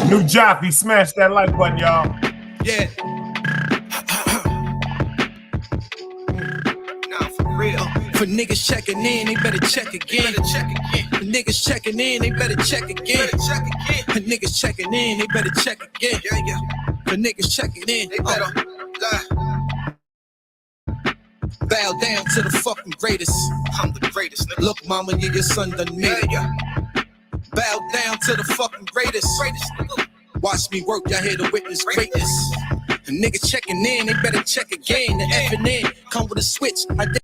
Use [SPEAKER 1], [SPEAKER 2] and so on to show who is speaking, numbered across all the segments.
[SPEAKER 1] New Joffy, smash that like button, y'all.
[SPEAKER 2] Yeah. Nah, for real. For niggas checking in, they better check again. For niggas checking in, they better check again. For niggas checking in, they better check again. For niggas checking in, they better bow down to the fucking greatest. I'm the greatest. Nigga. Look, mama, yeah, your son done made it. Bow down to the fucking greatest. Watch me work, y'all here to witness greatness. The niggas checking in, they better check again. The effing in, come with a switch. I dare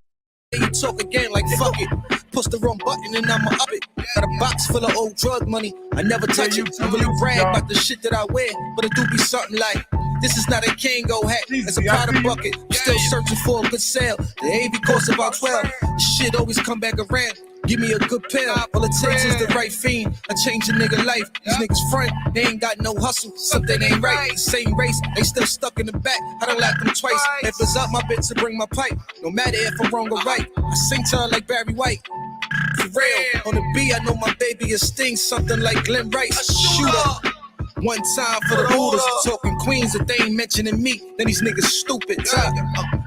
[SPEAKER 2] you talk again like fuck it. Push the wrong button and I'ma up it. Got a box full of old drug money. I never touch it. I really brag about the shit that I wear, but it do be something like, this is not a Kango hat, it's a Prada bucket. Still searching for a good sale. The AV costs about 12. The shit always come back around. Give me a good pill. All it takes is the right fiend. I change a nigga life. These niggas front, they ain't got no hustle. Something ain't right. The same race, they still stuck in the back. I done lapped them twice. If it's up my bitch to bring my pipe, no matter if I'm wrong or right. I sing to her like Barry White. For real, on the B, I know my baby is sting. Something like Glenn Rice. Shooter. One time for the Buddhas, talking queens if they ain't mentioning me, then these niggas stupid.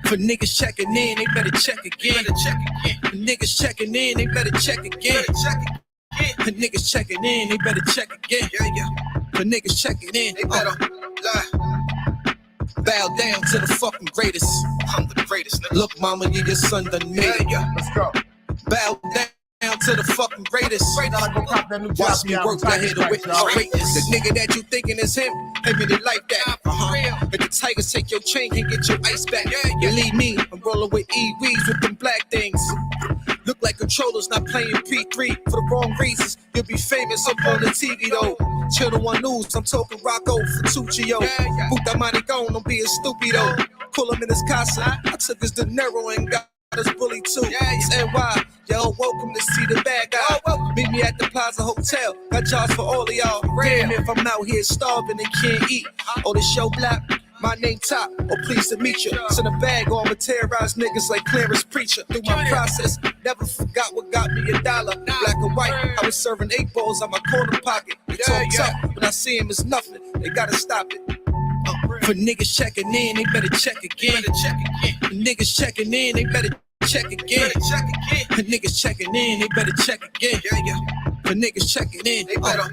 [SPEAKER 2] For niggas checking in, they better check again. For niggas checking in, they better check again. For niggas checking in, they better check again. For niggas checking in, they better bow down to the fucking greatest. I'm the greatest. Look, mama, yeah, your son done made it.
[SPEAKER 1] Let's go.
[SPEAKER 2] Bow down to the fucking greatest. Watch me work, I hear the witness greatness. The nigga that you thinking is him, ain't really like that. If the Tigers take your chain, can get your ice back. You leave me, I'm rolling with E-Weeds with them black things. Look like controllers not playing P3 for the wrong reasons. You'll be famous up on the TV though. Channel 1 News, I'm talking Rocco Futuccio. Boot that money gone, don't be a stupido. Pull him in his casa, I took his dinero and got this bully too. It's NY, yo, welcome to see the bad guy. Meet me at the Plaza Hotel. Got jobs for all of y'all. Damn if I'm out here starving and can't eat. Or the show black, my name top. Or pleased to meet you. Send a bag on, but terrorize niggas like Clarence Preacher. Through my process, never forgot what got me $1. Black and white, I was serving 8 balls on my corner pocket. They talk tough, when I see him it's nothing. They gotta stop it. For niggas checking in, they better check again. For niggas checking in, they better check again. For niggas checking in, they better check again. For niggas checking in, they better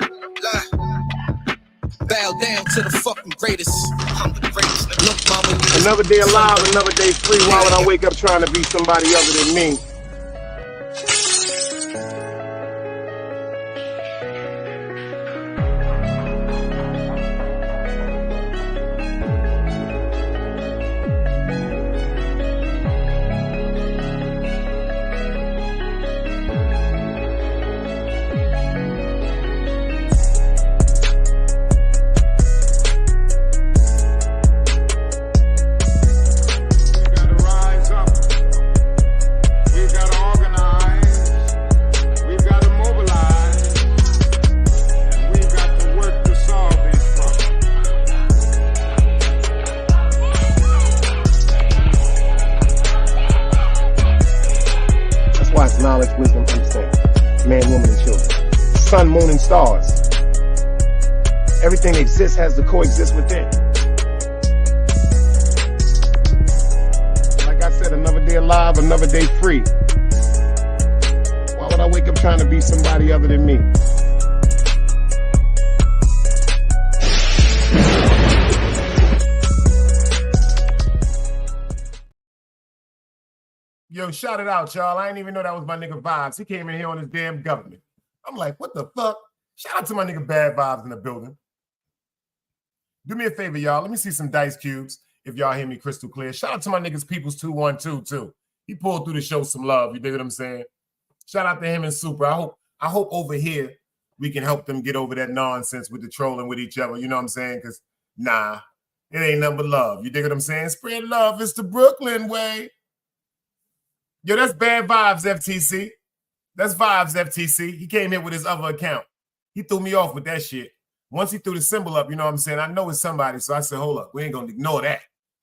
[SPEAKER 2] bow down to the fucking greatest. I'm the greatest. Look, mama,
[SPEAKER 1] another day alive, another day free. Why would I wake up trying to be somebody other than me? Knowledge, wisdom, understanding. Man, woman, and children. Sun, moon, and stars. Everything that exists has to coexist within. Like I said, another day alive, another day free. Why would I wake up trying to be somebody other than me? Yo, shout it out, y'all. I didn't even know that was my nigga Vibes. He came in here on his damn government. I'm like, what the fuck? Shout out to my nigga Bad Vibes in the building. Do me a favor, y'all. Let me see some dice cubes if y'all hear me crystal clear. Shout out to my niggas Peoples 212 too. He pulled through to show some love. You dig what I'm saying? Shout out to him and Super. I hope over here we can help them get over that nonsense with the trolling with each other. You know what I'm saying? Because, nah, it ain't nothing but love. You dig what I'm saying? Spread love. It's the Brooklyn way. Yo, that's Bad Vibes, FTC. That's Vibes, FTC. He came here with his other account. He threw me off with that shit. Once he threw the symbol up, you know what I'm saying? I know it's somebody, so I said, hold up. We ain't going to ignore that.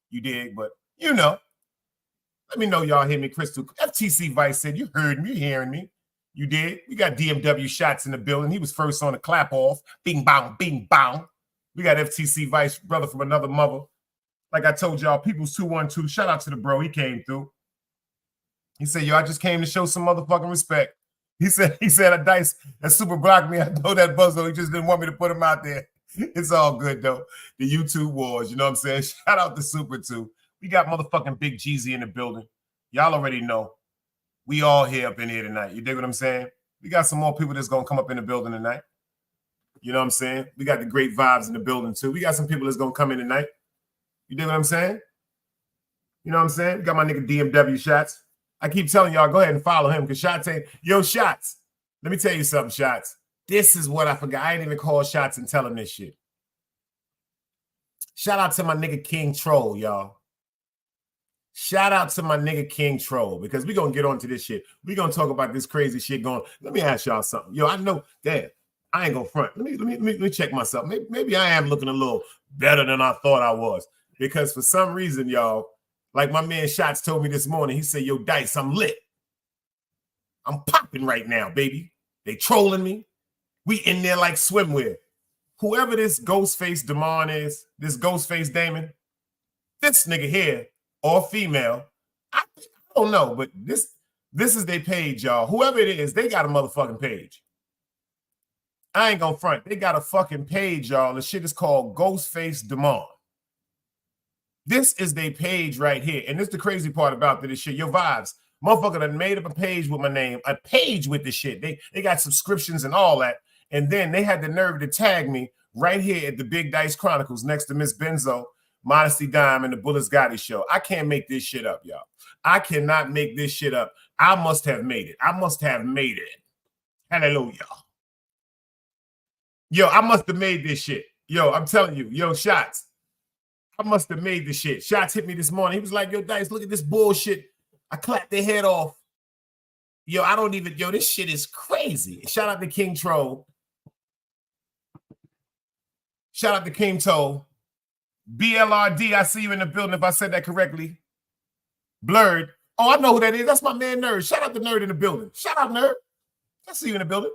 [SPEAKER 1] You dig? But, you know. Let me know y'all hear me crystal. FTC Vice said, you heard me, you hearing me. You did? We got DMW shots in the building. He was first on the clap off. Bing, bang, bing, bang. We got FTC Vice, brother from another mother. Like I told y'all, People's 212. Shout out to the bro. He came through. He said, yo, I just came to show some motherfucking respect. He said, Dice, that super blocked me. I know that buzzo. He just didn't want me to put him out there. It's all good, though. The YouTube wars, you know what I'm saying? Shout out to Super, too. We got motherfucking Big Jeezy in the building. Y'all already know. We all here up in here tonight. You dig what I'm saying? We got some more people that's going to come up in the building tonight. You know what I'm saying? We got the great vibes in the building, too. We got some people that's going to come in tonight. You dig what I'm saying? You know what I'm saying? We got my nigga DMW Shots. I keep telling y'all, go ahead and follow him because Shots ain't, yo, Shots. Let me tell you something, Shots. This is what I forgot. I ain't even call Shots and tell him this shit. Shout out to my nigga King Troll, y'all. Shout out to my nigga King Troll because we're going to get on to this shit. We're going to talk about this crazy shit going. Let me ask y'all something. Yo, I know, damn, I ain't going to front. Let me check myself. Maybe I am looking a little better than I thought I was because for some reason, y'all, like my man Shots told me this morning, he said, yo, Dice, I'm lit. I'm popping right now, baby. They trolling me. We in there like swimwear. Whoever this Ghostface Damon is, this Ghostface Damon, this nigga here, or female, I don't know, but this is their page, y'all. Whoever it is, they got a motherfucking page. I ain't gonna front. They got a fucking page, y'all. The shit is called Ghostface Damon. This is their page right here. And this is the crazy part about this shit. Your vibes. Motherfucker done made up a page with my name, a page with this shit. They got subscriptions and all that. And then they had the nerve to tag me right here at the Big Dice Chronicles next to Miss Benzo, Modesty Dime, and the Bullets Gotti Show. I can't make this shit up, y'all. I cannot make this shit up. I must have made it. I must have made it. Hallelujah. Yo, I must have made this shit. Yo, I'm telling you. Yo, Shots. I must have made this shit. Shots hit me this morning. He was like, yo, Dice, look at this bullshit. I clapped their head off. Yo, I don't even, yo, this shit is crazy. Shout out to King Troll. Shout out to King Toe. BLRD, I see you in the building if I said that correctly. Blurred. Oh, I know who that is. That's my man Nerd. Shout out to Nerd in the building. Shout out, Nerd. I see you in the building.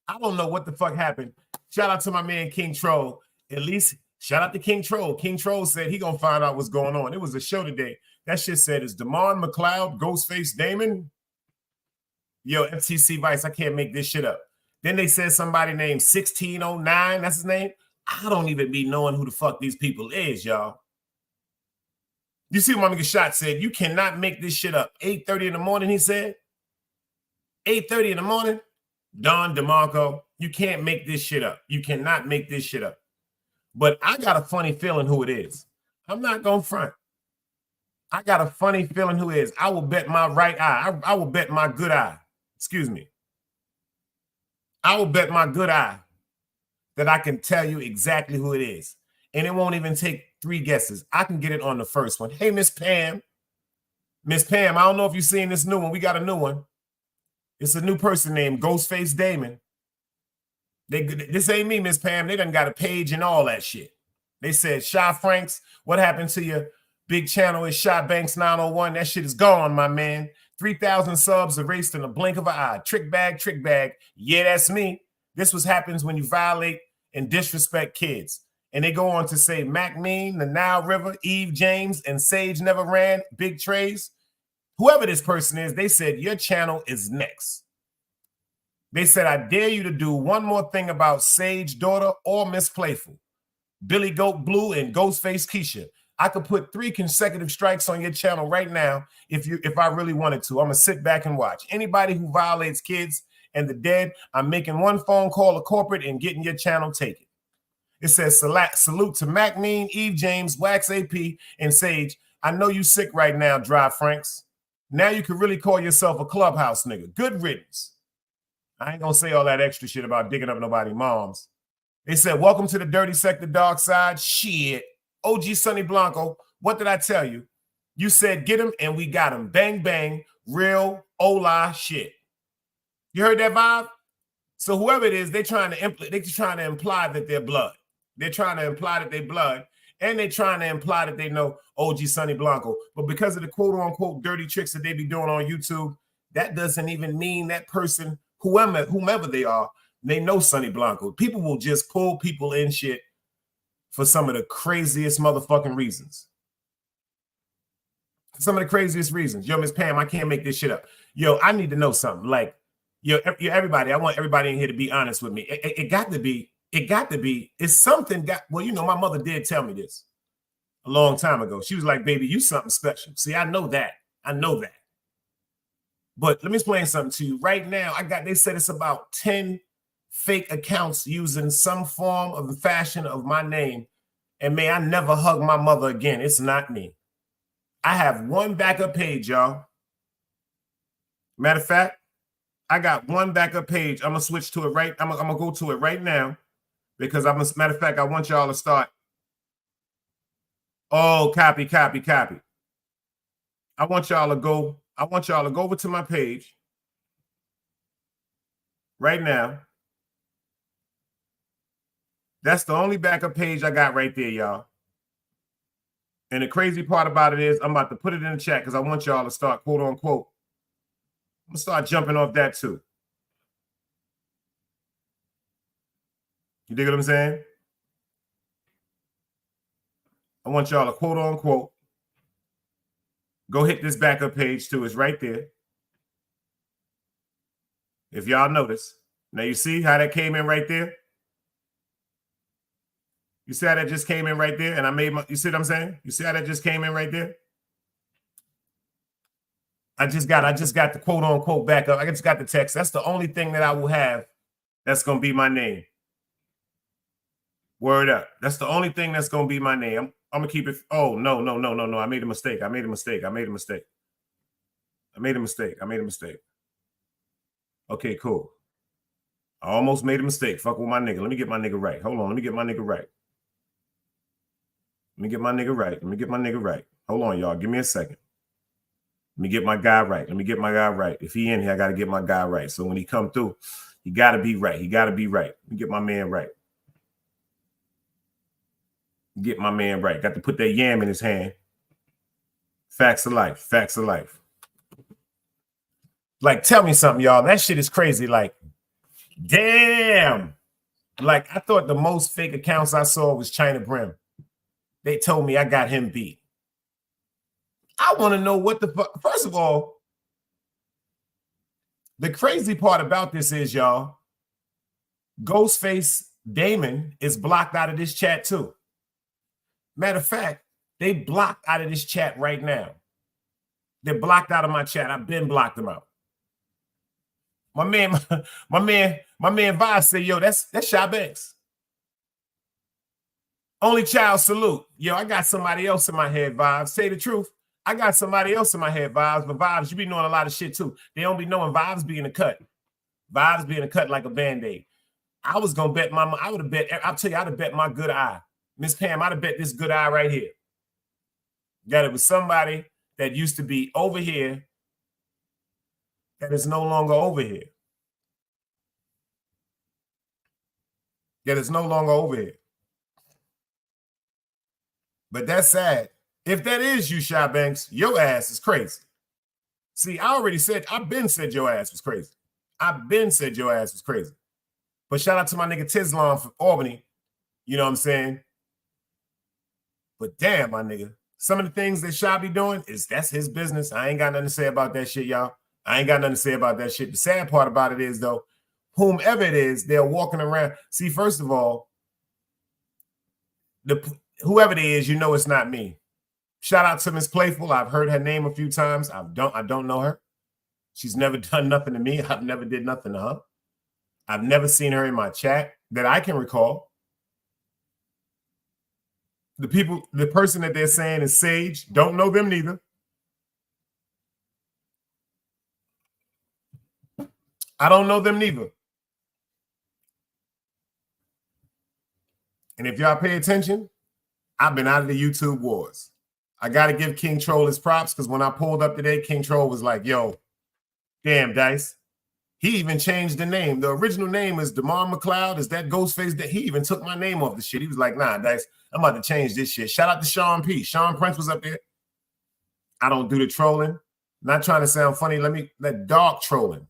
[SPEAKER 1] I don't know what the fuck happened. Shout out to my man King Troll. At least shout out to King Troll. King Troll said he gonna find out what's going on. It was a show today. That shit said, is Damon McLeod, Ghostface Damon? Yo, FTC Vice, I can't make this shit up. Then they said somebody named 1609. That's his name. I don't even be knowing who the fuck these people is, y'all. You see what my nigga Shot said? You cannot make this shit up. 8:30 in the morning, he said. 8:30 in the morning. Don DeMarco, you can't make this shit up. You cannot make this shit up. But I got a funny feeling who it is. I'm not going to front. I got a funny feeling who it is. I will bet my right eye. I will bet my good eye. Excuse me. I will bet my good eye that I can tell you exactly who it is. And it won't even take 3 guesses. I can get it on the first one. Hey, Miss Pam. Miss Pam, I don't know if you've seen this new one. We got a new one. It's a new person named Ghostface Damon. This ain't me, Miss Pam. They done got a page and all that shit. They said, Shy Franks, what happened to your big channel? Is Shy Banks 901. That shit is gone, my man. 3,000 subs erased in a blink of an eye. Trick bag. Yeah, that's me. This was happens when you violate and disrespect kids. And they go on to say Mac Mean, the Nile River, Eve James, and Sage Never Ran, Big Trays. Whoever this person is, they said your channel is next. They said, I dare you to do one more thing about Sage Daughter or Miss Playful, Billy Goat Blue, and Ghostface Keisha. I could put 3 consecutive strikes on your channel right now if I really wanted to. I'm going to sit back and watch. Anybody who violates kids and the dead, I'm making 1 phone call to corporate and getting your channel taken. It says, salute to Mac Mean, Eve James, Wax AP, and Sage. I know you sick right now, Dry Franks. Now you can really call yourself a clubhouse nigga. Good riddance. I ain't going to say all that extra shit about digging up nobody's moms. They said, welcome to the dirty sector, dark side. Shit. OG Sonny Blanco, what did I tell you? You said get him, and we got him. Bang, bang, real Ola shit. You heard that vibe? So whoever it is, they're trying to imply that they're blood. They're trying to imply that they're blood, and they're trying to imply that they know OG Sonny Blanco. But because of the quote-unquote dirty tricks that they be doing on YouTube, that doesn't even mean that person, whomever they are, They know Sonny Blanco. People will just pull people in shit for some of the craziest motherfucking reasons. Some of the craziest reasons. Yo, Miss Pam, I can't make this shit up. Yo, I need to know something. Like, yo, everybody, I want everybody in here to be honest with me. It got to be, it's something well, you know, my mother did tell me this a long time ago. She was like, baby, you something special. See, I know that. But let me explain something to you. Right now, they said it's about 10 fake accounts using some form of the fashion of my name. And may I never hug my mother again. It's not me. I have one backup page, y'all. Matter of fact, I got one backup page. I'm going to switch to it right. I'm going to go to it right now because matter of fact, I want y'all to start. Oh, copy. I want y'all to go over to my page right now. That's the only backup page I got right there, y'all. And the crazy part about it is I'm about to put it in the chat because I want y'all to start, quote unquote. I'm going to start jumping off that too. You dig what I'm saying? I want y'all to, quote unquote, go hit this backup page too. It's right there. If y'all notice. Now you see how that came in right there? You see how that just came in right there? And I made you see what I'm saying? You see how that just came in right there? I just got the quote unquote backup. I just got the text. That's the only thing that I will have that's going to be my name. Word up. That's the only thing that's going to be my name. I'm going to keep it. Oh, no. I made a mistake. Okay, cool. I almost made a mistake. Fuck with my nigga. Let me get my nigga right. Hold on. Let me get my nigga right. Hold on, y'all. Give me a second. Let me get my guy right. If he in here, I got to get my guy right. So when he come through, he got to be right. Let me get my man right. Got to put that yam in his hand. Facts of life. Like, tell me something, y'all. That shit is crazy. Like, damn. Like, I thought the most fake accounts I saw was China Brim. They told me I got him beat. I want to know what the fuck. First of all, the crazy part about this is, y'all, Ghostface Damon is blocked out of this chat too. Matter of fact, they blocked out of this chat right now. They're blocked out of my chat. I've been blocked them out. My man Vibes said, yo, that's Shy Banks. Only child salute. Yo, I got somebody else in my head, Vibes. Say the truth. I got somebody else in my head, Vibes. But Vibes, you be knowing a lot of shit too. They don't be knowing Vibes being a cut. Vibes being a cut like a Band-Aid. I was going to bet I would have bet, I'll tell you, I'd have bet my good eye. Miss Pam, I'd have bet this good eye right here. That it was somebody that used to be over here that is no longer over here. But that's sad. If that is you, Shy Banks, your ass is crazy. See, I've been said your ass was crazy. But shout out to my nigga Tizlon from Albany. You know what I'm saying? But damn, my nigga, some of the things that Shy be doing that's his business. I ain't got nothing to say about that shit, y'all. The sad part about it is, though, whomever it is, they're walking around. See, first of all, whoever it is, you know it's not me. Shout out to Miss Playful. I've heard her name a few times. I don't know her. She's never done nothing to me. I've never did nothing to her. I've never seen her in my chat that I can recall. The person that they're saying is Sage, don't know them neither. I don't know them neither. And if y'all pay attention, I've been out of the YouTube wars. I got to give King Troll his props because when I pulled up today, King Troll was like, yo, damn, Dice. He even changed the name. The original name is DeMar McLeod. Is that Ghostface? That he even took my name off the shit. He was like, nah, Dice, I'm about to change this shit. Shout out to Sean P. Sean Prince was up there. I don't do the trolling. Not trying to sound funny. That dog trolling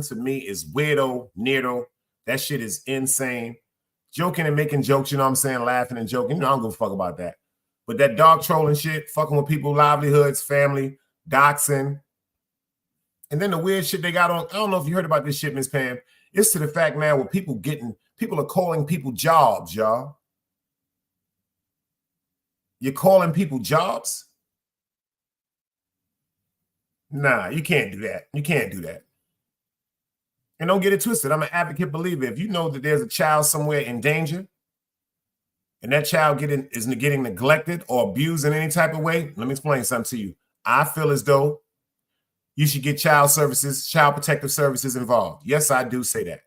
[SPEAKER 1] to me is weirdo, neardo. That shit is insane. Joking and making jokes, you know what I'm saying? Laughing and joking. You know, I don't give a fuck about that. But that dog trolling shit, fucking with people's livelihoods, family, doxing. And then the weird shit they got on, I don't know if you heard about this shit, Miss Pam. It's to the fact now where people are calling people jobs, y'all. You're calling people jobs? Nah, you can't do that. You can't do that. And don't get it twisted. I'm an advocate believer. If you know that there's a child somewhere in danger and that child is getting neglected or abused in any type of way, let me explain something to you. I feel as though you should get child protective services involved. Yes, I do say that.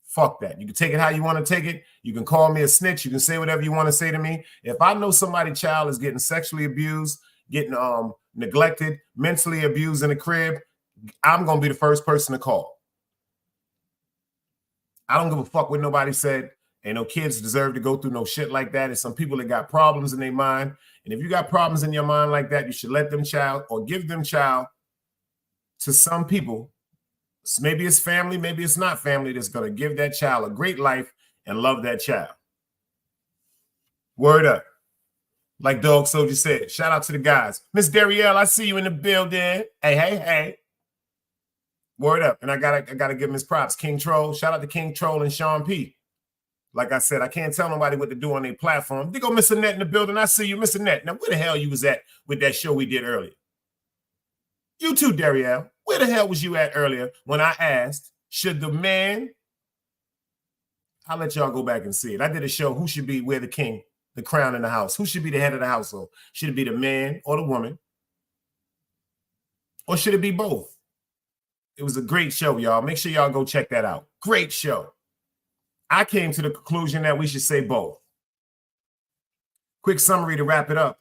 [SPEAKER 1] Fuck that. You can take it how you want to take it. You can call me a snitch. You can say whatever you want to say to me. If I know somebody's child is getting sexually abused, getting neglected, mentally abused in the crib, I'm going to be the first person to call. I don't give a fuck what nobody said. Ain't no kids deserve to go through no shit like that. It's some people that got problems in their mind. And if you got problems in your mind like that, you should let them child or give them child to some people. Maybe it's family, maybe it's not family, that's going to give that child a great life and love that child. Word up. Like Dog Soldier said, shout out to the guys. Miss Darielle, I see you in the building. Hey. Word up. And I gotta give Miss props. King Troll. Shout out to King Troll and Sean P. Like I said, I can't tell nobody what to do on their platform. They go Miss Annette in the building. I see you, Miss Annette. Now, where the hell you was at with that show we did earlier? You too, Darielle. Where the hell was you at earlier when I asked, should the man... I'll let y'all go back and see it. I did a show, who should wear the king, the crown in the house? Who should be the head of the household? Should it be the man or the woman? Or should it be both? It was a great show, y'all. Make sure y'all go check that out. Great show. I came to the conclusion that we should say both. Quick summary to wrap it up.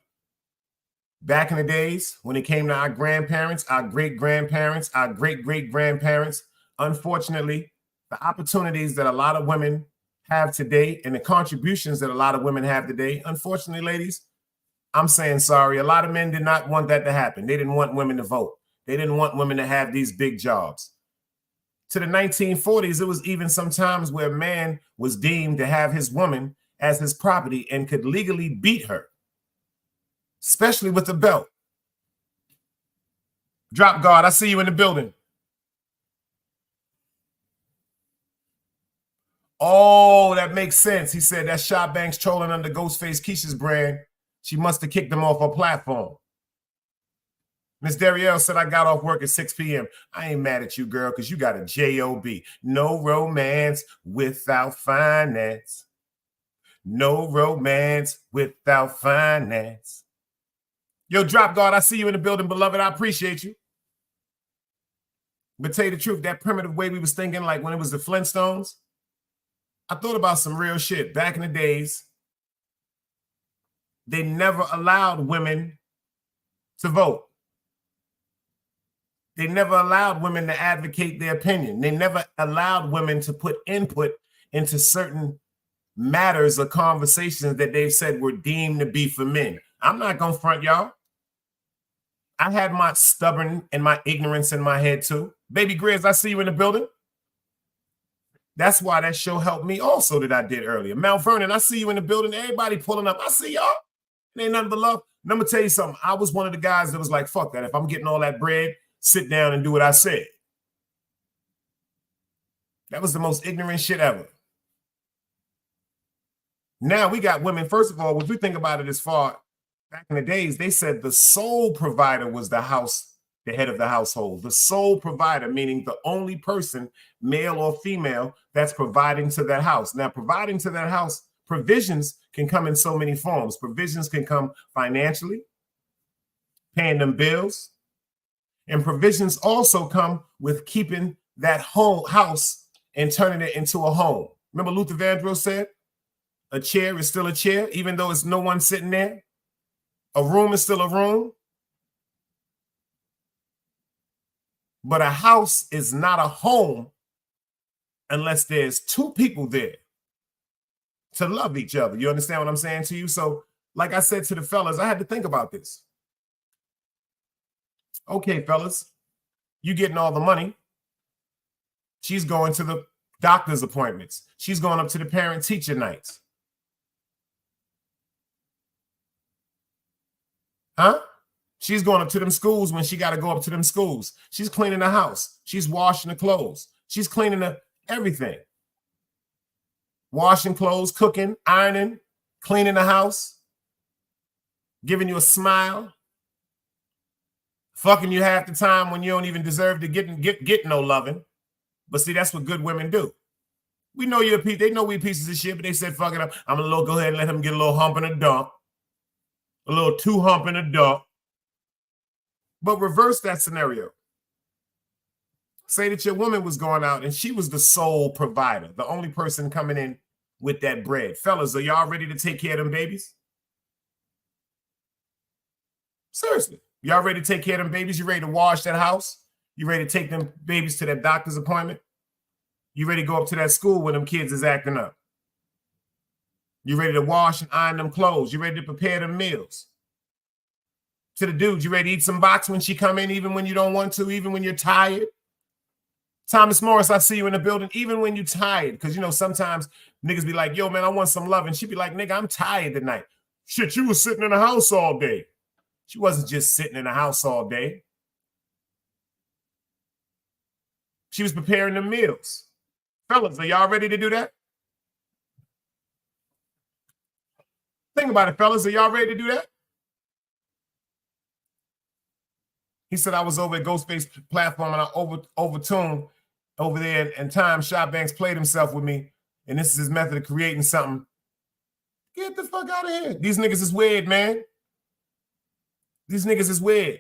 [SPEAKER 1] Back in the days, when it came to our grandparents, our great-grandparents, our great-great-grandparents, unfortunately, the opportunities that a lot of women have today and the contributions that a lot of women have today, unfortunately, ladies, I'm saying sorry. A lot of men did not want that to happen. They didn't want women to vote. They didn't want women to have these big jobs. To the 1940s, it was even some times where a man was deemed to have his woman as his property and could legally beat her, especially with a belt. Drop Guard, I see you in the building. Oh, that makes sense. He said that Shot Banks trolling under Ghostface Keisha's brand. She must have kicked him off her platform. Miss Darielle said, I got off work at 6 p.m. I ain't mad at you, girl, because you got a J-O-B. No romance without finance. No romance without finance. Yo, Drop Guard, I see you in the building, beloved. I appreciate you. But tell you the truth, that primitive way we was thinking, like when it was the Flintstones, I thought about some real shit. Back in the days, they never allowed women to vote. They never allowed women to advocate their opinion. They never allowed women to put input into certain matters or conversations that they said were deemed to be for men. I'm not going to front y'all. I had my stubborn and my ignorance in my head too. Baby Grizz, I see you in the building. That's why that show helped me also that I did earlier. Mount Vernon, I see you in the building. Everybody pulling up. I see y'all. It ain't nothing but love. And I'm going to tell you something. I was one of the guys that was like, fuck that. If I'm getting all that bread, sit down and do what I said. That was the most ignorant shit ever. Now we got women. First of all, if we think about it as far back in the days, they said the sole provider was the house, the head of the household. The sole provider, meaning the only person, male or female, that's providing to that house. Now, providing to that house, provisions can come in so many forms. Provisions can come financially, paying them bills. And provisions also come with keeping that whole house and turning it into a home. Remember Luther Vandross said, a chair is still a chair, even though it's no one sitting there. A room is still a room. But a house is not a home unless there's two people there to love each other. You understand what I'm saying to you? So, like I said to the fellas, I had to think about this. Okay, fellas, you getting all the money. She's going to the doctor's appointments. She's going up to the parent-teacher nights. Huh? She's going up to them schools when she got to go up to them schools. She's cleaning the house. She's washing the clothes. She's cleaning everything. Washing clothes, cooking, ironing, cleaning the house, giving you a smile, fucking you half the time when you don't even deserve to get no loving. But see, that's what good women do. We know you're a piece. They know we pieces of shit, but they said, fuck it up. I'm going to go ahead and let him get a little hump in a dump. A little two hump in a dump. But reverse that scenario. Say that your woman was going out and she was the sole provider, the only person coming in with that bread. Fellas, are y'all ready to take care of them babies? Seriously. Y'all ready to take care of them babies? You ready to wash that house? You ready to take them babies to that doctor's appointment? You ready to go up to that school when them kids is acting up? You ready to wash and iron them clothes? You ready to prepare them meals? To the dudes, you ready to eat some box when she come in, even when you don't want to, even when you're tired? Thomas Morris, I see you in the building, even when you're tired. Because, you know, sometimes niggas be like, yo, man, I want some love. And she be like, nigga, I'm tired tonight. Shit, you was sitting in the house all day. She wasn't just sitting in the house all day. She was preparing the meals. Fellas, are y'all ready to do that? Think about it, fellas. Are y'all ready to do that? He said I was over at Ghostface platform and I overtuned over there, and Time Shot Banks played himself with me, and this is his method of creating something. Get the fuck out of here. These niggas is weird, man. These niggas is weird.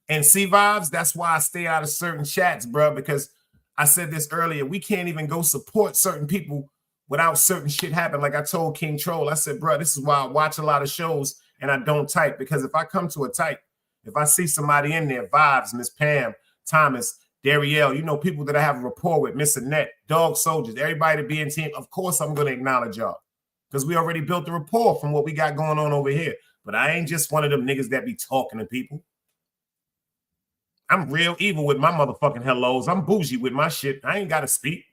[SPEAKER 1] And see, Vibes, that's why I stay out of certain chats, bro, because I said this earlier. We can't even go support certain people without certain shit happen. Like I told King Troll, I said, bro, this is why I watch a lot of shows and I don't type, because if I come to a type, if I see somebody in there, Vibes, Miss Pam, Thomas, Darielle, you know, people that I have a rapport with, Miss Annette, Dog Soldiers, everybody to be in team, of course I'm going to acknowledge y'all because we already built the rapport from what we got going on over here. But I ain't just one of them niggas that be talking to people. I'm real evil with my motherfucking hellos. I'm bougie with my shit. I ain't got to speak.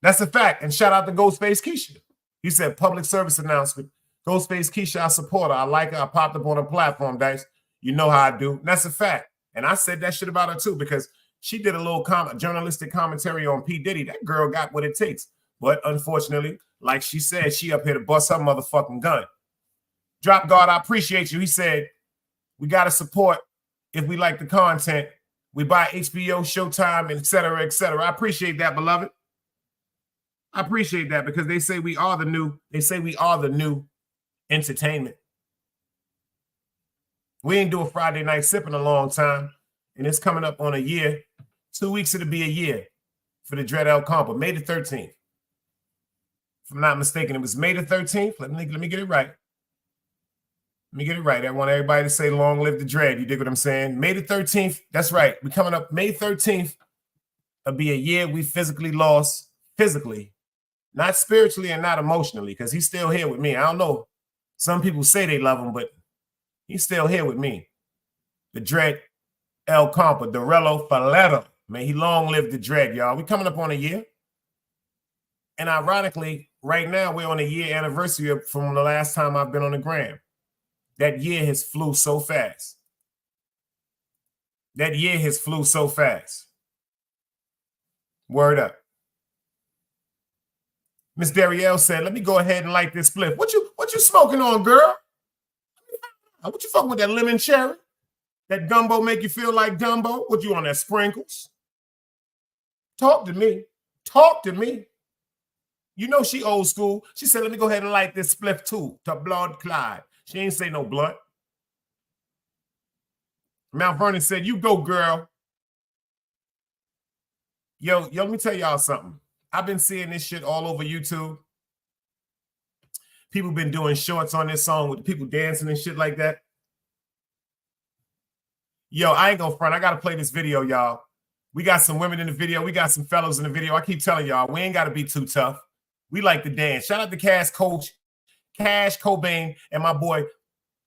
[SPEAKER 1] That's a fact. And shout out to Ghostface Keisha. He said, public service announcement. Ghostface Keisha, I support her. I like her. I popped up on her platform, Dice. You know how I do. And that's a fact. And I said that shit about her too, because she did a little journalistic commentary on P. Diddy. That girl got what it takes. But unfortunately, like she said, she up here to bust her motherfucking gun. Drop God, I appreciate you. He said, we got to support if we like the content. We buy HBO, Showtime, et cetera, et cetera. I appreciate that, beloved. I appreciate that because they say we are the new entertainment. We ain't do a Friday night sip in a long time, and it's coming up on a year. 2 weeks it'll be a year for the Dread El Compa, May the 13th. If I'm not mistaken, it was May the 13th. Let me get it right. Let me get it right. I want everybody to say long live the Dread. You dig what I'm saying? May the 13th. That's right. We're coming up May 13th. It'll be a year we physically lost. Physically. Not spiritually and not emotionally, because he's still here with me. I don't know. Some people say they love him, but he's still here with me. The Dread El Compa, Dorello Falletto. May he long live the Dread, y'all. We're coming up on a year. And ironically, right now, we're on a year anniversary from the last time I've been on the gram. That year has flew so fast. That year has flew so fast. Word up. Miss Darielle said, let me go ahead and light this spliff. What you smoking on, girl? What you fucking with that lemon cherry? That gumbo make you feel like Dumbo? What you on that sprinkles? Talk to me. Talk to me. You know she old school. She said, let me go ahead and light this spliff too to Blood Clyde. She ain't say no blunt. Mount Vernon said, you go, girl. Yo, let me tell y'all something. I've been seeing this shit all over YouTube. People been doing shorts on this song with people dancing and shit like that. Yo, I ain't gonna front. I gotta play this video, y'all. We got some women in the video. We got some fellows in the video. I keep telling y'all, we ain't gotta be too tough. We like to dance. Shout out to Cash Cobain, and my boy.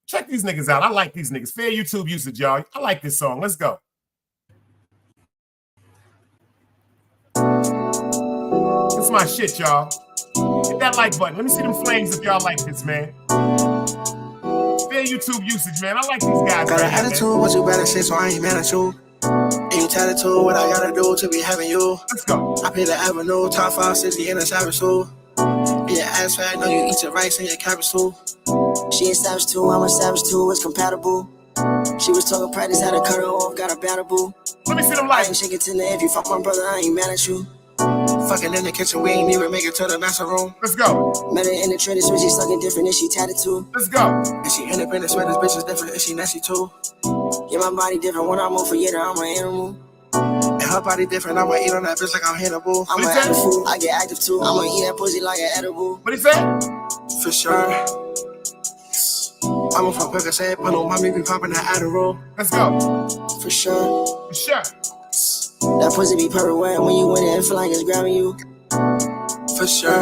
[SPEAKER 1] Check these niggas out. I like these niggas. Fair YouTube usage, y'all. I like this song. Let's go. This is my shit, y'all. Hit that like button. Let me see them flames if y'all like this, man. Fair YouTube usage, man. I like these guys.
[SPEAKER 3] Got an attitude, what you better say, so I ain't mad at you. And you tattoo, what I gotta do to be having you.
[SPEAKER 1] Let's go.
[SPEAKER 3] I pay the avenue, top 5 city in a savage too. Yeah, ass fat, know you eat your rice and your cabbage too.
[SPEAKER 4] She a savage too, I'm a savage too, it's compatible. She was talking practice, had to cut her off, got a battle boo.
[SPEAKER 1] Let me see them
[SPEAKER 4] I
[SPEAKER 1] lights.
[SPEAKER 4] ain't shaking to the if you fuck my brother, I ain't mad at you.
[SPEAKER 3] Fucking in the kitchen, we ain't even make it to the master room.
[SPEAKER 1] Let's go.
[SPEAKER 4] Met her in the trenches when she sucking different and she tatted too.
[SPEAKER 1] Let's go.
[SPEAKER 3] And she independent, swear this bitch is different, and she nasty too.
[SPEAKER 4] Yeah, my body different when I move for year, I'm an animal.
[SPEAKER 3] And her body different, I'ma eat on that bitch like I'm Hannibal.
[SPEAKER 4] I'm an active fool, I get active too. I'ma eat that pussy like an edible.
[SPEAKER 1] What he say?
[SPEAKER 3] For sure. I'm from Percocet, but no mommy be popping that Adderall.
[SPEAKER 1] Let's go.
[SPEAKER 4] For sure.
[SPEAKER 1] For sure.
[SPEAKER 4] That pussy be perfect wet when you win it and feel like it's grabbing you.
[SPEAKER 3] For sure.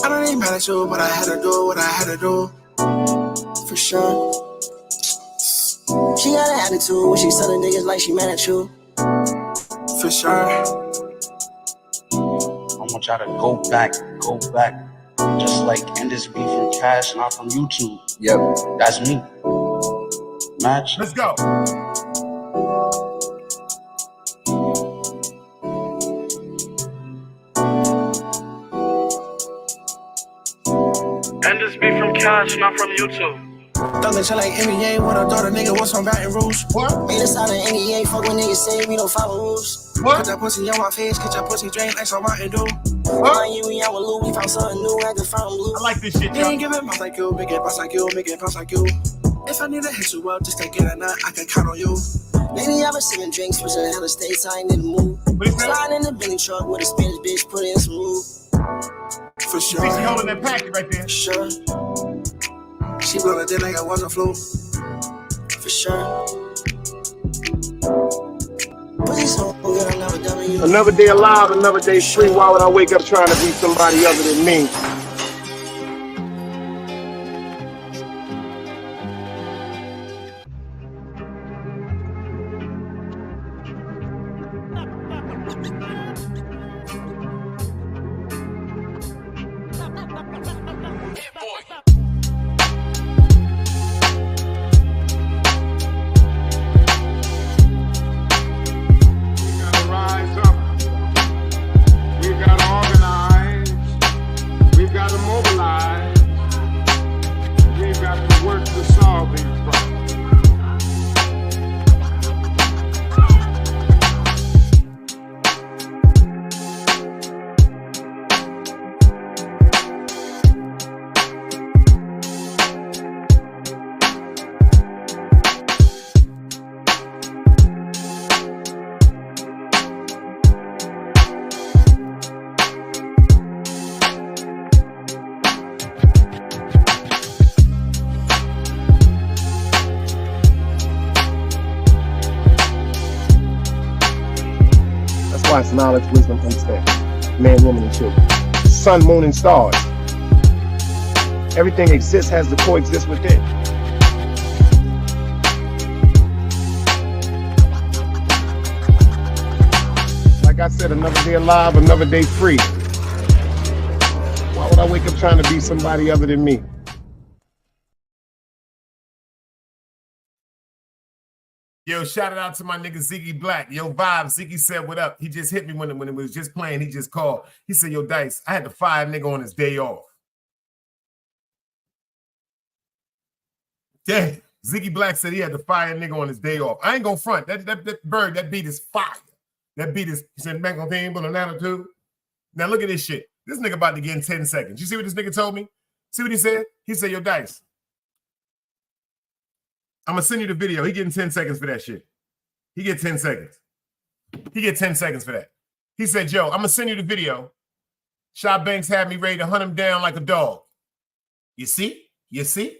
[SPEAKER 3] I don't ain't mad at you, but I had to do what I had to do.
[SPEAKER 4] For sure. She got an attitude when she selling niggas like she mad at you.
[SPEAKER 3] For sure.
[SPEAKER 5] I want y'all to go back, just like end this beef from Cash, not from YouTube.
[SPEAKER 6] Yep.
[SPEAKER 5] That's me. Match.
[SPEAKER 1] Let's go.
[SPEAKER 7] And this beef from Cash, not from YouTube.
[SPEAKER 3] Thuggin' shit like NBA with a daughter, nigga, what's from Baton Rouge?
[SPEAKER 1] What?
[SPEAKER 4] Made us out of NEA, fuck when niggas say we don't follow rules.
[SPEAKER 3] Put
[SPEAKER 1] What?
[SPEAKER 3] that pussy on my face, get your pussy drained like some Mountain Dew.
[SPEAKER 4] Behind you, we out with Lou, we found something new, had to find blue.
[SPEAKER 1] I like this shit,
[SPEAKER 3] You ain't
[SPEAKER 1] y'all.
[SPEAKER 3] giving bounce like you, make it bounce like you, make it bounce like you. If I need to hit you up, just take it or not, I can count on you.
[SPEAKER 4] Lately I've been sipping drinks, pushing the hell of states, I ain't in the mood.
[SPEAKER 1] What he say?
[SPEAKER 4] Sliding in the Bentley truck with a Spanish bitch, put in some roof.
[SPEAKER 3] For
[SPEAKER 1] See, she
[SPEAKER 3] sure.
[SPEAKER 1] holding that packet right there.
[SPEAKER 4] Sure,
[SPEAKER 3] She blowin' it like it was a flu.
[SPEAKER 4] for sure. Pussy so good, I'm never dumbing you.
[SPEAKER 8] Another day alive, another day free. Why would I wake up trying to be somebody other than me?
[SPEAKER 9] Rise up. We've got to organize. We've got to mobilize. We've got to work to solve these problems.
[SPEAKER 8] That's why it's knowledge, wisdom, understanding. Man, woman, and children. Sun, moon, and stars. Everything exists, has to coexist within. Like I said, another day alive, another day free. Why would I wake up trying to be somebody other than me?
[SPEAKER 1] Yo, shout it out to my nigga Ziggy Black. Yo, Vibe, Ziggy said what up. He just hit me when it was just playing. He just called. He said, yo, Dice, I had to fire a nigga on his day off. Damn. Ziggy Black said he had to fire a nigga on his day off. I ain't gonna front. That bird, that beat is fire. That beat is, he said, man, thing, but an attitude. Now look at this shit. This nigga about to get in 10 seconds. You see what this nigga told me? See what he said? He said, yo, Dice, I'm gonna send you the video. He getting 10 seconds for that shit. He get 10 seconds. He get 10 seconds for that. He said, yo, I'm gonna send you the video. Sha Banks had me ready to hunt him down like a dog. You see? You see?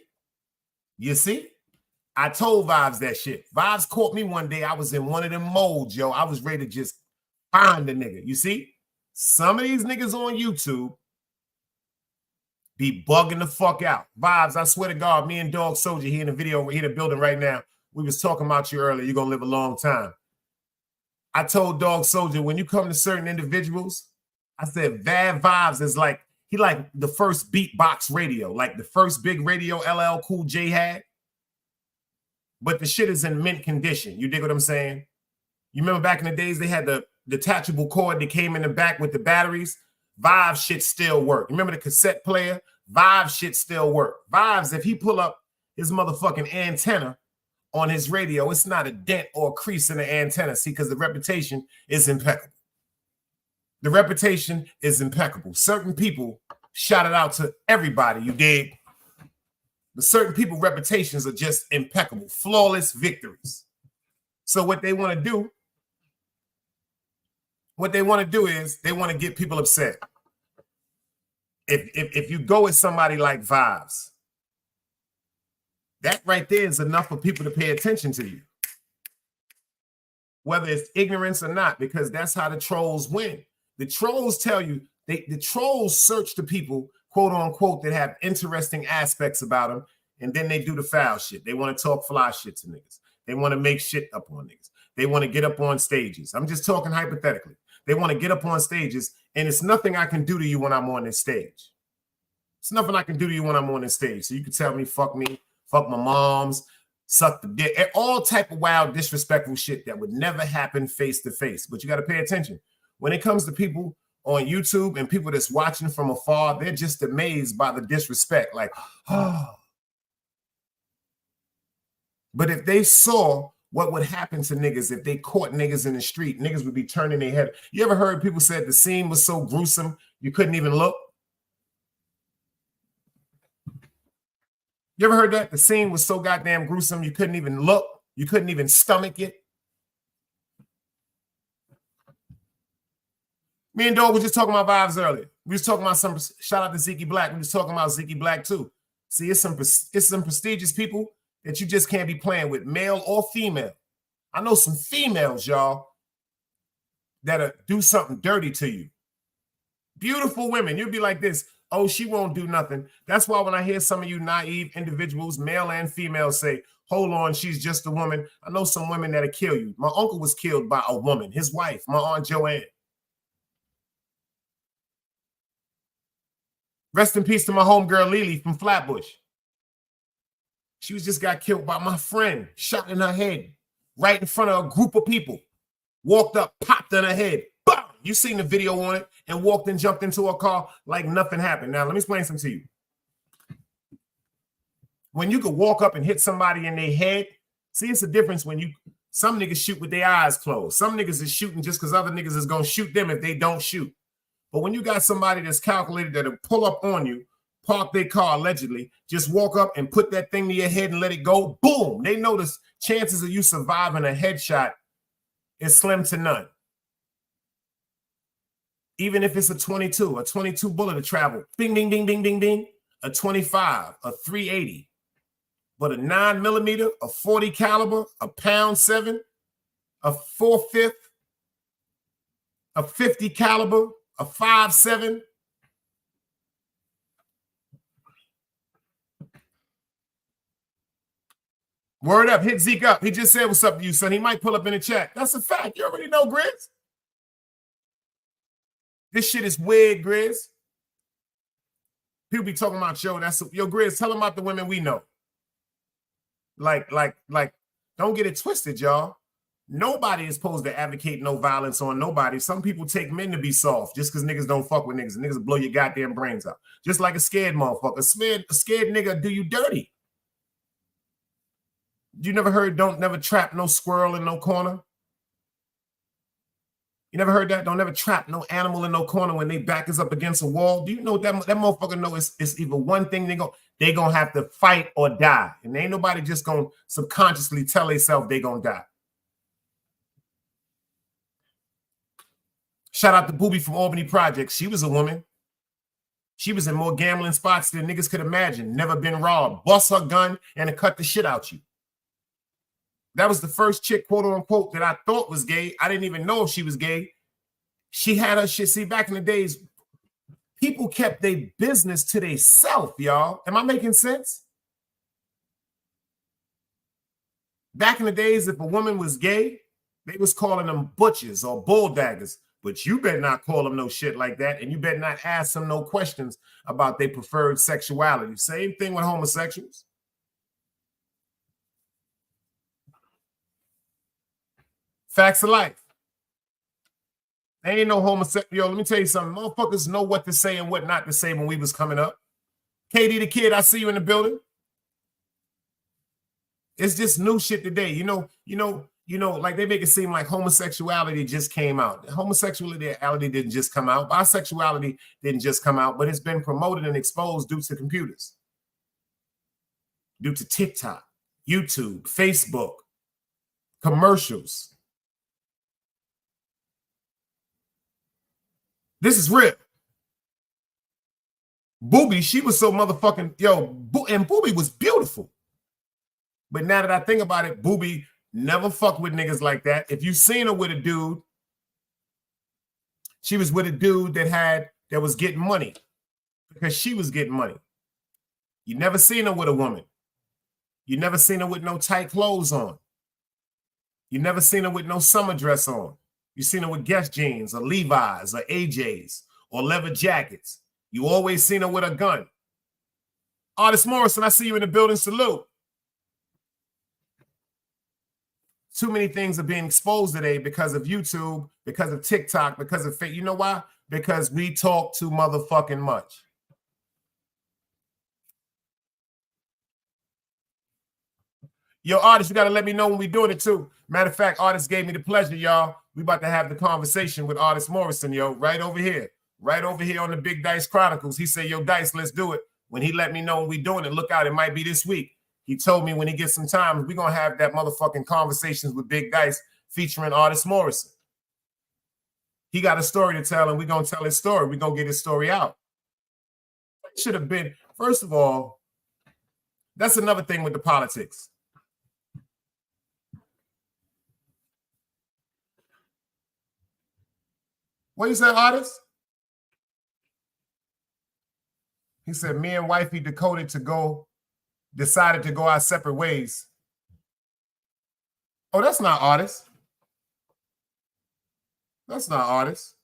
[SPEAKER 1] You see? I told Vibes that shit. Vibes caught me one day. I was in one of them modes, yo. I was ready to just find the nigga. You see? Some of these niggas on YouTube be bugging the fuck out. Vibes, I swear to God, me and Dog Soldier, he in the video, he in the building right now. We was talking about you earlier. You're going to live a long time. I told Dog Soldier, when you come to certain individuals, I said Bad Vibes is like, he like the first beatbox radio, like the first big radio LL Cool J had. But the shit is in mint condition. You dig what I'm saying? You remember back in the days, they had the detachable cord that came in the back with the batteries? Vibes shit still work. Remember the cassette player? Vibes shit still work. Vibes, if he pull up his motherfucking antenna on his radio, it's not a dent or a crease in the antenna. See, because the reputation is impeccable. The reputation is impeccable. Certain people shout it out to everybody, you dig? But certain people, reputations are just impeccable, flawless victories. So what they want to do is they want to get people upset. If you go with somebody like Vibes, that right there is enough for people to pay attention to you. Whether it's ignorance or not, because that's how the trolls win. The trolls tell you, the trolls search the people, quote unquote, that have interesting aspects about them, and then they do the foul shit. They want to talk fly shit to niggas. They want to make shit up on niggas. They want to get up on stages. I'm just talking hypothetically. They want to get up on stages, and it's nothing I can do to you when I'm on this stage. It's nothing I can do to you when I'm on this stage. So you can tell me, fuck my moms, suck the dick, all type of wild, disrespectful shit that would never happen face to face. But you got to pay attention. When it comes to people on YouTube and people that's watching from afar, they're just amazed by the disrespect. Like, oh. But if they saw what would happen to niggas if they caught niggas in the street, niggas would be turning their head. You ever heard people say the scene was so gruesome you couldn't even look? You ever heard that? The scene was so goddamn gruesome you couldn't even look. You couldn't even stomach it. Me and Dog were just talking about Vibes earlier. We was talking about some, shout out to Zeke Black. We was talking about Zeke Black too. See, it's some prestigious people that you just can't be playing with, male or female. I know some females, y'all, that'll do something dirty to you. Beautiful women. You'll be like this, oh, she won't do nothing. That's why when I hear some of you naive individuals, male and female, say, hold on, she's just a woman. I know some women that'll kill you. My uncle was killed by a woman, his wife, my Aunt Joanne. Rest in peace to my homegirl Lily from Flatbush. She was just got killed by my friend, shot in her head, right in front of a group of people. Walked up, popped in her head. Boom! You seen the video on it, and walked and jumped into a car like nothing happened. Now, let me explain something to you. When you could walk up and hit somebody in their head, see, it's a difference when some niggas shoot with their eyes closed. Some niggas is shooting just because other niggas is going to shoot them if they don't shoot. But when you got somebody that's calculated that'll pull up on you, park their car allegedly, just walk up and put that thing to your head and let it go, boom, they know the chances of you surviving a headshot is slim to none. Even if it's a 22 bullet to travel, bing, bing, bing, bing, bing, bing, a 25, a 380, but a 9mm, a 40 caliber, a .7, a 4.5, a 50 caliber, a 5.7. Word up, hit Zeke up. He just said what's up to you, son. He might pull up in the chat. That's a fact. You already know, Grizz. This shit is weird, Grizz. People be talking about yo, Grizz, tell them about the women we know. Like, don't get it twisted, y'all. Nobody is supposed to advocate no violence on nobody. Some people take men to be soft just because niggas don't fuck with niggas. Niggas will blow your goddamn brains out. Just like a scared motherfucker. A scared nigga do you dirty. You never heard don't never trap no squirrel in no corner? You never heard that? Don't never trap no animal in no corner when they back is up against a wall. Do you know that motherfucker know it's either one thing they gonna have to fight or die. And ain't nobody just gonna subconsciously tell themselves they gonna die. Shout out to Booby from Albany Projects. She was a woman. She was in more gambling spots than niggas could imagine. Never been robbed. Bust her gun and cut the shit out you. That was the first chick, quote unquote, that I thought was gay. I didn't even know if she was gay. She had her shit. See, back in the days, people kept their business to themselves, y'all. Am I making sense? Back in the days, if a woman was gay, They was calling them butchers or bulldaggers, but you better not call them no shit like that, and you better not ask them no questions about their preferred sexuality. Same thing with homosexuals. Facts of life. There ain't no homosexual. Yo, let me tell you something. Motherfuckers know what to say and what not to say when we was coming up. KD the Kid, I see you in the building. It's just new shit today. You know, like they make it seem like homosexuality just came out. Homosexuality didn't just come out. Bisexuality didn't just come out, but it's been promoted and exposed due to computers, due to TikTok, YouTube, Facebook, commercials. This is real. Booby, she was so motherfucking, and Booby was beautiful. But now that I think about it, Booby never fucked with niggas like that. If you seen her with a dude, she was with a dude that was getting money because she was getting money. You never seen her with a woman. You never seen her with no tight clothes on. You never seen her with no summer dress on. You seen her with Guess jeans or Levi's or AJ's or leather jackets. You always seen her with a gun. Artist Morrison, I see you in the building. Salute. Too many things are being exposed today because of YouTube, because of TikTok, because of fake. You know why? Because we talk too motherfucking much. Yo, artists, you got to let me know when we're doing it too. Matter of fact, artists gave me the pleasure, y'all. We about to have the conversation with Artist Morrison, yo, right over here on the Big Dice Chronicles. He said, yo, Dice, let's do it. When he let me know when we doing it, look out, it might be this week. He told me when he gets some time, we're going to have that motherfucking conversations with Big Dice featuring Artist Morrison. He got a story to tell, and we're going to tell his story. We're going to get his story out. It should have been, first of all, that's another thing with the politics. What you said, Artist? He said, me and wifey decided to go our separate ways. Oh, that's not Artist. That's not Artist.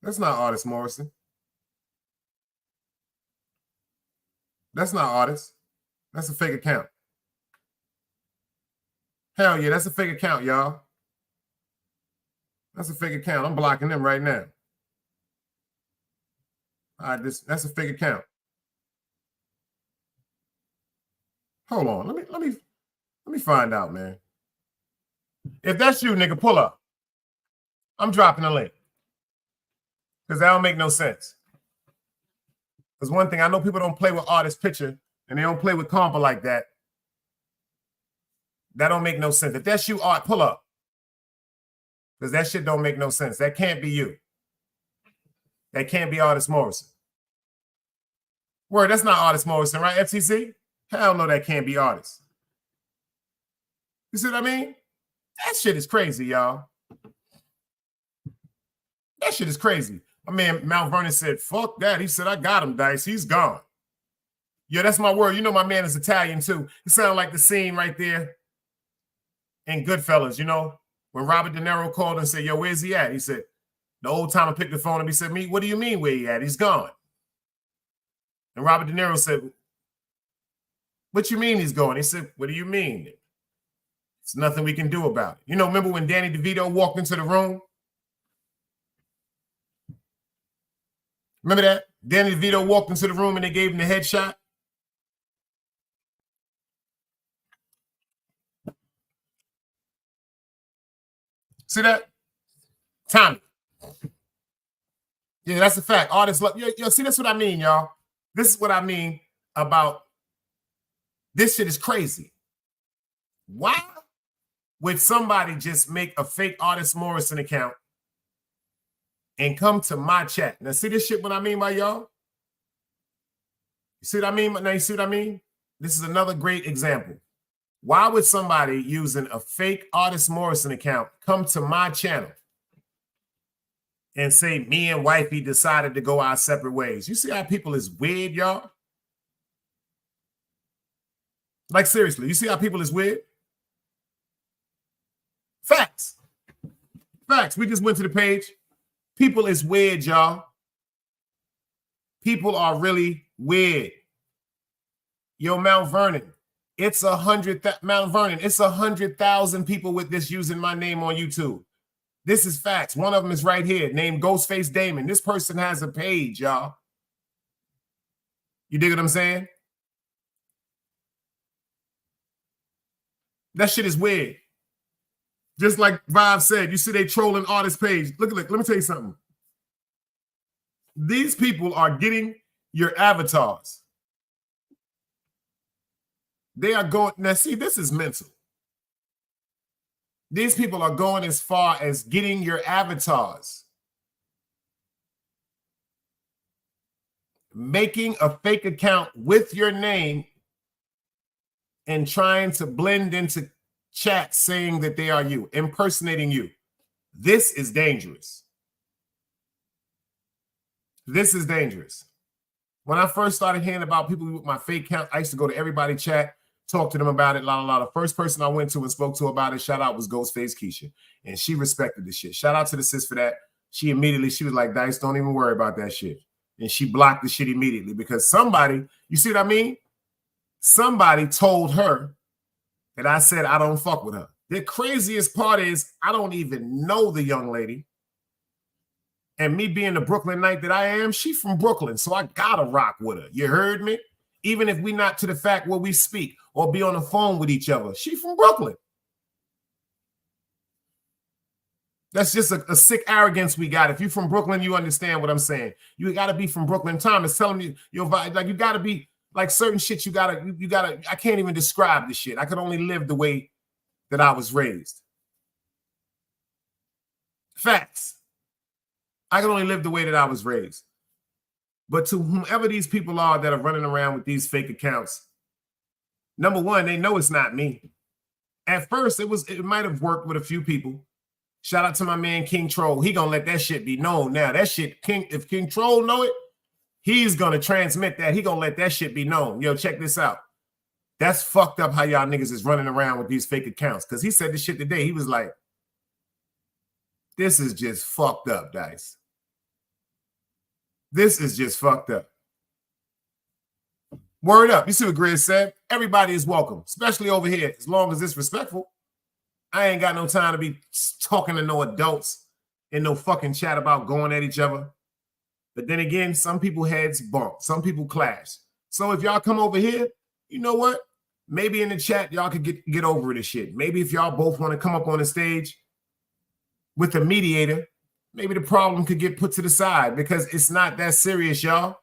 [SPEAKER 1] That's not Artist Morrison. That's not Artist. That's a fake account. Hell yeah, that's a fake account, y'all. That's a fake account. I'm blocking them right now. All right, that's a fake account. Hold on. Let me find out, man. If that's you, nigga, pull up. I'm dropping a link. Because that don't make no sense. Because one thing, I know people don't play with Artist picture and they don't play with compa like that. That don't make no sense. If that's you, Art, pull up. Because that shit don't make no sense. That can't be you. That can't be Artist Morrison. Word, that's not Artist Morrison, right, FTC? Hell no, that can't be Artist. You see what I mean? That shit is crazy, y'all. That shit is crazy. My man Mount Vernon said, fuck that. He said, I got him, Dice. He's gone. Yeah, that's my word. You know my man is Italian, too. It sounded like the scene right there in Goodfellas, you know, when Robert De Niro called and said, yo, where's he at? He said, the old timer picked the phone up. He said, me, what do you mean where he at? He's gone. And Robert De Niro said, what you mean he's gone? He said, what do you mean? There's nothing we can do about it. You know, remember when Danny DeVito walked into the room? Remember that? Danny DeVito walked into the room and they gave him the headshot. See that? Tommy. Yeah, that's a fact. Artists love. Yo, see, that's what I mean, y'all. This is what I mean about this shit is crazy. Why would somebody just make a fake Artist Morrison account and come to my chat? Now, see this shit what I mean by y'all? You see what I mean? Now, you see what I mean? This is another great example. Why would somebody using a fake Artist Morrison account come to my channel and say, me and wifey decided to go our separate ways? You see how people is weird, y'all? Like, seriously, you see how people is weird? Facts. Facts. We just went to the page. People is weird, y'all. People are really weird. Yo, Mount Vernon, it's 100,000 people with this using my name on YouTube. This is facts. One of them is right here, named Ghostface Damon. This person has a page, y'all. You dig what I'm saying? That shit is weird. Just like Vibe said, you see they trolling artist page. Look, let me tell you something. These people are getting your avatars. They are going, now see, this is mental. These people are going as far as getting your avatars. Making a fake account with your name and trying to blend into chat saying that they are you, impersonating you. This is dangerous. This is dangerous. When I first started hearing about people with my fake account, I used to go to everybody chat, talk to them about it, The first person I went to and spoke to about it, shout out, was Ghostface Keisha. And she respected the shit. Shout out to the sis for that. She was like, Dice, don't even worry about that shit. And she blocked the shit immediately because somebody, you see what I mean? Somebody told her that I said I don't fuck with her. The craziest part is I don't even know the young lady. And me being the Brooklyn Knight that I am, she from Brooklyn, so I gotta rock with her. You heard me? Even if we not to the fact where we speak or be on the phone with each other, she from Brooklyn. That's just a sick arrogance we got. If you're from Brooklyn, you understand what I'm saying. You gotta be from Brooklyn. Tom is telling me your vibe, like you gotta be like certain shit. You gotta. I can't even describe the shit. I could only live the way that I was raised. Facts. I can only live the way that I was raised. But to whomever these people are that are running around with these fake accounts, number one, they know it's not me. At first, it might have worked with a few people. Shout out to my man King Troll. He gonna let that shit be known now. That shit, if King Troll know it, he's gonna transmit that. He gonna let that shit be known. Yo, check this out. That's fucked up how y'all niggas is running around with these fake accounts. Because he said this shit today. He was like, this is just fucked up, Dice. This is just fucked up. Word up. You see what Grizz said? Everybody is welcome, especially over here, as long as it's respectful. I ain't got no time to be talking to no adults in no fucking chat about going at each other. But then again, some people heads bump. Some people clash. So if y'all come over here, you know what? Maybe in the chat, y'all could get over this shit. Maybe if y'all both want to come up on the stage with a mediator, maybe the problem could get put to the side because it's not that serious, y'all.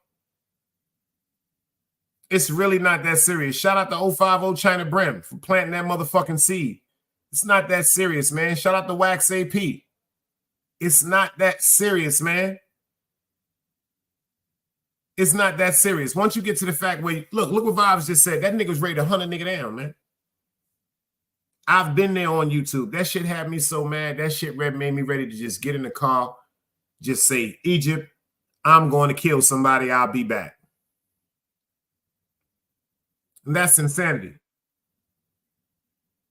[SPEAKER 1] It's really not that serious. Shout out to 050 China Brim for planting that motherfucking seed. It's not that serious, man. Shout out to Wax AP. It's not that serious, man. It's not that serious. Once you get to the fact where, look what Vibes just said. That nigga was ready to hunt a nigga down, man. I've been there on YouTube. That shit had me so mad. That shit made me ready to just get in the car, just say, Egypt, I'm going to kill somebody. I'll be back. And that's insanity.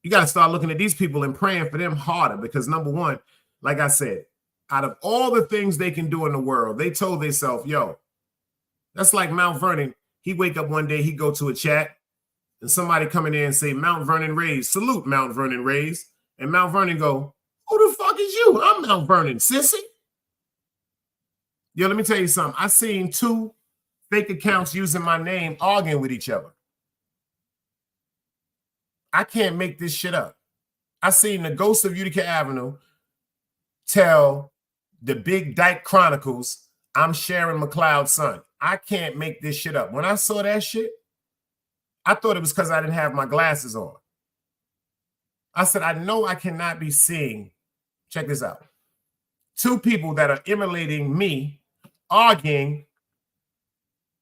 [SPEAKER 1] You got to start looking at these people and praying for them harder because, number one, like I said, out of all the things they can do in the world, they told themselves, yo, that's like Mount Vernon. He wake up one day, he go to a chat, and somebody come in there and say, Mount Vernon Rays, salute Mount Vernon Rays. And Mount Vernon go, who the fuck is you? I'm Mount Vernon, sissy. Yo, let me tell you something. I seen 2 fake accounts using my name arguing with each other. I can't make this shit up. I seen the Ghost of Utica Avenue tell the Big Dyke Chronicles, I'm Sharon McLeod's son. I can't make this shit up. When I saw that shit, I thought it was because I didn't have my glasses on. I said, I know I cannot be seeing, check this out, 2 people that are emulating me, arguing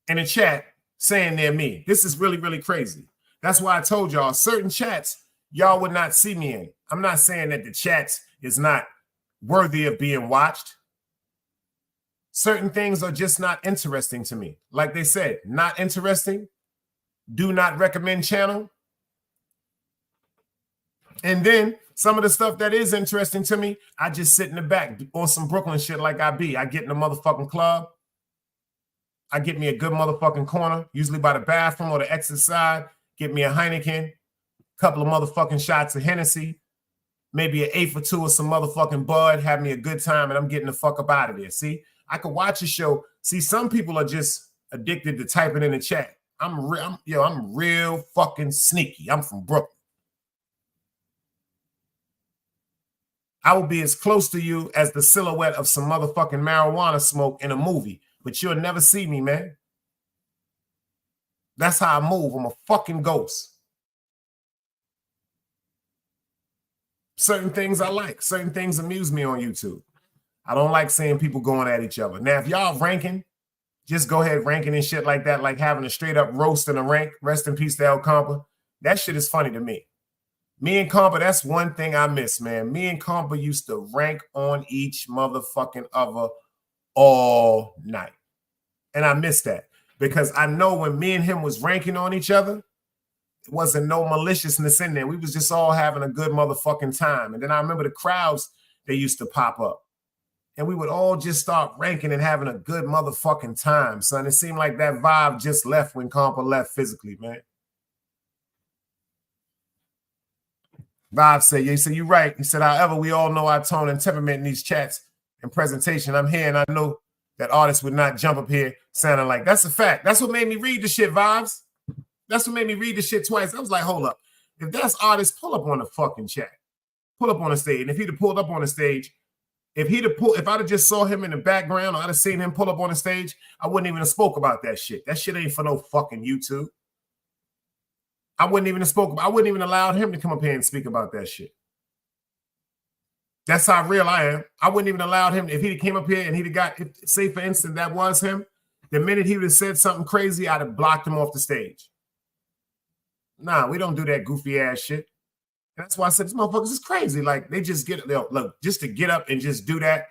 [SPEAKER 1] in a chat saying they're me. This is really, really crazy. That's why I told y'all, certain chats, y'all would not see me in. I'm not saying that the chats is not worthy of being watched. Certain things are just not interesting to me. Like they said, not interesting. Do not recommend channel. And then some of the stuff that is interesting to me, I just sit in the back on some Brooklyn shit like I be. I get in the motherfucking club. I get me a good motherfucking corner, usually by the bathroom or the exit side. Get me a Heineken, couple of motherfucking shots of Hennessy, maybe an 8 for 2 or some motherfucking Bud, have me a good time, and I'm getting the fuck up out of there. See, I could watch a show. See, some people are just addicted to typing in the chat. I'm real fucking sneaky. I'm from Brooklyn. I will be as close to you as the silhouette of some motherfucking marijuana smoke in a movie, but you'll never see me, man. That's how I move. I'm a fucking ghost. Certain things I like. Certain things amuse me on YouTube. I don't like seeing people going at each other. Now, if y'all ranking, just go ahead ranking and shit like that, like having a straight up roast in a rank. Rest in peace to El Compa. That shit is funny to me. Me and Compa, that's one thing I miss, man. Me and Compa used to rank on each motherfucking other all night. And I miss that because I know when me and him was ranking on each other, it wasn't no maliciousness in there. We was just all having a good motherfucking time. And then I remember the crowds that used to pop up. And we would all just start ranking and having a good motherfucking time, son. It seemed like that vibe just left when Compa left physically, man. Vibe said, yeah, he said, you're right. He said, however, we all know our tone and temperament in these chats and presentation. I'm here and I know that artists would not jump up here sounding like that's a fact. That's what made me read the shit, Vibes. That's what made me read the shit twice. I was like, hold up. If that's artists, pull up on the fucking chat. Pull up on the stage. And if he'd have pulled up on the stage, if I'd have just saw him in the background or I'd have seen him pull up on the stage, I wouldn't even have spoke about that shit. That shit ain't for no fucking YouTube. I wouldn't even allowed him to come up here and speak about that shit. That's how real I am. I wouldn't even allowed him, if he'd came up here and he'd have got, say for instance, that was him, the minute he would have said something crazy, I'd have blocked him off the stage. Nah, we don't do that goofy ass shit. And that's why I said, these motherfuckers is crazy. Like, they just look, just to get up and just do that.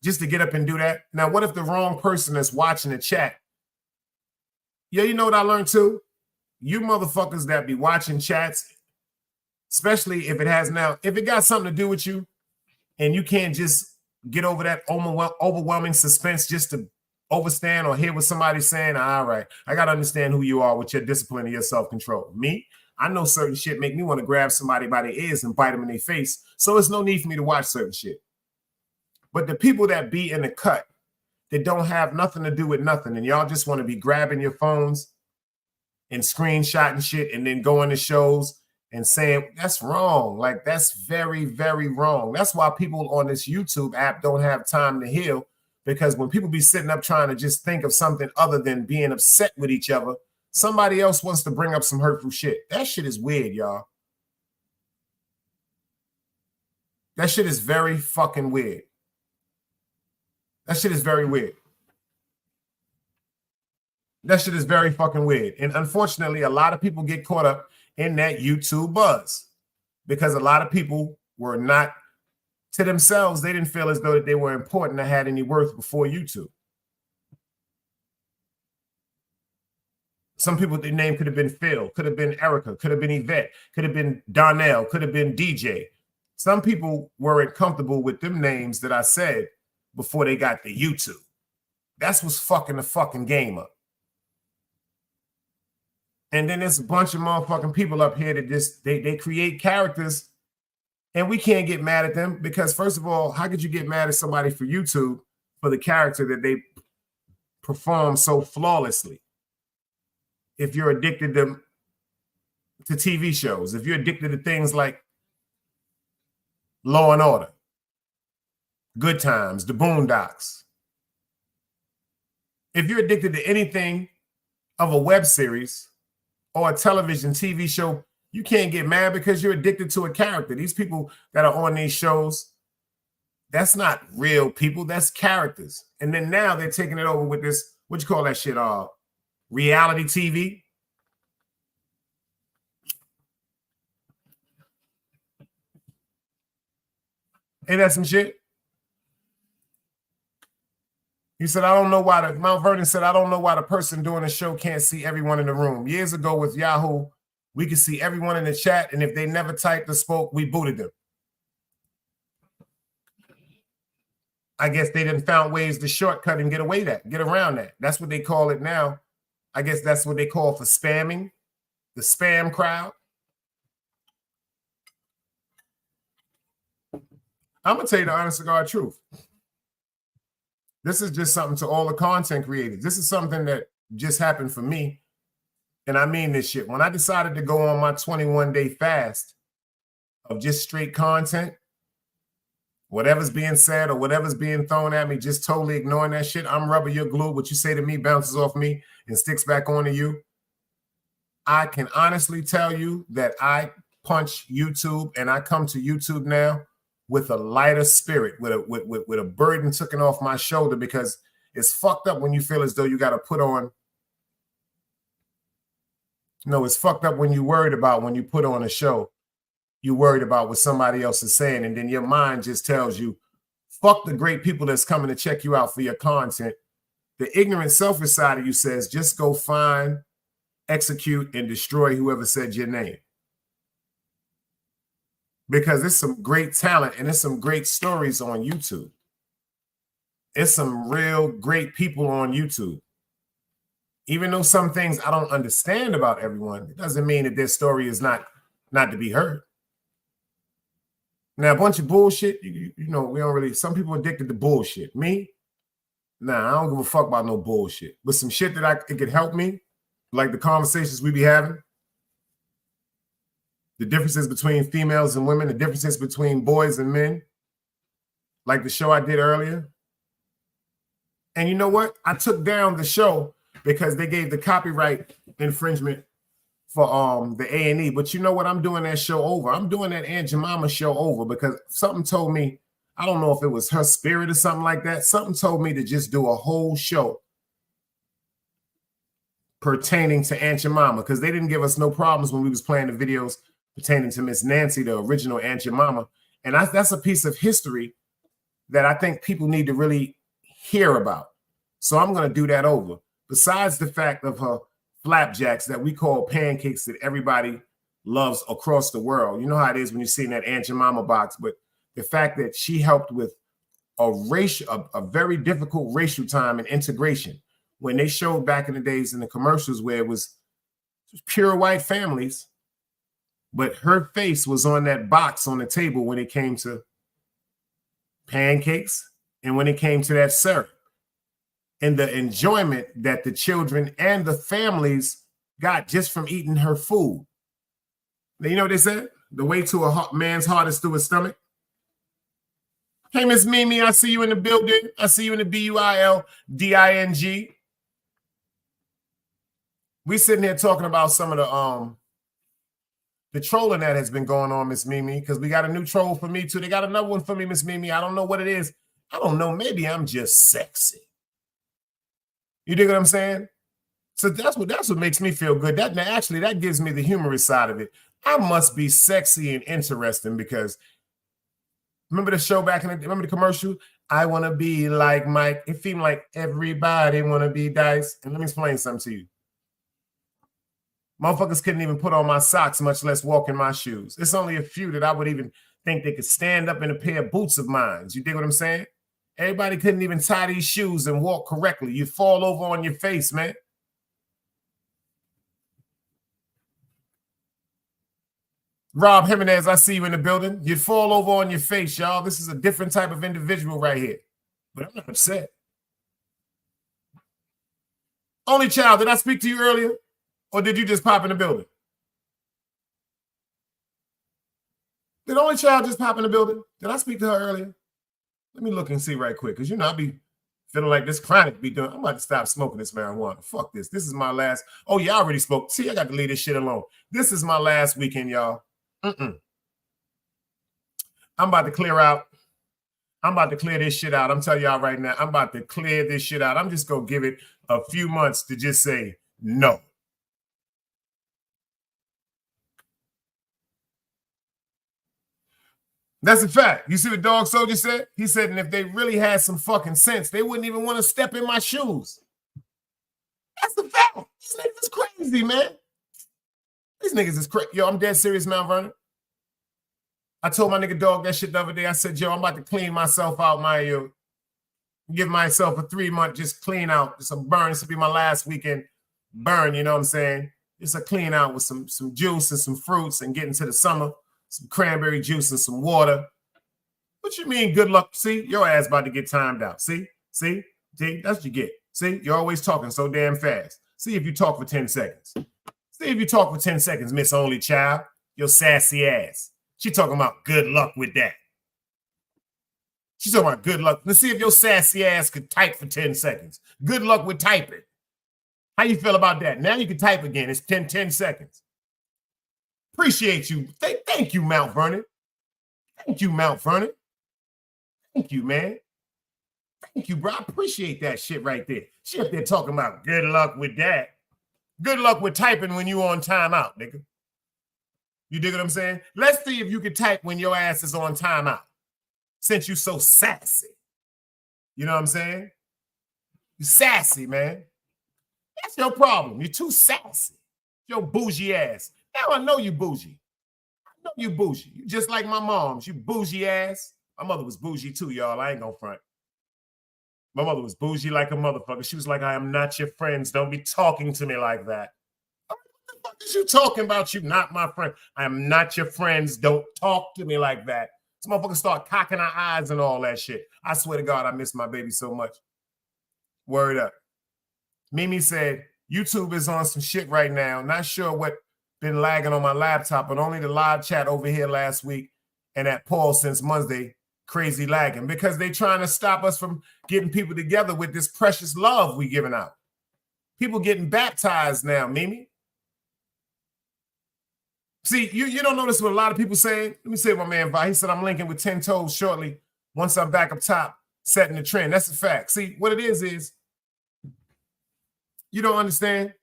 [SPEAKER 1] Just to get up and do that. Now, what if the wrong person is watching the chat? Yeah, you know what I learned too? You motherfuckers that be watching chats, especially if it got something to do with you and you can't just get over that overwhelming suspense just to overstand or hear what somebody's saying, all right, I got to understand who you are with your discipline and your self-control. Me, I know certain shit make me want to grab somebody by their ears and bite them in their face, so it's no need for me to watch certain shit. But the people that be in the cut, that don't have nothing to do with nothing, and y'all just want to be grabbing your phones and screenshotting shit and then going to shows and saying, that's wrong. Like, that's very, very wrong. That's why people on this YouTube app don't have time to heal, because when people be sitting up trying to just think of something other than being upset with each other, somebody else wants to bring up some hurtful shit. That shit is weird, y'all. That shit is very fucking weird. That shit is very weird. That shit is very fucking weird. And unfortunately, a lot of people get caught up in that YouTube buzz because a lot of people were not to themselves. They didn't feel as though that they were important or had any worth before YouTube. Some people, their name could have been Phil, could have been Erica, could have been Yvette, could have been Donnell, could have been DJ. Some people weren't comfortable with them names that I said before they got the YouTube. That's what's fucking the fucking game up. And then there's a bunch of motherfucking people up here that just, they create characters and we can't get mad at them because, first of all, how could you get mad at somebody for YouTube for the character that they perform so flawlessly? If you're addicted to TV shows, if you're addicted to things like Law and Order, Good Times, The Boondocks, if you're addicted to anything of a web series or a television TV show, you can't get mad because you're addicted to a character. These people that are on these shows, that's not real people, that's characters. And then now they're taking it over with this, what you call that shit, reality TV. Ain't that some shit? He said, I don't know why Mount Vernon said, I don't know why the person doing the show can't see everyone in the room. Years ago with Yahoo, We could see everyone in the chat, and if they never typed or spoke, we booted them. I guess they didn't found ways to shortcut and get around that. That's what they call it now. I guess that's what they call for spamming, the spam crowd. I'm going to tell you the honest to God truth. This is just something to all the content creators. This is something that just happened for me. And I mean this shit. When I decided to go on my 21-day fast of just straight content, whatever's being said or whatever's being thrown at me, just totally ignoring that shit. I'm rubber, you're glue. What you say to me bounces off me and sticks back onto you. I can honestly tell you that I punch YouTube, and I come to YouTube now with a lighter spirit, with a burden taken off my shoulder, because it's fucked up when you feel as though you got to put on. No, it's fucked up when you're worried about when you put on a show. You're worried about what somebody else is saying, and then your mind just tells you, fuck the great people that's coming to check you out for your content. The ignorant, selfish side of you says, just go find, execute, and destroy whoever said your name. Because there's some great talent and there's some great stories on YouTube. It's some real great people on YouTube. Even though some things I don't understand about everyone, it doesn't mean that their story is not to be heard. Now, a bunch of bullshit, you know, we don't really, some people addicted to bullshit. Me? Nah, I don't give a fuck about no bullshit. But some shit that it could help me, like the conversations we be having, the differences between females and women, the differences between boys and men, like the show I did earlier. And you know what? I took down the show because they gave the copyright infringement for the A&E. But you know what? I'm doing that show over. I'm doing that Aunt Jemima show over because something told me, I don't know if it was her spirit or something like that. Something told me to just do a whole show pertaining to Aunt Jemima, because they didn't give us no problems when we was playing the videos pertaining to Miss Nancy, the original Aunt Jemima. And that's a piece of history that I think people need to really hear about. So I'm going to do that over. Besides the fact of her flapjacks that we call pancakes that everybody loves across the world. You know how it is when you see in that Aunt Jemima box, but the fact that she helped with a very difficult racial time and integration. When they showed back in the days in the commercials where it was pure white families, but her face was on that box on the table when it came to pancakes and when it came to that syrup, and the enjoyment that the children and the families got just from eating her food. Now, you know what they said? The way to a man's heart is through his stomach. Hey, Miss Mimi, I see you in the building. I see you in the BUILDING. We sitting here talking about some of the trolling that has been going on, Miss Mimi, because we got a new troll for me too. They got another one for me, Miss Mimi. I don't know what it is. I don't know. Maybe I'm just sexy. You dig what I'm saying? So that's what makes me feel good. That gives me the humorous side of it. I must be sexy and interesting because remember the show back in the, remember the commercial? I want to be like Mike. It seemed like everybody want to be Dice. And let me explain something to you. Motherfuckers couldn't even put on my socks, much less walk in my shoes. It's only a few that I would even think they could stand up in a pair of boots of mine. You dig what I'm saying? Everybody couldn't even tie these shoes and walk correctly. You fall over on your face, man. Rob Jimenez, I see you in the building. You'd fall over on your face, y'all. This is a different type of individual right here. But I'm not upset. Only Child, did I speak to you earlier? Or did you just pop in the building? Did Only Child just pop in the building? Did I speak to her earlier? Let me look and see right quick, because you know I be feeling like this chronic be doing. I'm about to stop smoking this marijuana. Fuck this. This is my last. Oh, yeah, I already spoke. See, I got to leave this shit alone. This is my last weekend, y'all. I'm about to clear out. I'm about to clear this shit out. I'm telling y'all right now, I'm about to clear this shit out. I'm just going to give it a few months to just say no. That's a fact. You see what Dog Soldier said? He said, and if they really had some fucking sense, they wouldn't even want to step in my shoes. That's the fact. These niggas is crazy, man. These niggas is crazy. Yo, I'm dead serious, Mount Vernon. I told my nigga dog that shit the other day. I said, yo, I'm about to clean myself out, give myself a 3-month just clean out, some burn. This will be my last weekend burn, you know what I'm saying? Just a clean out with some juice and some fruits and get into the summer, some cranberry juice and some water. What you mean good luck? See, your ass about to get timed out. See, that's what you get. See, you're always talking so damn fast. See if you talk for 10 seconds. See if you talk for 10 seconds, Miss Only Child, your sassy ass. She talking about good luck with that. She's talking about good luck. Let's see if your sassy ass could type for 10 seconds. Good luck with typing. How you feel about that? Now you can type again. It's 10 seconds. Appreciate you. Thank you, Mount Vernon. Thank you, Mount Vernon. Thank you, man. Thank you, bro. I appreciate that shit right there. She up there talking about good luck with that. Good luck with typing when you on timeout, nigga. You dig what I'm saying? Let's see if you can type when your ass is on timeout. Since you so sassy. You know what I'm saying? You sassy, man. That's your problem. You're too sassy. Your bougie ass. Now I know you bougie. I know you bougie. You just like my mom's. You bougie ass. My mother was bougie too, y'all. I ain't gonna front. My mother was bougie like a motherfucker. She was like, I am not your friends. Don't be talking to me like that. What the fuck is you talking about? You not my friend. I am not your friends. Don't talk to me like that. This motherfucker start cocking her eyes and all that shit. I swear to God, I miss my baby so much. Word up. Mimi said, YouTube is on some shit right now. Not sure what been lagging on my laptop, but only the live chat over here last week and at Paul since Monday, crazy lagging because they trying to stop us from getting people together with this precious love we giving out. People getting baptized now, Mimi. See, you don't notice what a lot of people saying? Let me say what my man Vi. He said, I'm linking with 10 toes shortly once I'm back up top, setting the trend. That's a fact. See, what it is you don't understand.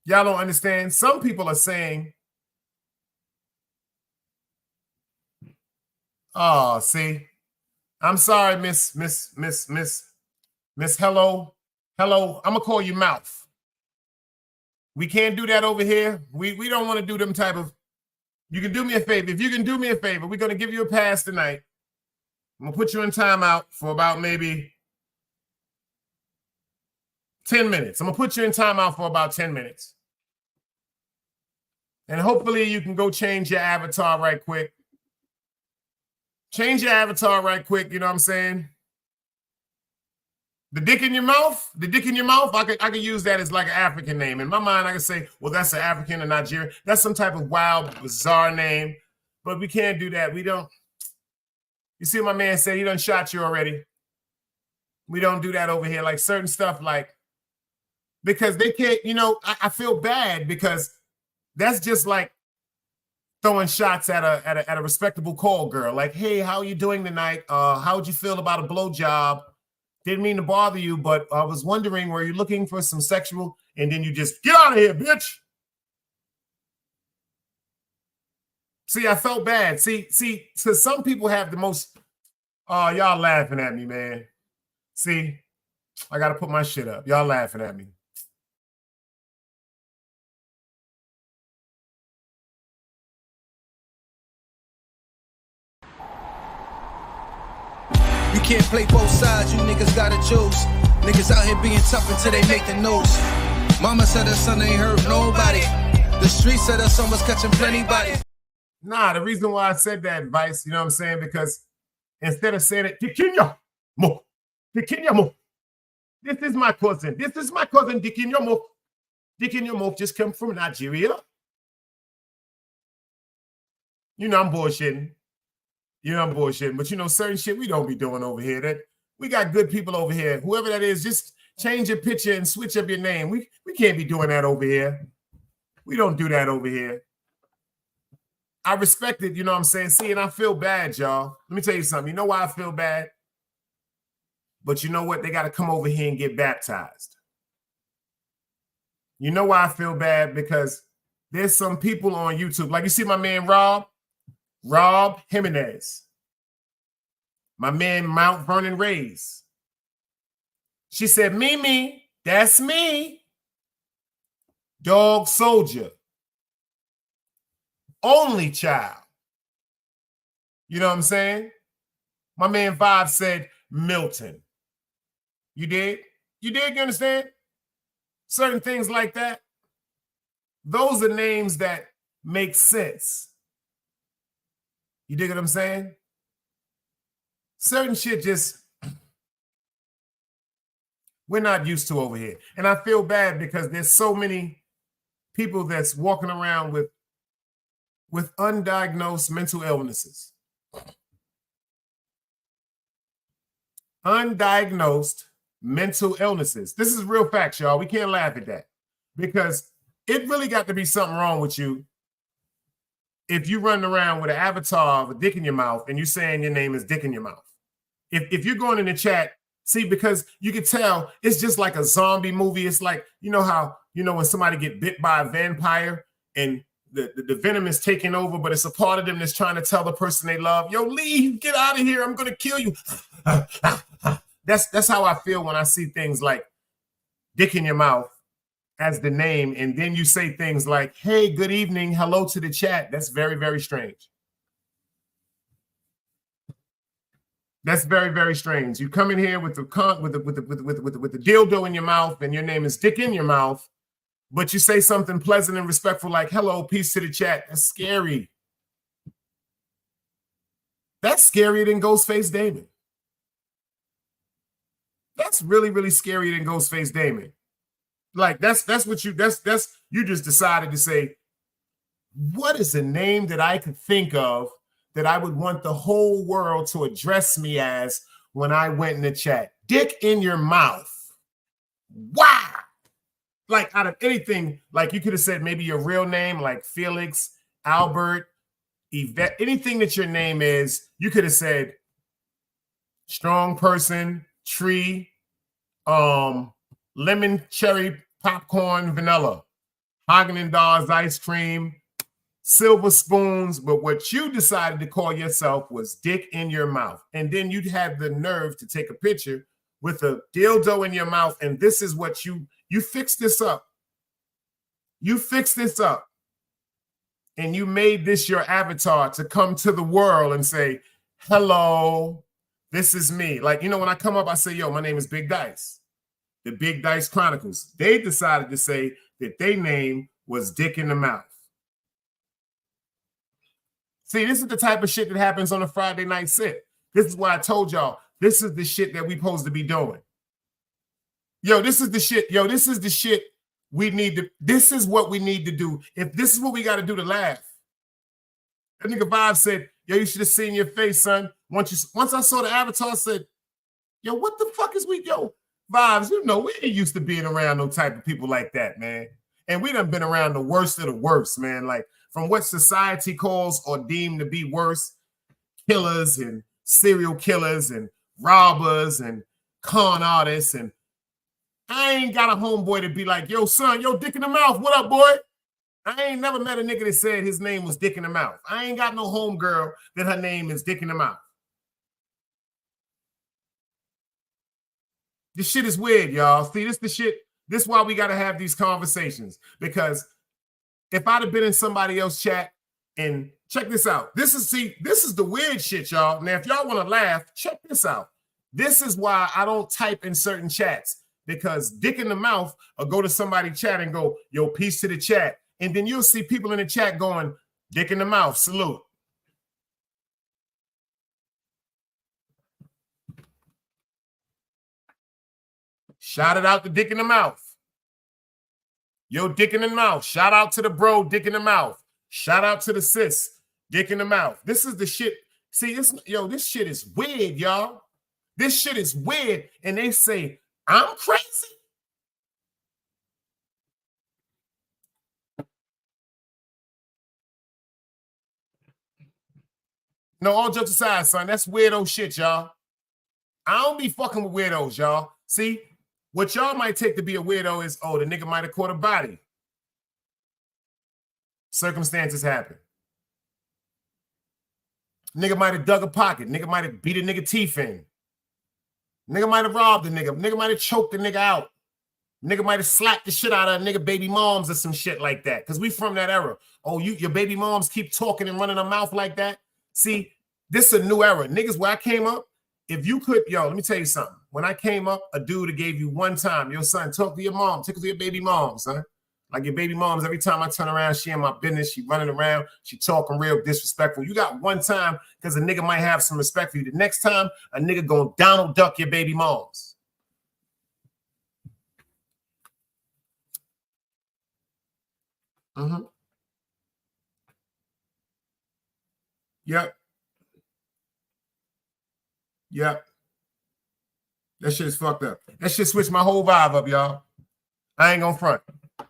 [SPEAKER 1] Y'all don't understand. Some people are saying, oh, see, I'm sorry, Miss Hello. I'm gonna call you Mouth. We can't do that over here. We don't want to do them type of. You can do me a favor. If you can do me a favor, we're gonna give you a pass tonight. I'm gonna put you in timeout for about maybe 10 minutes. I'm gonna put you in timeout for about 10 minutes. And hopefully you can go change your avatar right quick. Change your avatar right quick, you know what I'm saying? The dick in your mouth, I could use that as like an African name. In my mind, I could say, well, that's an African or Nigerian. That's some type of wild, bizarre name. But we can't do that. We don't. You see what my man said? He done shot you already. We don't do that over here. Like certain stuff, like, because they can't, I feel bad because that's just like throwing shots at a respectable call girl. Like, hey, how are you doing tonight? How'd you feel about a blowjob? Didn't mean to bother you, but I was wondering, were you looking for some sexual? And then you just, get out of here, bitch. See, I felt bad. See, so some people have the most, y'all laughing at me, man. See, I got to put my shit up. Y'all laughing at me.
[SPEAKER 2] You can't play both sides, you niggas gotta choose. Niggas out here being tough until they make the news. Mama said her son ain't hurt nobody. The street said her son was catching plenty bodies.
[SPEAKER 1] Nah, the reason why I said that, Vice, you know what I'm saying? Because instead of saying it, Dikinya Mo. This is my cousin. Dikinya Mo. Dikinya Mo just come from Nigeria. You know I'm bullshitting. But certain shit we don't be doing over here. That we got good people over here. Whoever that is, just change your picture and switch up your name. We can't be doing that over here. We don't do that over here. I respect it, you know what I'm saying? See, and I feel bad, y'all. Let me tell you something. You know why I feel bad? But you know what? They got to come over here and get baptized. You know why I feel bad? Because there's some people on YouTube. Like you see my man Rob Jimenez. My man Mount Vernon Rays. She said, Mimi, that's me. Dog Soldier. Only Child. You know what I'm saying? My man Vibe said Milton. You did? You did? You understand? Certain things like that. Those are names that make sense. You dig what I'm saying? Certain shit just we're not used to over here. And I feel bad because there's so many people that's walking around with undiagnosed mental illnesses. Undiagnosed mental illnesses. This is real facts, y'all. We can't laugh at that because it really got to be something wrong with you if you running around with an avatar of a dick in your mouth and you saying your name is Dick in your mouth. If you're going in the chat, see, because you can tell it's just like a zombie movie. It's like, you know how, you know, when somebody get bit by a vampire and the venom is taking over, but it's a part of them that's trying to tell the person they love, yo, leave, get out of here. I'm going to kill you. That's how I feel when I see things like Dick in your mouth as the name, and then you say things like, hey, good evening, hello to the chat. That's very, very strange. That's very, very strange. You come in here with the dildo in your mouth, and your name is Dick in your mouth, but you say something pleasant and respectful like, hello, peace to the chat. That's scary. That's scarier than Ghostface Damon. That's really, really scarier than Ghostface Damon. Like that's what you you just decided to say, what is a name that I could think of that I would want the whole world to address me as when I went in the chat? Dick in your mouth. Wow. Like out of anything, like you could have said maybe your real name, like Felix, Albert, Yvette, anything that your name is, you could have said strong person, tree, lemon, cherry, popcorn, vanilla, Haagen-Dazs ice cream, silver spoons. But what you decided to call yourself was Dick in your mouth. And then you'd have the nerve to take a picture with a dildo in your mouth. And this is what you fixed this up. You fixed this up. And you made this your avatar to come to the world and say, hello, this is me. Like, you know, when I come up, I say, yo, my name is Big Dice. The Big Dice Chronicles. They decided to say that their name was Dick in the Mouth. See, this is the type of shit that happens on a Friday night sit. This is why I told y'all, this is the shit that we supposed to be doing. Yo, this is the shit. Yo, this is the shit we need to, this is what we need to do. If this is what we got to do to laugh. That nigga Vibe said, yo, you should have seen your face, son. Once I saw the avatar, I said, yo, what the fuck is we, yo, Vibes, you know, we ain't used to being around no type of people like that, man. And we done been around the worst of the worst, man. Like from what society calls or deemed to be worse, killers and serial killers and robbers and con artists. And I ain't got a homeboy to be like, yo, son, yo, Dick in the Mouth, what up, boy? I ain't never met a nigga that said his name was Dick in the Mouth. I ain't got no homegirl that her name is Dick in the Mouth. This shit is weird, y'all. See, this the shit. This is why we got to have these conversations. Because if I'd have been in somebody else's chat, and check this out. This is the weird shit, y'all. Now, if y'all want to laugh, check this out. This is why I don't type in certain chats. Because Dick in the Mouth will go to somebody's chat and go, yo, peace to the chat. And then you'll see people in the chat going, Dick in the Mouth, salute. Shout it out to Dick in the Mouth. Yo, Dick in the Mouth. Shout out to the bro, Dick in the Mouth. Shout out to the sis, Dick in the Mouth. This is the shit. See, this shit is weird, y'all. This shit is weird. And they say, I'm crazy. No, all jokes aside, son, that's weirdo shit, y'all. I don't be fucking with weirdos, y'all. See, what y'all might take to be a weirdo is, oh, the nigga might have caught a body. Circumstances happen. Nigga might have dug a pocket. Nigga might have beat a nigga teeth in. Nigga might have robbed a nigga. Nigga might have choked a nigga out. Nigga might have slapped the shit out of a nigga baby moms or some shit like that. Because we from that era. Oh, your baby moms keep talking and running their mouth like that. See, this is a new era. Niggas, where I came up, if you could, yo, let me tell you something. When I came up, a dude gave you one time, your son, talk to your mom, talk to your baby mom, son. Like your baby moms, every time I turn around, she in my business, she running around, she talking real disrespectful. You got one time because a nigga might have some respect for you. The next time, a nigga gonna Donald Duck your baby moms. Mm-hmm. Yep. Yep. That shit's fucked up. That shit switched my whole vibe up, y'all. I ain't gonna front.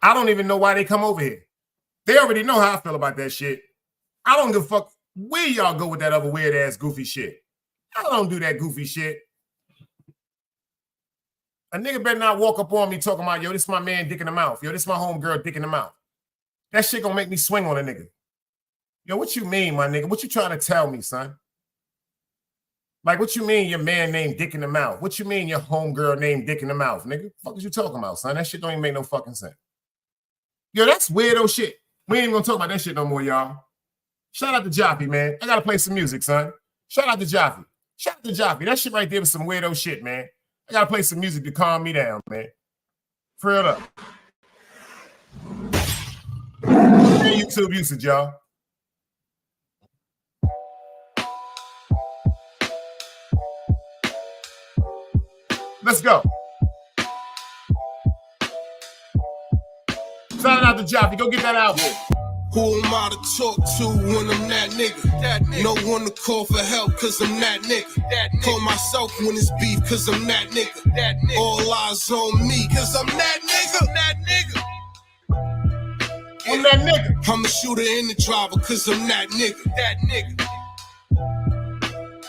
[SPEAKER 1] I don't even know why they come over here. They already know how I feel about that shit. I don't give a fuck where y'all go with that other weird ass goofy shit. I don't do that goofy shit. A nigga better not walk up on me talking about, yo, this my man dick in the mouth. Yo, this my homegirl dick in the mouth. That shit gonna make me swing on a nigga. Yo, what you mean, my nigga? What you trying to tell me, son? Like, what you mean your man named Dick in the Mouth? What you mean your homegirl named Dick in the Mouth, nigga? Fuck is you talking about, son? That shit don't even make no fucking sense. Yo, that's weirdo shit. We ain't even gonna talk about that shit no more, y'all. Shout out to Joffy, man. I gotta play some music, son. Shout out to Joffy. Shout out to Joffy. That shit right there was some weirdo shit, man. I gotta play some music to calm me down, man. For real up. Hey, YouTube usage, y'all. Let's go. Shout out to Joffy. Go get that album.
[SPEAKER 2] Who am I to talk to when I'm that nigga? No one to call for help cause I'm that nigga. Call myself when it's beef cause I'm that nigga. All eyes on me cause I'm that nigga.
[SPEAKER 1] I'm that nigga.
[SPEAKER 2] I'm the shooter and the driver cause I'm that nigga.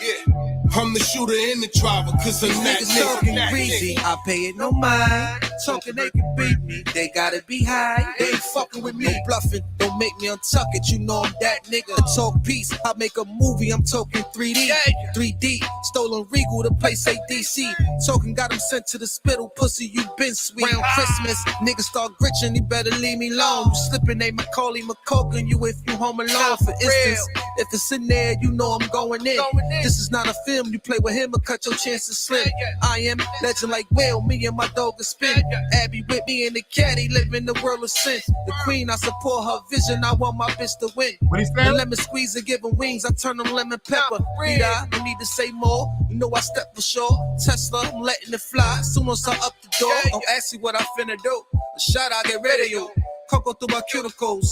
[SPEAKER 2] Yeah. I'm the shooter and the driver cause I'm that nigga.
[SPEAKER 6] Talking greasy, I pay it no mind. Talking they can beat me, they gotta be high. They ain't fucking with me, no bluffing. Don't make me untuck it, you know I'm that nigga. Talk peace, I make a movie, I'm talking 3D. 3D, stolen Regal, the place say DC. Talking got him sent to the spittle, pussy, you been sweet. Around Christmas, niggas start gritching, you better leave me alone. You slipping, they Macaulay McCogan you if you home alone. For instance, if it's in there, you know I'm going in. This is not a film, you play with him or cut your chances slim. I am legend like Will, me and my dog is spin. Abby with me in the caddy, live in the world of sin. The queen, I support her vision, I want my bitch to win.
[SPEAKER 1] What he saying?
[SPEAKER 6] Lemon squeeze and give him wings, I turn them lemon pepper. Need I don't need to say more, you know I step for sure. Tesla, I'm letting it fly, soon as I up the door. Don't ask me what I finna do, the shot I get rid of you. Coco through my cuticles.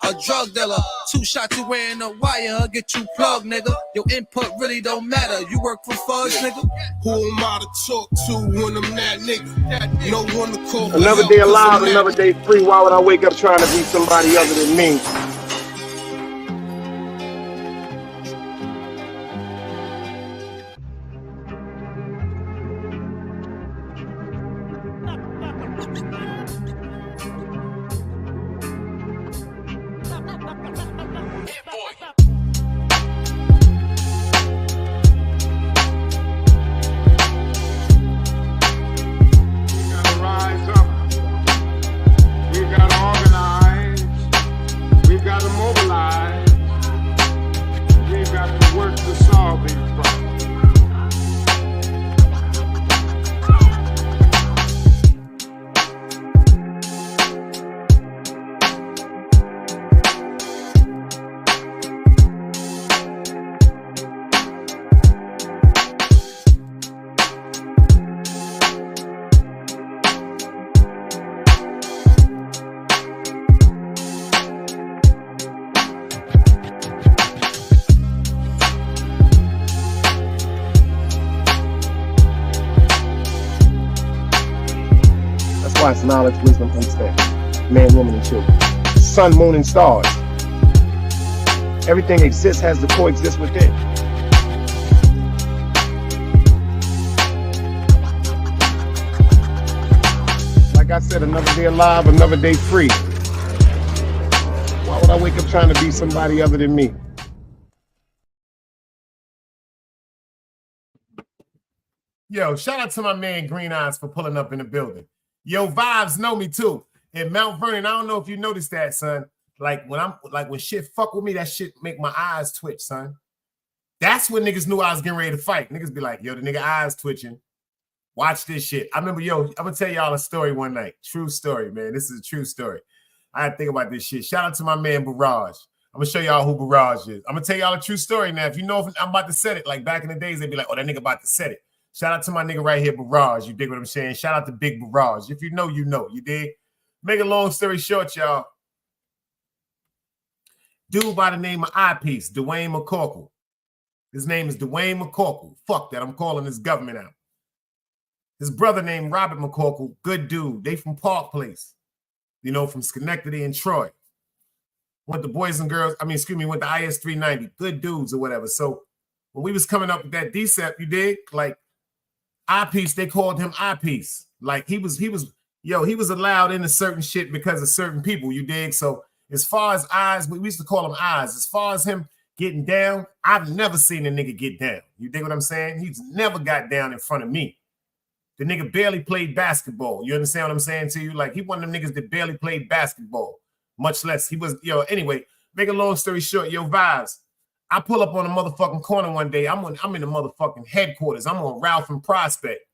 [SPEAKER 6] A drug dealer, 2 shots you wearing a wire, get you plugged, nigga. Your input really don't matter. You work for fudge, nigga.
[SPEAKER 2] Who am I to talk to when I'm that nigga? No one to call for
[SPEAKER 8] Another
[SPEAKER 2] help
[SPEAKER 8] day
[SPEAKER 2] cause
[SPEAKER 8] alive,
[SPEAKER 2] I'm
[SPEAKER 8] another day free. Why would I wake up trying to be somebody other than me? It's knowledge, wisdom, understanding. Man, woman, and children. Sun, moon, and stars. Everything exists, has to coexist within. Like I said, another day alive, another day free. Why would I wake up trying to be somebody other than me?
[SPEAKER 1] Yo, shout out to my man Green Eyes for pulling up in the building. Yo, Vibes know me too. In Mount Vernon, I don't know if you noticed that, son. Like when shit fuck with me, that shit make my eyes twitch, son. That's when niggas knew I was getting ready to fight. Niggas be like, yo, the nigga eyes twitching. Watch this shit. I remember, I'm gonna tell y'all a story one night. True story, man. This is a true story. I had to think about this shit. Shout out to my man Barrage. I'm gonna show y'all who Barrage is. I'm gonna tell y'all a true story now. If you know if I'm about to set it, like back in the days, they'd be like, oh, that nigga about to set it. Shout out to my nigga right here, Barrage. You dig what I'm saying? Shout out to Big Barrage. If you know, you know. You dig? Make a long story short, y'all. Dude by the name of Eyepiece, Dwayne McCorkle. His name is Dwayne McCorkle. Fuck that. I'm calling his government out. His brother named Robert McCorkle, good dude. They from Park Place, from Schenectady and Troy. Went to Boys and Girls, went to IS 390, good dudes or whatever. So when we was coming up with that DCEP, you dig? Like Eyepiece, they called him Eyepiece. Like he was allowed into certain shit because of certain people, you dig? So as far as eyes, we used to call him eyes. As far as him getting down, I've never seen a nigga get down. You dig what I'm saying? He's never got down in front of me. The nigga barely played basketball. You understand what I'm saying to you? Like, he one of them niggas that barely played basketball, much less he was, anyway, make a long story short, Vibes. I pull up on a motherfucking corner one day. I'm in the motherfucking headquarters. I'm on Ralph and Prospect.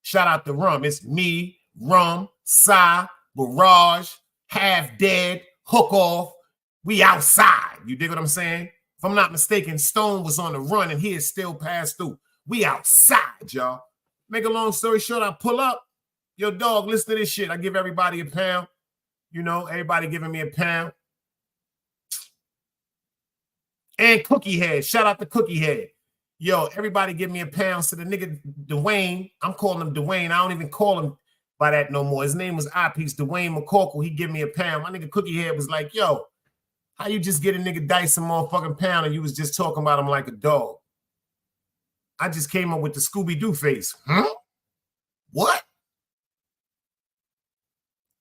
[SPEAKER 1] Shout out to Rum. It's me, Rum, Psy, Barrage, Half Dead, Hook Off. We outside. You dig what I'm saying? If I'm not mistaken, Stone was on the run and he is still passed through. We outside, y'all. Make a long story short, I pull up. Yo, dog, listen to this shit. I give everybody a pound. Everybody giving me a pound. And Cookie Head. Shout out to Cookie Head. Yo, everybody give me a pound. So the nigga Dwayne, I'm calling him Dwayne. I don't even call him by that no more. His name was Eyepiece, Dwayne McCorkle. He give me a pound. My nigga Cookie Head was like, yo, how you just get a nigga dice a motherfucking pound and you was just talking about him like a dog? I just came up with the Scooby-Doo face. Huh? What?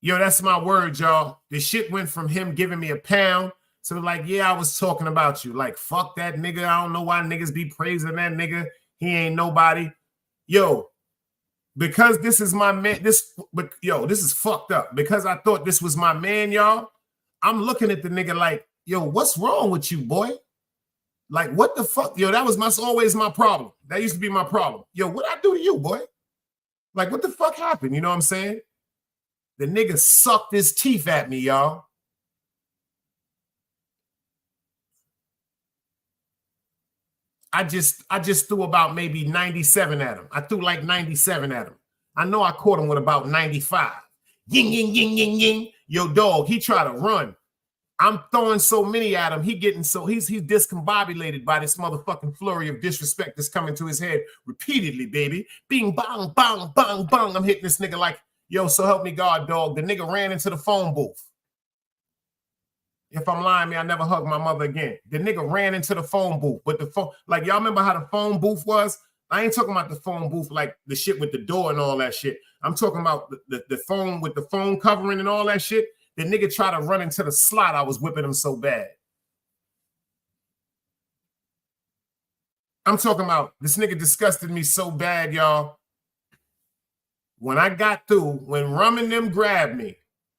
[SPEAKER 1] Yo, that's my word, y'all. The shit went from him giving me a pound to like, yeah, I was talking about you. Like, fuck that nigga. I don't know why niggas be praising that nigga. He ain't nobody. Yo, because this is my man, this is fucked up. Because I thought this was my man, y'all, I'm looking at the nigga like, yo, what's wrong with you, boy? Like, what the fuck? Yo, that was always my problem. That used to be my problem. Yo, what I do to you, boy? Like, what the fuck happened? You know what I'm saying? The nigga sucked his teeth at me, y'all. I just threw about maybe 97 at him. I threw like 97 at him. I know I caught him with about 95. Ying, ying, ying, ying, ying. Yo, dog, he tried to run. I'm throwing so many at him. He's discombobulated by this motherfucking flurry of disrespect that's coming to his head repeatedly, baby. Bing, bong, bong, bong, bong. I'm hitting this nigga like, yo, so help me God, dog. The nigga ran into the phone booth. If I'm lying, I never hugged my mother again. The nigga ran into the phone booth. But the phone, like, y'all remember how the phone booth was? I ain't talking about the phone booth like the shit with the door and all that shit. I'm talking about the phone with the phone covering and all that shit. The nigga tried to run into the slot. I was whipping him so bad. I'm talking about this nigga disgusted me so bad, y'all. When I got through, when Rum and them grabbed me,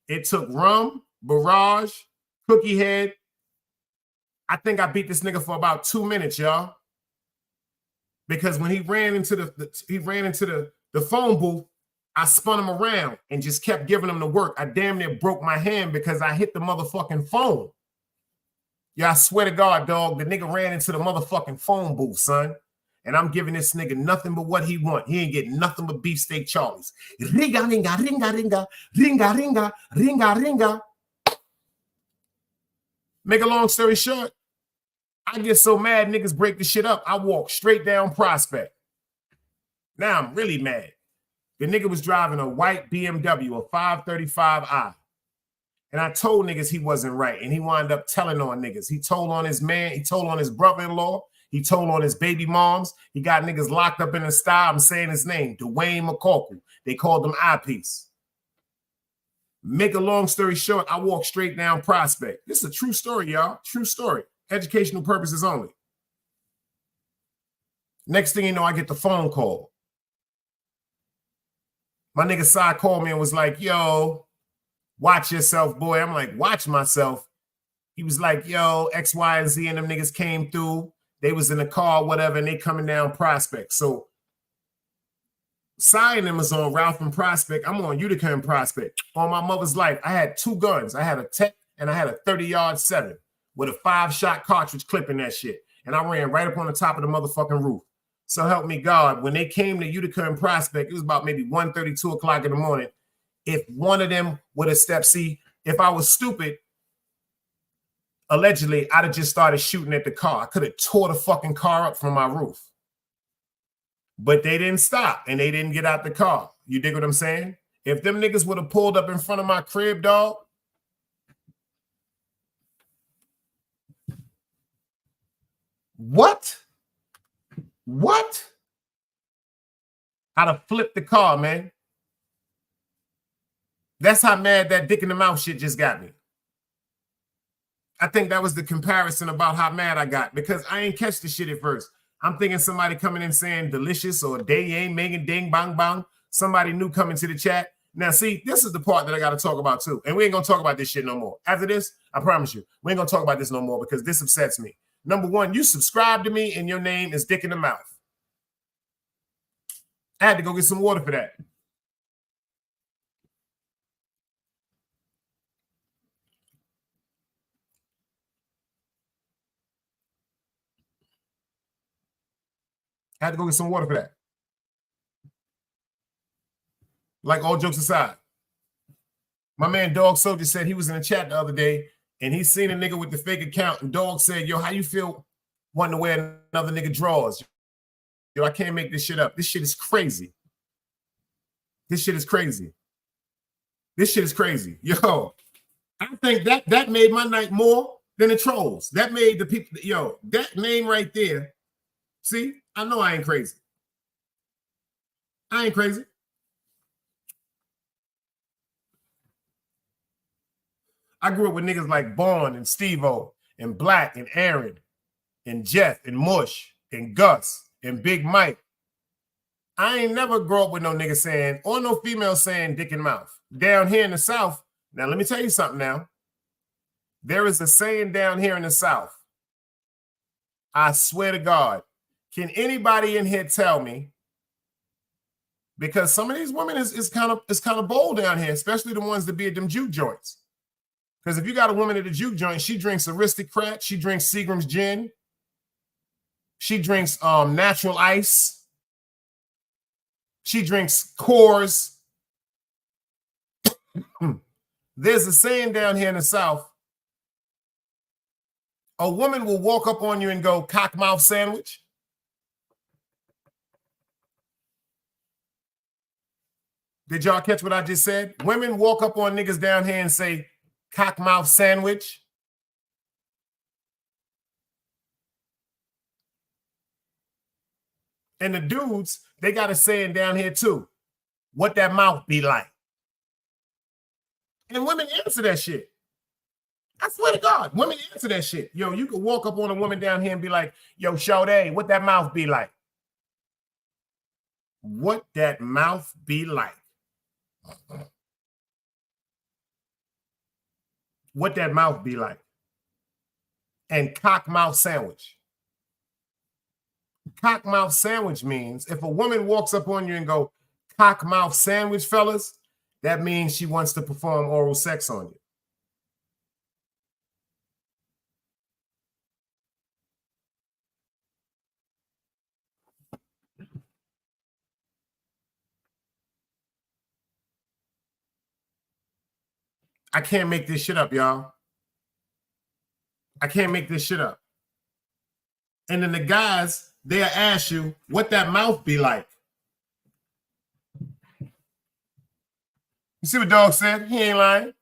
[SPEAKER 1] it took Rum, Barrage, Cookie Head. I think I beat this nigga for about 2 minutes, y'all. Because when he ran into the phone booth, I spun him around and just kept giving him the work. I damn near broke my hand because I hit the motherfucking phone. Yeah, I swear to God, dog, the nigga ran into the motherfucking phone booth, son. And I'm giving this nigga nothing but what he want. He ain't getting nothing but beefsteak Charlies. Ringa, ringa, ringa, ringa, ringa, ringa, ringa, ringa. Make a long story short, I get so mad niggas break the shit up. I walk straight down Prospect. Now I'm really mad. The nigga was driving a white BMW, a 535i. And I told niggas he wasn't right. And he wound up telling on niggas. He told on his man. He told on his brother-in-law. He told on his baby moms. He got niggas locked up in the style. I'm saying his name, Dwayne McCorkle. They called him Eyepiece. Make a long story short, I walked straight down Prospect. This is a true story, y'all. True story. Educational purposes only. Next thing you know, I get the phone call. My nigga Sai called me and was like, yo, watch yourself, boy. I'm like, watch myself. He was like, yo, X, Y, and Z and them niggas came through. They was in the car, whatever, and they coming down Prospect. So Sai and them is on Ralph and Prospect. I'm on Utica and Prospect. On my mother's life, I had 2 guns. I had a Tech and I had a 30-yard 7 with a 5-shot cartridge clip in that shit. And I ran right up on the top of the motherfucking roof. So help me God, when they came to Utica and Prospect, it was about maybe 1:30, 2 o'clock in the morning. If one of them would have stepped, see, if I was stupid, allegedly, I'd have just started shooting at the car. I could have tore the fucking car up from my roof. But they didn't stop and they didn't get out the car. You dig what I'm saying? If them niggas would have pulled up in front of my crib, dog, what? I'd have flipped the car, man. That's how mad that dick in the mouth shit just got me. I think that was the comparison about how mad I got because I ain't catch the shit at first. I'm thinking somebody coming in saying delicious or day ain't making ding bang bang. Somebody new coming to the chat. Now, see, this is the part that I got to talk about too. And we ain't going to talk about this shit no more. After this, I promise you, we ain't going to talk about this no more because this upsets me. Number one, you subscribe to me and your name is Dick in the Mouth. I had to go get some water for that. I had to go get some water for that. Like, all jokes aside, my man Dog Soldier said he was in the chat the other day and he seen a nigga with the fake account and Dog said, yo, how you feel wanting to wear another nigga drawers? Yo, I can't make this shit up. This shit is crazy. This shit is crazy. This shit is crazy. Yo, I think that made my night more than the trolls. That made the people, yo, that name right there. See, I know I ain't crazy. I ain't crazy. I grew up with niggas like Bond and Steve-O and Black and Aaron and Jeff and Mush and Gus and Big Mike. I ain't never grow up with no nigga saying, or no female saying dick in mouth. Down here in the South, now let me tell you something now. There is a saying down here in the South. I swear to God. Can anybody in here tell me? Because some of these women is kind of bold down here, especially the ones that be at them juke joints. Because if you got a woman at a juke joint, she drinks Aristocrat, she drinks Seagram's gin, she drinks natural ice, she drinks Coors. There's a saying down here in the South. A woman will walk up on you and go, cockmouth sandwich. Did y'all catch what I just said? Women walk up on niggas down here and say, cockmouth sandwich. And the dudes, they got a saying down here too. What that mouth be like. And women answer that shit. I swear to God, women answer that shit. Yo, you could walk up on a woman down here and be like, yo, Shawty, what that mouth be like? What that mouth be like? What that mouth be like? And cockmouth sandwich. Cockmouth sandwich means if a woman walks up on you and go, cockmouth sandwich, fellas, that means she wants to perform oral sex on you. I can't make this shit up, y'all. I can't make this shit up. And then the guys, they'll ask you what that mouth be like. You see what Dog said? He ain't lying.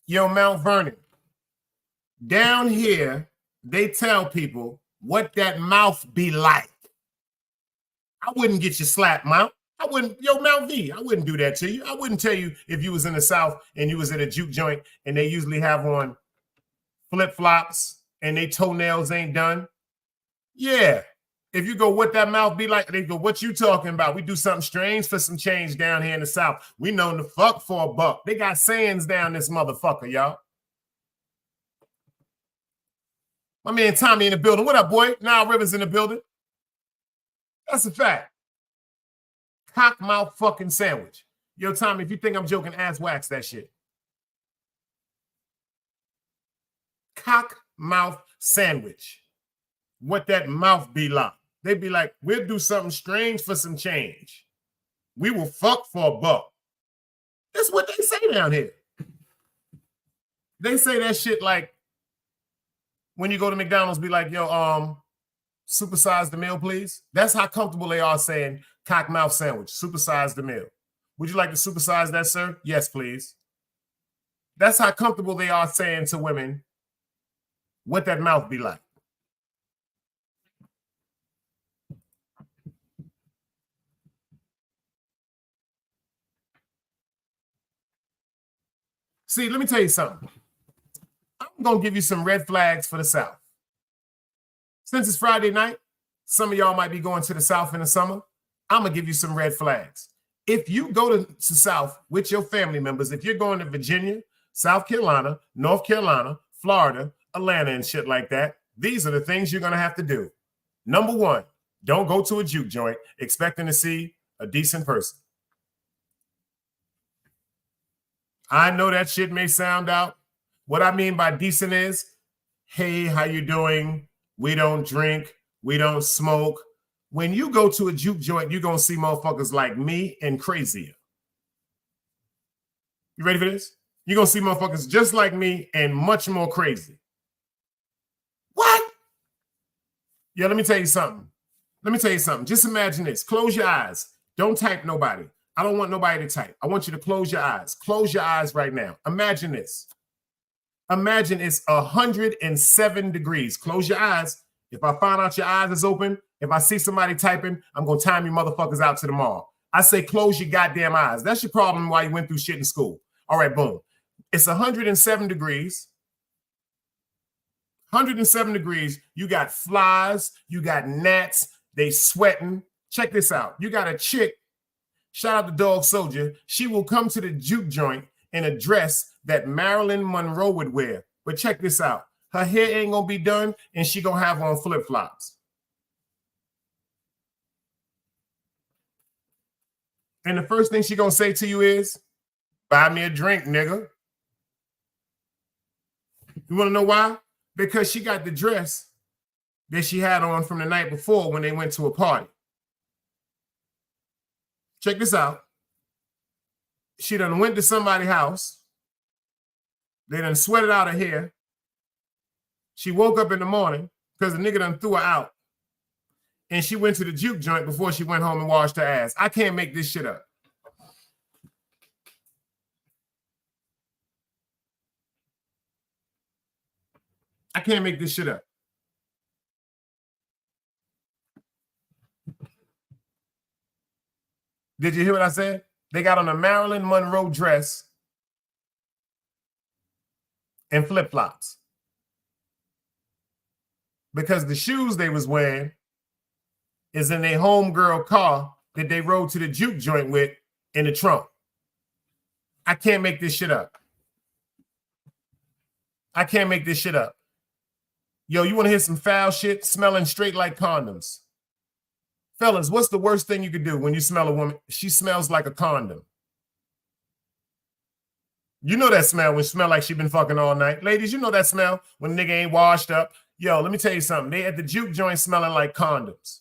[SPEAKER 1] Yo, Mount Vernon. Down here, they tell people what that mouth be like. I wouldn't get you slapped, Mount. I wouldn't, yo, Mount V, I wouldn't do that to you. I wouldn't tell you if you was in the South and you was at a juke joint and they usually have on flip-flops and they toenails ain't done. Yeah, If you go, what that mouth be like, they go, what you talking about? We do something strange for some change down here in the South. We known to fuck for a buck. They got sayings down this motherfucker, y'all. My man Tommy in the building. What up, boy? Nile Rivers in the building. That's a fact. Cock mouth fucking sandwich. Yo, Tommy, if you think I'm joking, ass wax that shit. Cock mouth sandwich. What that mouth be like. They be like, we'll do something strange for some change. We will fuck for a buck. That's what they say down here. They say that shit like when you go to McDonald's, be like, yo, supersize the meal, please. That's how comfortable they are saying cock mouth sandwich, supersize the meal. Would you like to supersize that, sir? Yes, please. That's how comfortable they are saying to women what that mouth be like. See, let me tell you something. I'm going to give you some red flags for the South. Since it's Friday night, some of y'all might be going to the South in the summer. I'm going to give you some red flags. If you go to the South with your family members, if you're going to Virginia, South Carolina, North Carolina, Florida, Atlanta, and shit like that, these are the things you're going to have to do. Number one, don't go to a juke joint expecting to see a decent person. I know that shit may sound out. What I mean by decent is, hey, how you doing? We don't drink. We don't smoke. When you go to a juke joint, you're going to see motherfuckers like me and crazier. You ready for this? You're going to see motherfuckers just like me and much more crazy. What? Yeah, let me tell you something. Just imagine this. Close your eyes. Don't type nobody. I don't want nobody to type. I want you to close your eyes. Close your eyes right now. Imagine this. Imagine it's 107 degrees. Close your eyes. If I find out your eyes is open, if I see somebody typing, I'm going to time you motherfuckers out to the mall. I say close your goddamn eyes. That's your problem why you went through shit in school. All right, boom. It's 107 degrees. 107 degrees. You got flies. You got gnats. They sweating. Check this out. You got a chick. Shout out to Dog Soldier. She will come to the juke joint in a dress that Marilyn Monroe would wear. But check this out. Her hair ain't going to be done, and she going to have on flip-flops. And the first thing she going to say to you is, buy me a drink, nigga. You want to know why? Because she got the dress that she had on from the night before when they went to a party. Check this out. She done went to somebody's house. They done sweated out her hair. She woke up in the morning because the nigga done threw her out. And she went to the juke joint before she went home and washed her ass. I can't make this shit up. I can't make this shit up. Did you hear what I said? They got on a Marilyn Monroe dress and flip-flops. Because the shoes they was wearing is in their homegirl car that they rode to the juke joint with in the trunk. I can't make this shit up. I can't make this shit up. Yo, you want to hear some foul shit? Smelling straight like condoms. Fellas, what's the worst thing you could do when you smell a woman? She smells like a condom. You know that smell when she smell like she been fucking all night. Ladies, you know that smell when a nigga ain't washed up. Yo, let me tell you something. They at the juke joint smelling like condoms.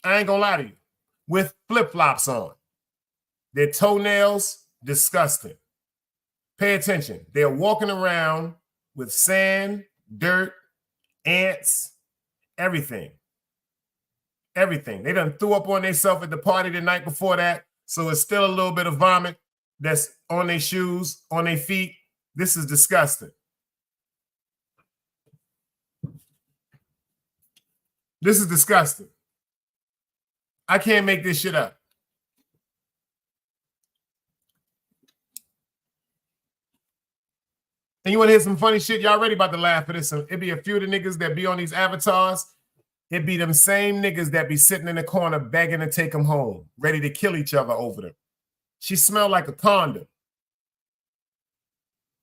[SPEAKER 1] I ain't gonna lie to you. With flip-flops on. Their toenails, disgusting. Pay attention. They're walking around with sand, dirt, ants, everything. Everything. They done threw up on themselves at the party the night before that, so it's still a little bit of vomit that's on their shoes, on their feet. This is disgusting. This is disgusting. I can't make this shit up. And you want to hear some funny shit? Y'all ready about to laugh at this? It'd be a few of the niggas that be on these avatars. It'd be them same niggas that be sitting in the corner begging to take them home, ready to kill each other over them. She smelled like a condom.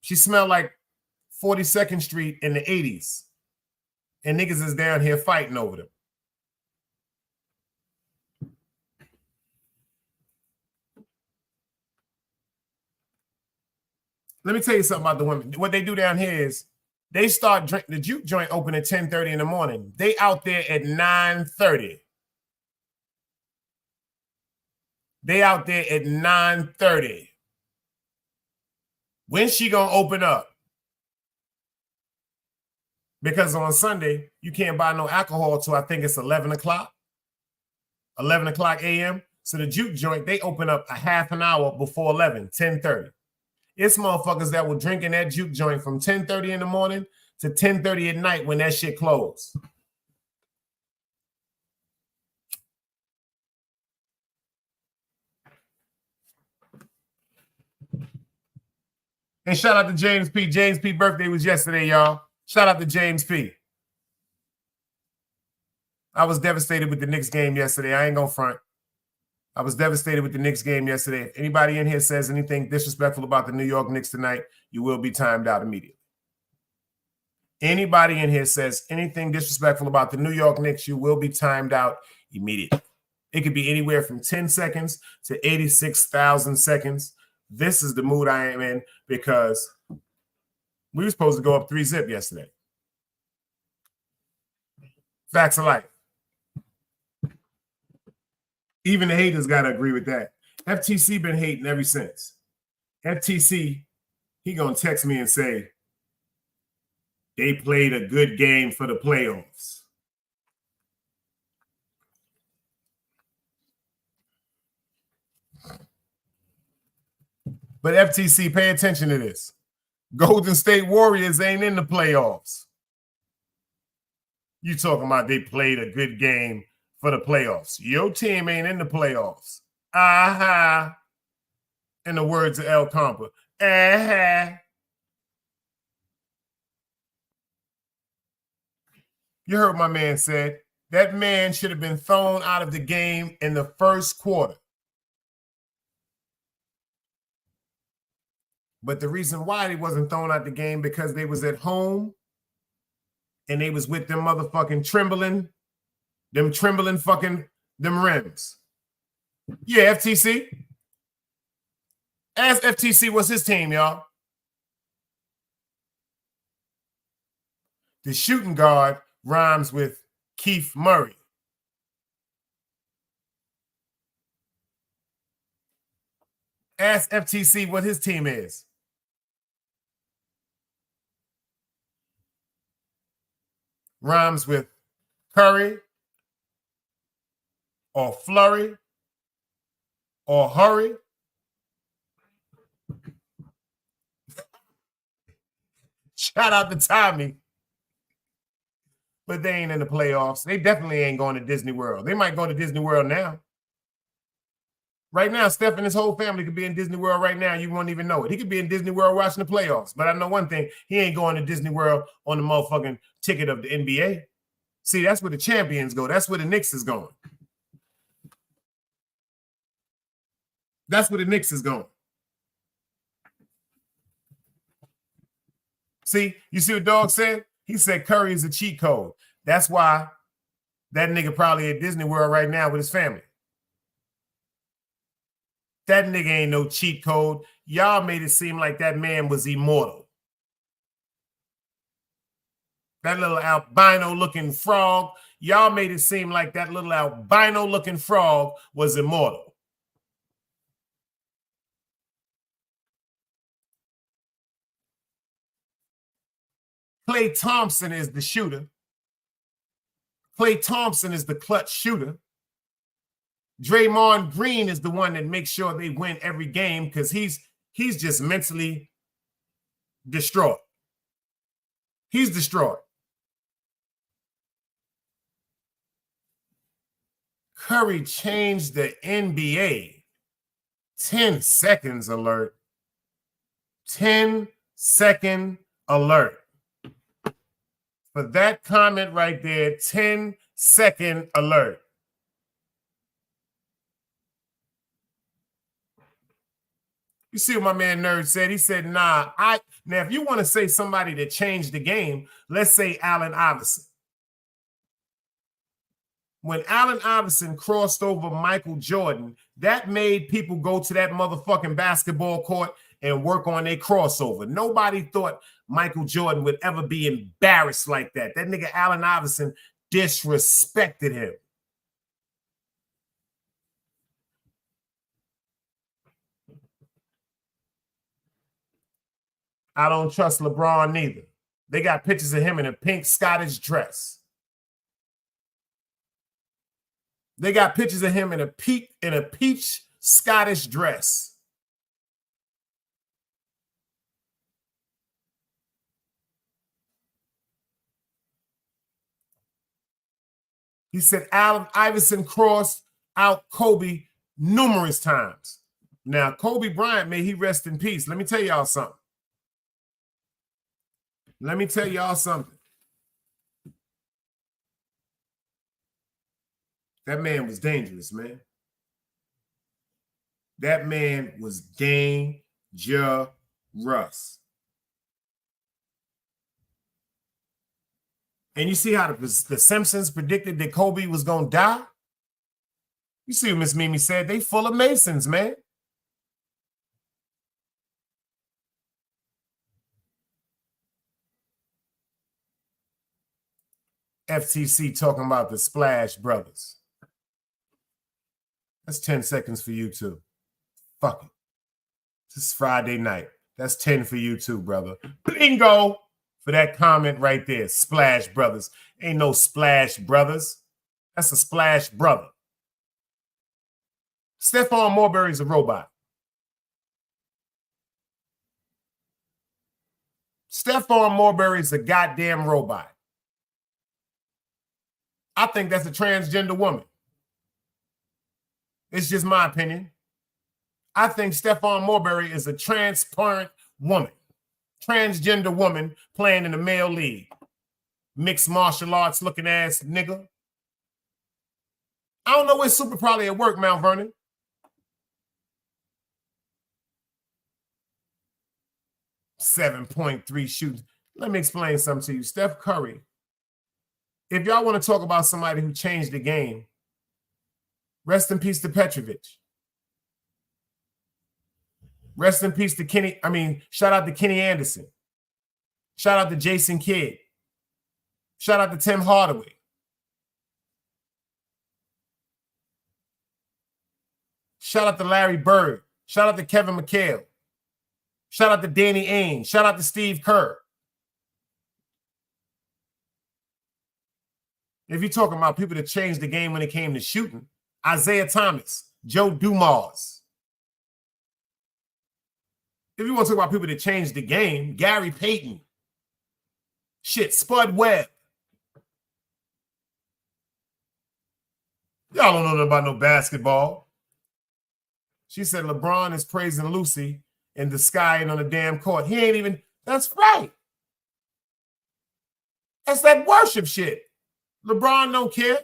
[SPEAKER 1] She smelled like 42nd Street in the 80s. And niggas is down here fighting over them. Let me tell you something about the women. What they do down here is they start drinking. The juke joint open at 10:30 in the morning. They out there at 9:30. They out there at 9:30. When's she gonna open up? Because on Sunday, you can't buy no alcohol till I think it's 11 o'clock. 11 o'clock a.m. So the juke joint, they open up a half an hour before 11, 10:30. It's motherfuckers that will drink in that juke joint from 10:30 in the morning to 10:30 at night when that shit closed. And shout out to James P. James P. birthday was yesterday, y'all. Shout out to James P. I was devastated with the Knicks game yesterday. I ain't gonna front. I was devastated with the Knicks game yesterday. If anybody in here says anything disrespectful about the New York Knicks tonight, you will be timed out immediately. Anybody in here says anything disrespectful about the New York Knicks, you will be timed out immediately. It could be anywhere from 10 seconds to 86,000 seconds. This is the mood I am in because we were supposed to go up 3-0 yesterday. Facts of life. Even the haters got to agree with that. FTC been hating ever since. FTC, he going to text me and say, they played a good game for the playoffs. But FTC, pay attention to this. Golden State Warriors ain't in the playoffs. You talking about they played a good game for the playoffs. Your team ain't in the playoffs. Aha. In the words of El Compa. Aha. You heard my man said. That man should have been thrown out of the game in the first quarter. But the reason why he wasn't thrown out the game because they was at home and they was with them motherfucking trembling fucking them rims. Yeah, FTC. Ask FTC what's his team, y'all. The shooting guard rhymes with Keith Murray. Ask FTC what his team is. Rhymes with Curry or Flurry or Hurry. Shout out to Tommy. But they ain't in the playoffs. They definitely ain't going to Disney World. They might go to Disney World now. Right now, Steph and his whole family could be in Disney World right now. You won't even know it. He could be in Disney World watching the playoffs. But I know one thing. He ain't going to Disney World on the motherfucking ticket of the NBA. See, that's where the champions go. That's where the Knicks is going. That's where the Knicks is going. See, you see what Dog said? He said Curry is a cheat code. That's why that nigga probably at Disney World right now with his family. That nigga ain't no cheat code. Y'all made it seem like that man was immortal. That little albino-looking frog, y'all made it seem like that little albino-looking frog was immortal. Klay Thompson is the shooter. Klay Thompson is the clutch shooter. Draymond Green is the one that makes sure they win every game because he's just mentally destroyed. He's destroyed. Curry changed the NBA. 10 seconds alert. 10-second alert. For that comment right there, 10-second alert. You see what my man Nerd said? He said, nah, now if you want to say somebody that changed the game, let's say Allen Iverson. When Allen Iverson crossed over Michael Jordan, that made people go to that motherfucking basketball court and work on their crossover. Nobody thought Michael Jordan would ever be embarrassed like that. That nigga Allen Iverson disrespected him. I don't trust LeBron neither. They got pictures of him in a pink Scottish dress. They got pictures of him in a peach Scottish dress. He said Allen Iverson crossed out Kobe numerous times. Now, Kobe Bryant, may he rest in peace. Let me tell y'all something. Let me tell y'all something. That man was dangerous, man. That man was dangerous. And you see how the Simpsons predicted that Kobe was going to die? You see what Miss Mimi said? They full of Masons, man. FTC talking about the Splash Brothers. That's 10 seconds for you too. Fuck it. This Friday night. That's 10 for you too, brother. Bingo for that comment right there. Splash Brothers. Ain't no Splash Brothers. That's a Splash Brother. Stephon Marbury's a robot. Stephon Marbury's a goddamn robot. I think that's a transgender woman. It's just my opinion. I think Stephon Marbury is a transparent woman. Transgender woman playing in the male league. Mixed martial arts looking ass nigga. I don't know where Super probably at work, Mount Vernon. .3 shoots. Let me explain something to you. Steph Curry. If y'all want to talk about somebody who changed the game, rest in peace to Petrovic. Rest in peace to shout out to Kenny Anderson. Shout out to Jason Kidd. Shout out to Tim Hardaway. Shout out to Larry Bird. Shout out to Kevin McHale. Shout out to Danny Ainge. Shout out to Steve Kerr. If you're talking about people that changed the game when it came to shooting, Isaiah Thomas, Joe Dumars. If you want to talk about people that changed the game, Gary Payton. Shit, Spud Webb. Y'all don't know nothing about no basketball. She said LeBron is praising Lucy in the sky and on the damn court. He ain't even, that's right. That's that worship shit. LeBron don't care.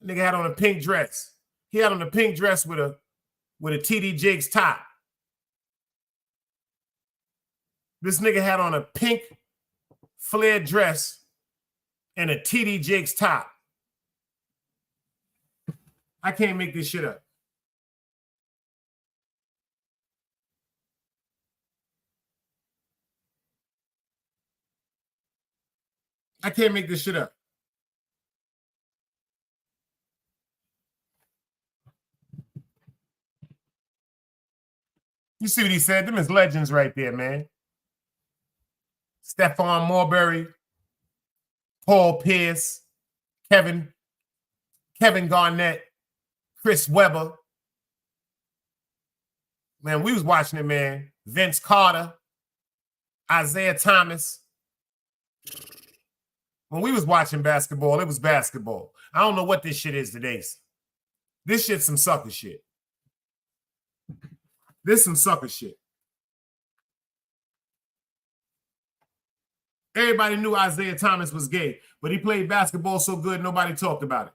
[SPEAKER 1] Nigga had on a pink dress. He had on a pink dress with a TD Jakes top. This nigga had on a pink flared dress and a TD Jakes top. I can't make this shit up. I can't make this shit up. You see what he said? Them is legends right there, man. Stephon Marbury, Paul Pierce, Kevin Garnett, Chris Webber. Man, we was watching it, man. Vince Carter, Isaiah Thomas. When we was watching basketball, it was basketball. I don't know what this shit is today. This shit's some sucker shit. This some sucker shit. Everybody knew Isaiah Thomas was gay, but he played basketball so good, nobody talked about it.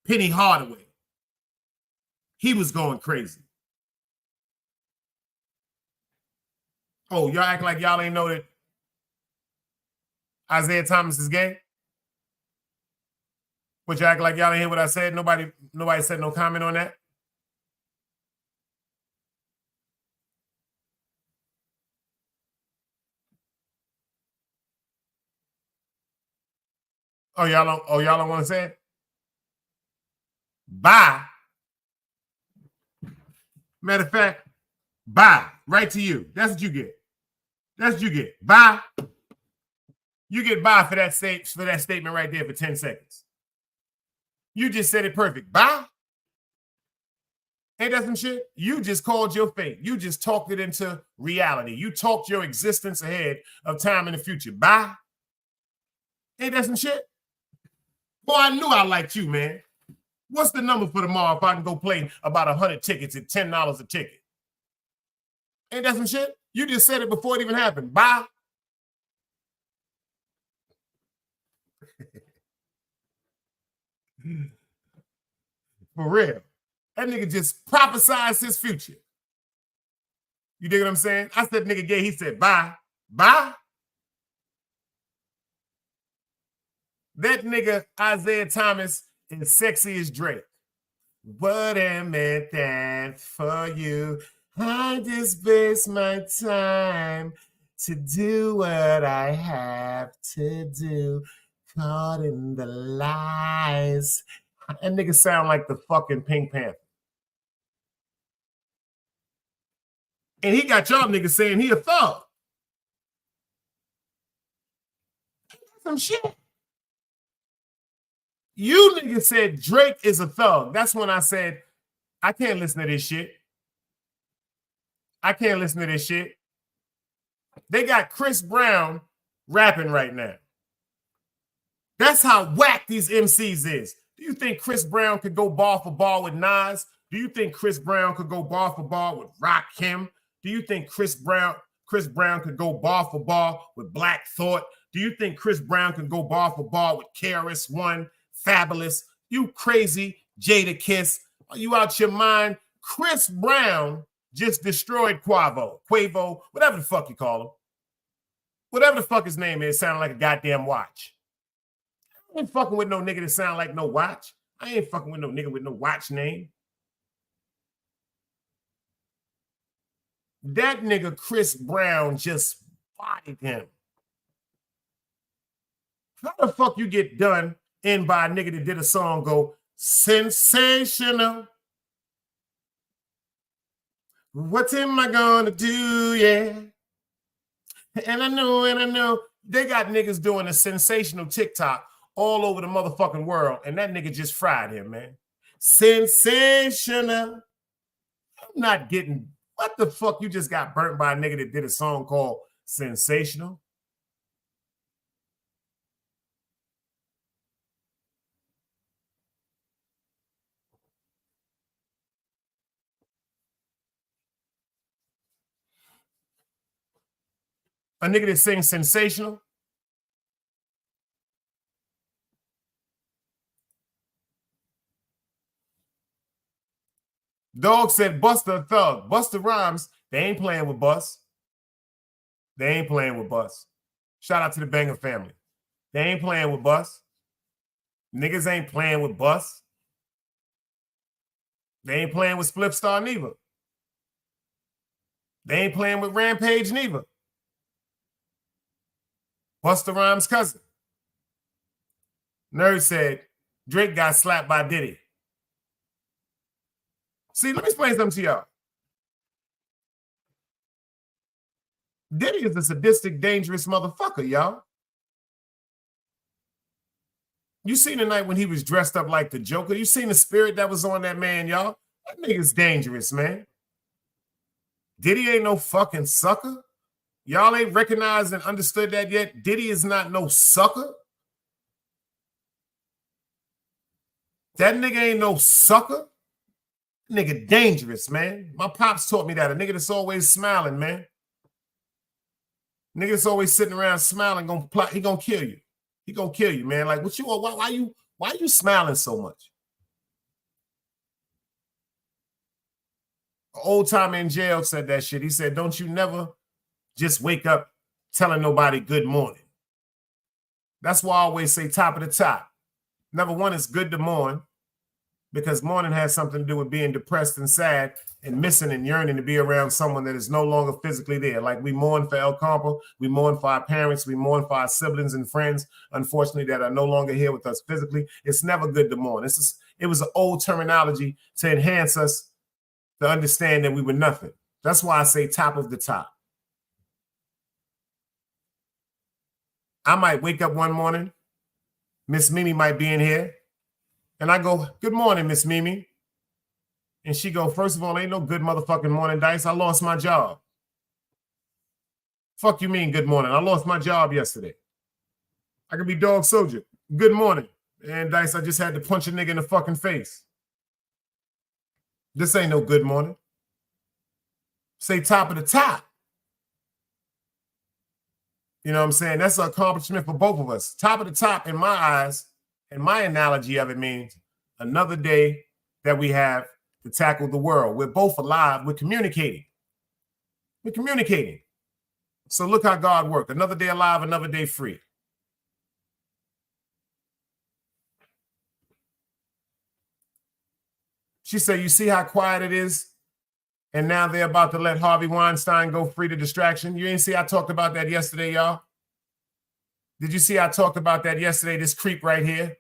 [SPEAKER 1] Penny Hardaway. He was going crazy. Oh, y'all act like y'all ain't know that Isaiah Thomas is gay? But y'all act like y'all ain't hear what I said? Nobody said no comment on that? Oh, y'all don't want to say it? Bye. Matter of fact, bye. Right to you. That's what you get. That's what you get. Bye. You get bye for that statement right there for 10 seconds. You just said it perfect. Bye. Ain't that some shit? You just called your fate. You just talked it into reality. You talked your existence ahead of time in the future. Bye. Ain't that some shit? Boy, I knew I liked you, man. What's the number for tomorrow if I can go play about 100 tickets at $10 a ticket? Ain't that some shit? You just said it before it even happened. Bye. For real. That nigga just prophesized his future. You dig what I'm saying? I said nigga gay. He said bye. Bye. That nigga Isaiah Thomas is sexy as Drake. What am I that for you? I just waste my time to do what I have to do. Caught in the lies. That nigga sound like the fucking Pink Panther. And he got y'all niggas saying he a thug. Some shit. You niggas said Drake is a thug. That's when I said, I can't listen to this shit. I can't listen to this shit. They got Chris Brown rapping right now. That's how whack these MCs is. Do you think Chris Brown could go bar for bar with Nas? Do you think Chris Brown could go bar for bar with Rakim? Do you think Chris Brown could go bar for bar with Black Thought? Do you think Chris Brown can go bar for bar with KRS-One, Fabulous? You crazy Jada Kiss. Are you out your mind? Chris Brown just destroyed Quavo, whatever the fuck you call him. Whatever the fuck his name is, sounding like a goddamn watch. I ain't fucking with no nigga that sound like no watch. I ain't fucking with no nigga with no watch name. That nigga Chris Brown just bodied him. How the fuck you get done in by a nigga that did a song go sensational? What am I gonna do? Yeah. And I know. They got niggas doing a sensational TikTok all over the motherfucking world, and that nigga just fried him, man. Sensational. I'm not getting, what the fuck? You just got burnt by a nigga that did a song called Sensational? A nigga that sings Sensational? Dog said Busta a thug. Busta Rhymes, they ain't playing with Bus. They ain't playing with Bus. Shout out to the Banger family. They ain't playing with Bus. Niggas ain't playing with Bus. They ain't playing with Spliff Star neither. They ain't playing with Rampage neither. Busta Rhymes' cousin. Nerd said Drake got slapped by Diddy. See, let me explain something to y'all. Diddy is a sadistic, dangerous motherfucker, y'all. You seen the night when he was dressed up like the Joker? You seen the spirit that was on that man, y'all? That nigga's dangerous, man. Diddy ain't no fucking sucker. Y'all ain't recognized and understood that yet? Diddy is not no sucker. That nigga ain't no sucker. Nigga dangerous, man. My pops taught me that. A nigga that's always smiling, man. Niggas always sitting around smiling, he gonna kill you. He gonna kill you, man. Like, what you? Why you smiling so much? An old timer in jail said that shit. He said, "Don't you never just wake up telling nobody good morning." That's why I always say top of the top. Number one, it's good to mourn, because mourning has something to do with being depressed and sad and missing and yearning to be around someone that is no longer physically there. Like we mourn for El Campo, we mourn for our parents, we mourn for our siblings and friends, unfortunately, that are no longer here with us physically. It's never good to mourn. It was an old terminology to enhance us to understand that we were nothing. That's why I say top of the top. I might wake up one morning, Miss Mimi might be in here, and I go, "Good morning, Miss Mimi." And she go, "First of all, ain't no good motherfucking morning, Dice. I lost my job." Fuck you mean good morning? I lost my job yesterday. I could be dog soldier. Good morning. And Dice, I just had to punch a nigga in the fucking face. This ain't no good morning. Say top of the top. You know what I'm saying? That's an accomplishment for both of us. Top of the top, in my eyes, and my analogy of it means another day that we have to tackle the world. We're both alive. We're communicating. We're communicating. So look how God worked. Another day alive, another day free. She said, "You see how quiet it is? And now they're about to let Harvey Weinstein go free to distraction." You didn't see I talked about that yesterday, y'all? Did you see I talked about that yesterday, this creep right here?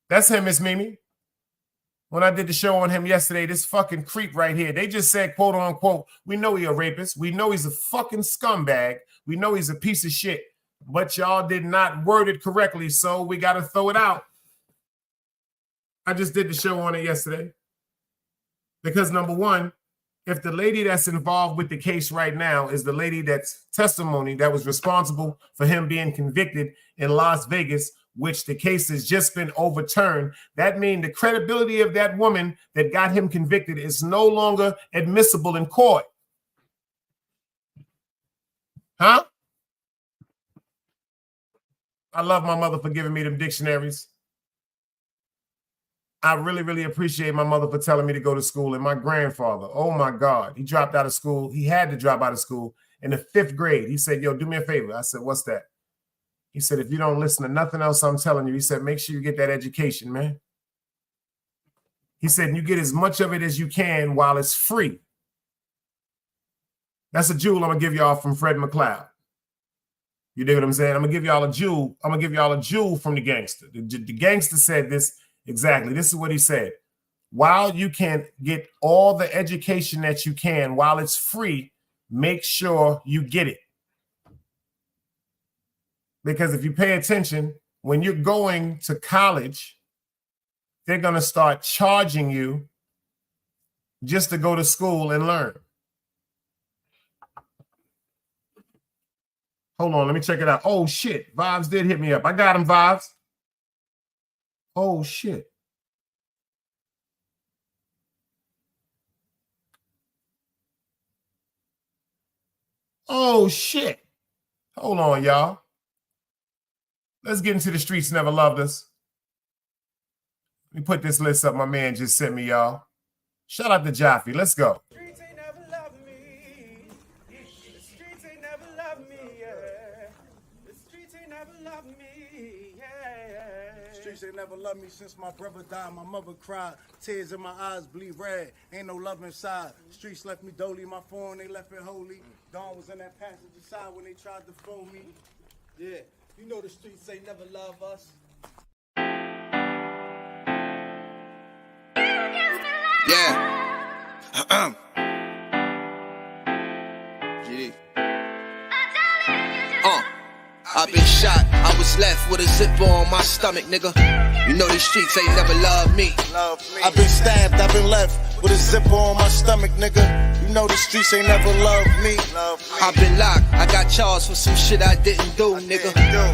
[SPEAKER 1] That's him, Miss Mimi. When I did the show on him yesterday, this fucking creep right here. They just said, quote unquote, "We know he's a rapist. We know he's a fucking scumbag. We know he's a piece of shit." But y'all did not word it correctly, so we got to throw it out. I just did the show on it yesterday. Because number one, if the lady that's involved with the case right now is the lady that's testimony that was responsible for him being convicted in Las Vegas, which the case has just been overturned, that means the credibility of that woman that got him convicted is no longer admissible in court. Huh? I love my mother for giving me them dictionaries. I really, really appreciate my mother for telling me to go to school. And my grandfather, oh my God, he dropped out of school. He had to drop out of school in the 5th grade. He said, "Yo, do me a favor." I said, "What's that?" He said, "If you don't listen to nothing else I'm telling you," he said, "make sure you get that education, man." He said, "You get as much of it as you can while it's free." That's a jewel I'm going to give y'all from Fred McLeod. You dig what I'm saying? I'm going to give y'all a jewel. I'm going to give y'all a jewel from the gangster. The gangster said this. Exactly. This is what he said. While you can get all the education that you can, while it's free, make sure you get it. Because if you pay attention, when you're going to college, they're going to start charging you just to go to school and learn. Hold on, let me check it out. Oh, shit. Vibes did hit me up. I got him, Vibes. Oh, shit. Oh, shit. Hold on, y'all. Let's get into the streets never loved us. Let me put this list up my man just sent me, y'all. Shout out to Jaffe. Let's go.
[SPEAKER 10] Streets ain't never loved me. The streets ain't never loved me, yeah. The streets ain't never loved me, yeah.
[SPEAKER 11] Streets ain't never loved me since my brother died. My mother cried. Tears in my eyes bleed red. Ain't no love inside. Streets left me dolly. My phone, they left it holy. Dawn was in that passenger side when they tried to phone me.
[SPEAKER 10] Yeah, you know the streets ain't never love us.
[SPEAKER 2] Yeah. GD. I've been shot, I was left with a zipper on my stomach, nigga. You know these streets ain't never loved me.
[SPEAKER 11] I've been stabbed, I've been left with a zipper on my stomach, nigga. You know the streets ain't never loved me.
[SPEAKER 2] I've been locked, I got charged for some shit I didn't do, nigga.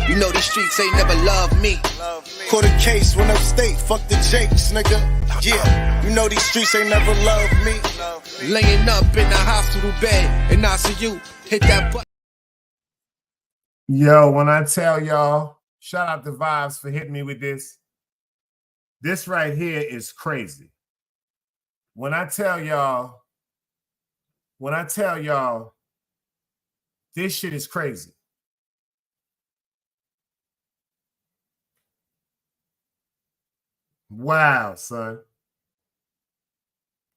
[SPEAKER 2] You know these streets ain't never loved me.
[SPEAKER 11] Caught a case, went upstate, fuck the Jakes, nigga. Yeah, you know these streets ain't never loved me.
[SPEAKER 2] Laying up in the hospital bed in ICU, hit that button.
[SPEAKER 1] Yo, when I tell y'all, shout out to Vibes for hitting me with this. This right here is crazy. When I tell y'all, this shit is crazy. Wow, son.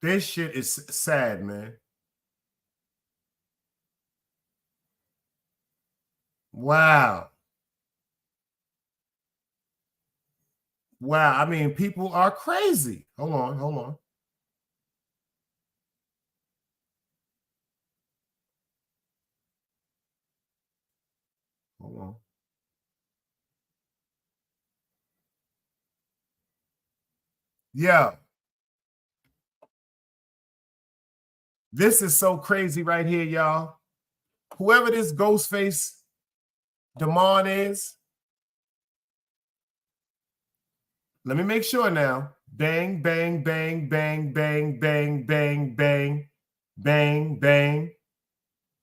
[SPEAKER 1] This shit is sad, man. Wow. Wow. I mean, people are crazy. Hold on. Hold on. Yeah. This is so crazy right here, y'all. Whoever this Ghostface Damon is, let me make sure now. Bang, bang, bang, bang, bang, bang, bang, bang, bang, bang,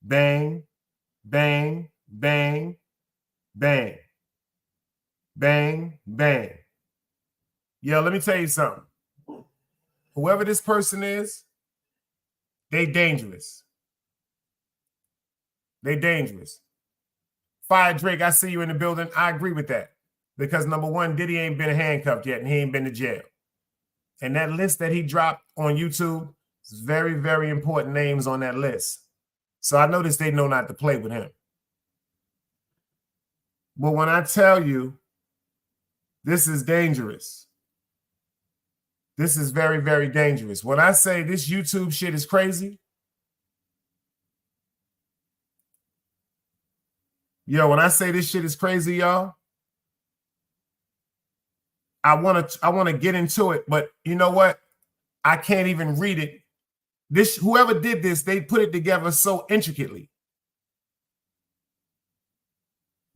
[SPEAKER 1] bang, bang, bang, bang, bang, bang. Yo, let me tell you something. Whoever this person is, they dangerous. They dangerous. Fire Drake, I see you in the building. I agree with that. Because number one, Diddy ain't been handcuffed yet and he ain't been to jail. And that list that he dropped on YouTube is very, very important names on that list. So I noticed they know not to play with him. But when I tell you, this is dangerous. This is very, very dangerous. When I say this YouTube shit is crazy, yo, when I say this shit is crazy, y'all, I want to get into it, but you know what? I can't even read it. This whoever did this, they put it together so intricately.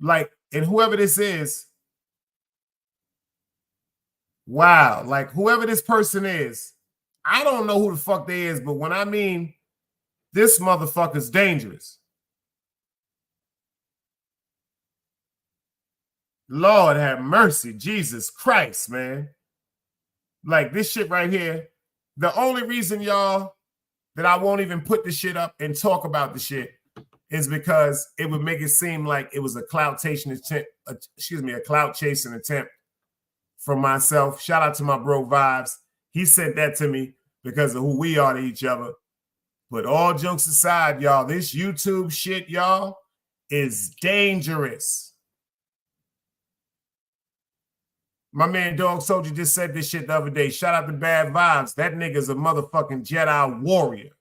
[SPEAKER 1] Like, and whoever this is, wow, like whoever this person is, I don't know who the fuck they is, but when I mean this motherfucker's dangerous. Lord have mercy, Jesus Christ, man. Like this shit right here. The only reason, y'all, that I won't even put the shit up and talk about the shit is because it would make it seem like it was a clout chasing attempt, a clout chasing attempt from myself. Shout out to my bro Vibes. He sent that to me because of who we are to each other. But all jokes aside, y'all, this YouTube shit, y'all, is dangerous. My man Dog Soldier just said this shit the other day. Shout out to Bad Vibes. That nigga's a motherfucking Jedi warrior.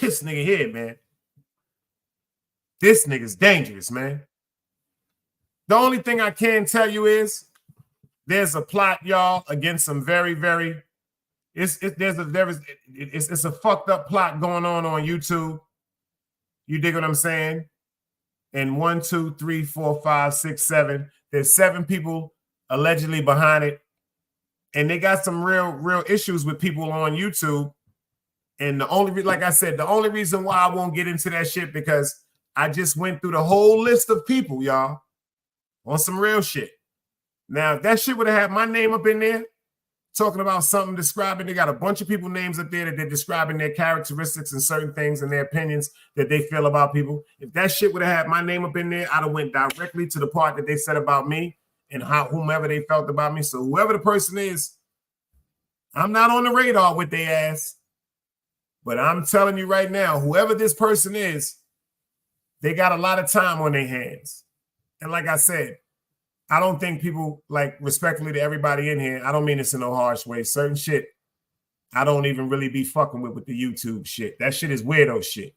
[SPEAKER 1] This nigga here, man. This nigga's dangerous, man. The only thing I can tell you is there's a plot, y'all, against some very, very. It's a fucked up plot going on YouTube. You dig what I'm saying? And 1, 2, 3, 4, 5, 6, 7. There's 7 people allegedly behind it. And they got some real issues with people on YouTube. And the only, like I said, the only reason why I won't get into that shit because I just went through the whole list of people, y'all, on some real shit. Now, if that shit would have had my name up in there, talking about something describing, they got a bunch of people names up there that they're describing their characteristics and certain things and their opinions that they feel about people. If that shit would have had my name up in there, I'd have went directly to the part that they said about me and how whomever they felt about me. So whoever the person is, I'm not on the radar with their ass. But I'm telling you right now, whoever this person is, they got a lot of time on their hands. And like I said, I don't think people, like, respectfully to everybody in here, I don't mean this in no harsh way. Certain shit, I don't even really be fucking with the YouTube shit. That shit is weirdo shit.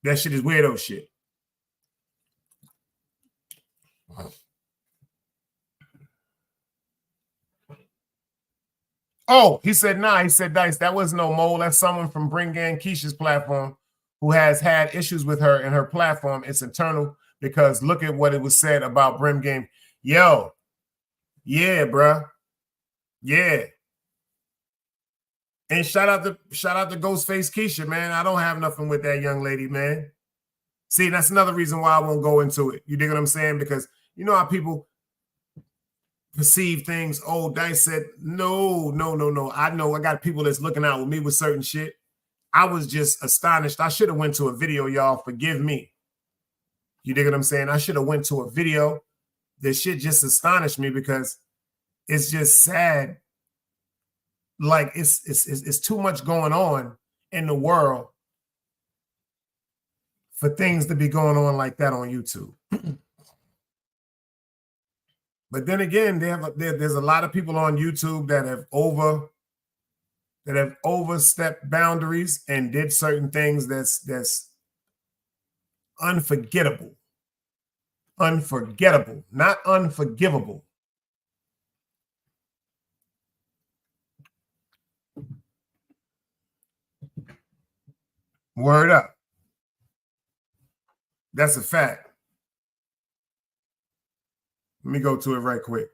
[SPEAKER 1] That shit is weirdo shit. Oh, he said, nah, he said, Dice, that was no mole. That's someone from Bring Gang Keisha's platform who has had issues with her and her platform. It's internal. Because look at what it was said about Brim Game. Yo, yeah, bruh. Yeah. And shout out to Ghostface Keisha, man. I don't have nothing with that young lady, man. See, that's another reason why I won't go into it. You dig what I'm saying? Because you know how people perceive things. Oh, Dice said, no. I know I got people that's looking out with me with certain shit. I was just astonished. I should have went to a video, y'all. Forgive me. You dig what I'm saying? I should have went to a video. This shit just astonished me because it's just sad. Like it's too much going on in the world for things to be going on like that on YouTube. But then again, there's a lot of people on YouTube that have overstepped boundaries and did certain things that's unforgettable. Unforgettable, not unforgivable. Word up. That's a fact. Let me go to it right quick.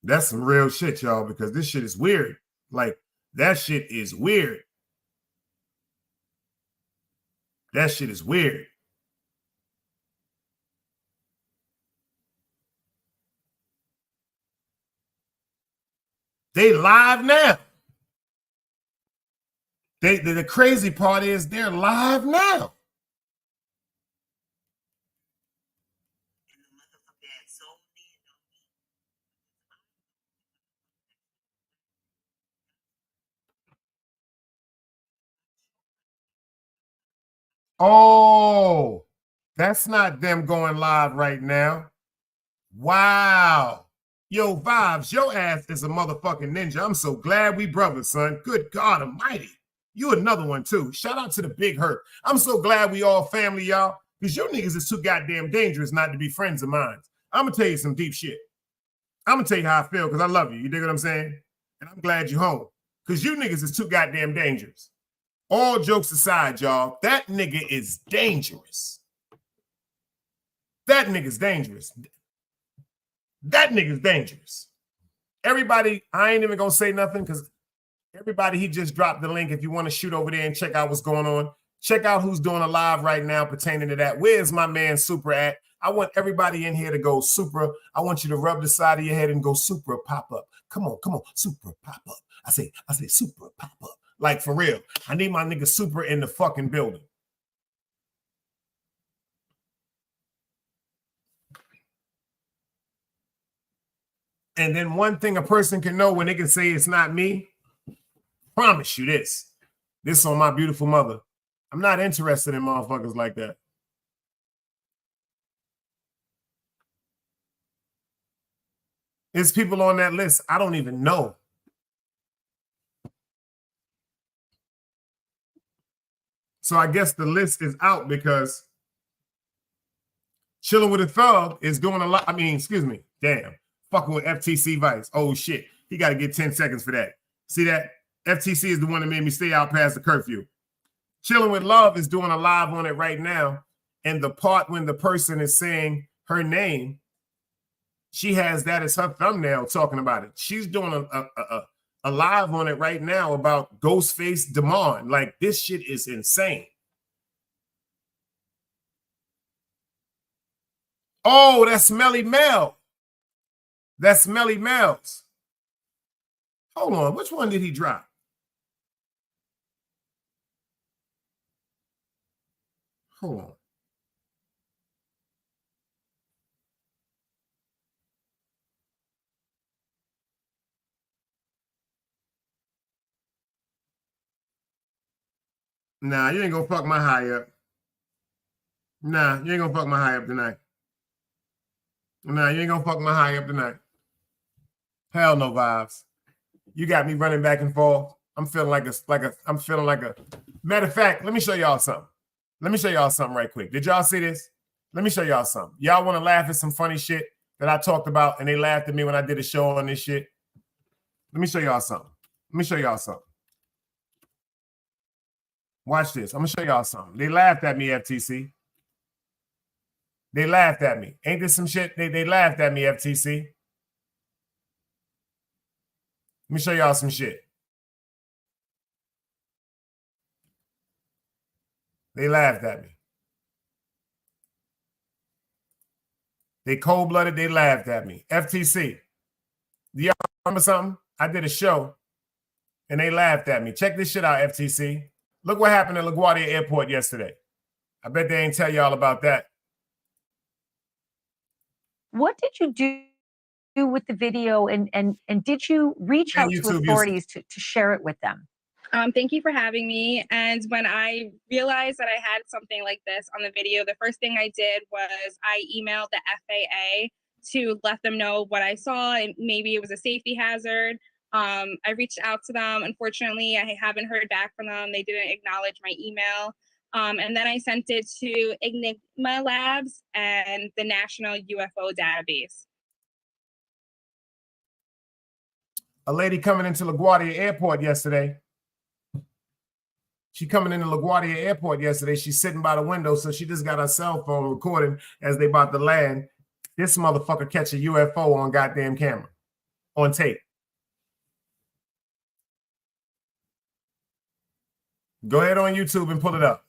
[SPEAKER 1] That's some real shit, y'all, because this shit is weird. Like, that shit is weird. That shit is weird. They live now. The crazy part is they're live now. Oh, that's not them going live right now. Wow. Yo, Vibes, your ass is a motherfucking ninja. I'm so glad we brothers, son. Good God almighty. You another one, too. Shout out to the Big Hurt. I'm so glad we all family, y'all, because you niggas is too goddamn dangerous not to be friends of mine. I'm going to tell you some deep shit. I'm going to tell you how I feel because I love you. You dig what I'm saying? And I'm glad you're home because you niggas is too goddamn dangerous. All jokes aside, y'all, that nigga is dangerous. That nigga's dangerous. That nigga's dangerous. Everybody, I ain't even going to say nothing because everybody, he just dropped the link. If you want to shoot over there and check out what's going on, check out who's doing a live right now pertaining to that. Where's my man Super at? I want everybody in here to go Super. I want you to rub the side of your head and go Super pop up. Come on, Super pop up. I say Super pop up. Like, for real. I need my nigga Super in the fucking building. And then one thing a person can know when they can say it's not me, promise you this on my beautiful mother. I'm not interested in motherfuckers like that. There's people on that list I don't even know. So I guess the list is out because Chilling with a Thug is doing a lot. I mean, excuse me. Damn. Fucking with FTC Vice. Oh, shit. He got to get 10 seconds for that. See that? FTC is the one that made me stay out past the curfew. Chilling with Love is doing a live on it right now. And the part when the person is saying her name, she has that as her thumbnail talking about it. She's doing a live on it right now about Ghostface Demond. Like, this shit is insane. Oh, that's Melly Mel. That's Melly Mel's. Hold on. Which one did he drop? Hold on. Nah, you ain't gonna fuck my high up. Nah, you ain't gonna fuck my high up tonight. Nah, you ain't gonna fuck my high up tonight. Hell no, Vibes. You got me running back and forth. I'm feeling like a matter of fact, let me show y'all something. Let me show y'all something right quick. Did y'all see this? Let me show y'all something. Y'all want to laugh at some funny shit that I talked about and they laughed at me when I did a show on this shit? Let me show y'all something. Let me show y'all something. Watch this. I'm going to show y'all something. They laughed at me, FTC. They laughed at me. Ain't this some shit? They laughed at me, FTC. Let me show y'all some shit. They laughed at me. They cold-blooded, they laughed at me. FTC. Do y'all remember something? I did a show, and they laughed at me. Check this shit out, FTC. Look what happened at LaGuardia Airport yesterday. I bet they ain't tell y'all about that.
[SPEAKER 12] What did you do with the video, and did you reach out to authorities to share it with them?
[SPEAKER 13] Thank you for having me. And when I realized that I had something like this on the video, the first thing I did was I emailed the FAA to let them know what I saw, and maybe it was a safety hazard. I reached out to them. Unfortunately, I haven't heard back from them. They didn't acknowledge my email. And then I sent it to Enigma Labs and the National UFO Database.
[SPEAKER 1] A lady coming into LaGuardia Airport yesterday. She coming into LaGuardia Airport yesterday. She's sitting by the window, so she just got her cell phone recording as they about to land. This motherfucker catch a UFO on goddamn camera, on tape. Go ahead on YouTube and pull it up.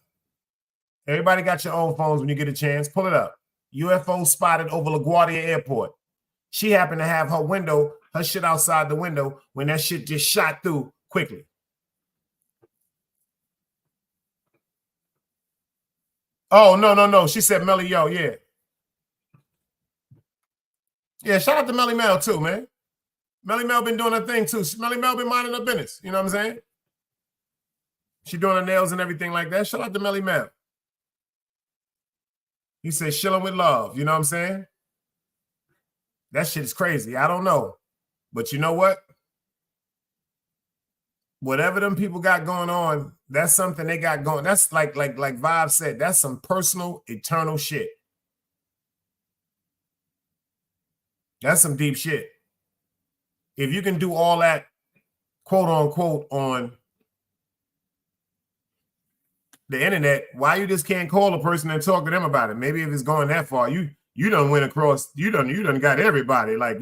[SPEAKER 1] Everybody got your own phones when you get a chance. Pull it up. UFO spotted over LaGuardia Airport. She happened to have her shit outside the window when that shit just shot through quickly. Oh, no. She said Melly Yo, yeah. Yeah, shout out to Melly Mel too, man. Melly Mel been doing her thing too. Melly Mel been minding her business. You know what I'm saying? She doing her nails and everything like that. Shout out to Melly Mel. He said, chilling with love. You know what I'm saying? That shit is crazy. I don't know. But you know what? Whatever them people got going on, that's something they got going. That's like Vibe said, that's some personal, eternal shit. That's some deep shit. If you can do all that, quote unquote, on the internet, why you just can't call a person and talk to them about it? Maybe if it's going that far, you done went across, you done got everybody. Like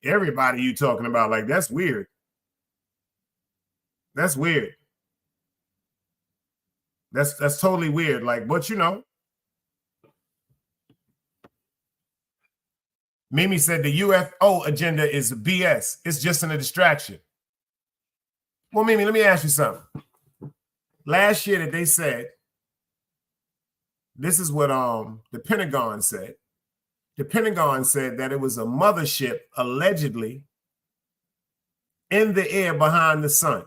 [SPEAKER 1] everybody you talking about. Like, that's weird. That's weird. That's totally weird. Like, but you know, Mimi said the UFO agenda is BS. It's just a distraction. Well, Mimi, let me ask you something. Last year that they said, this is what the Pentagon said. The Pentagon said that it was a mothership allegedly in the air behind the sun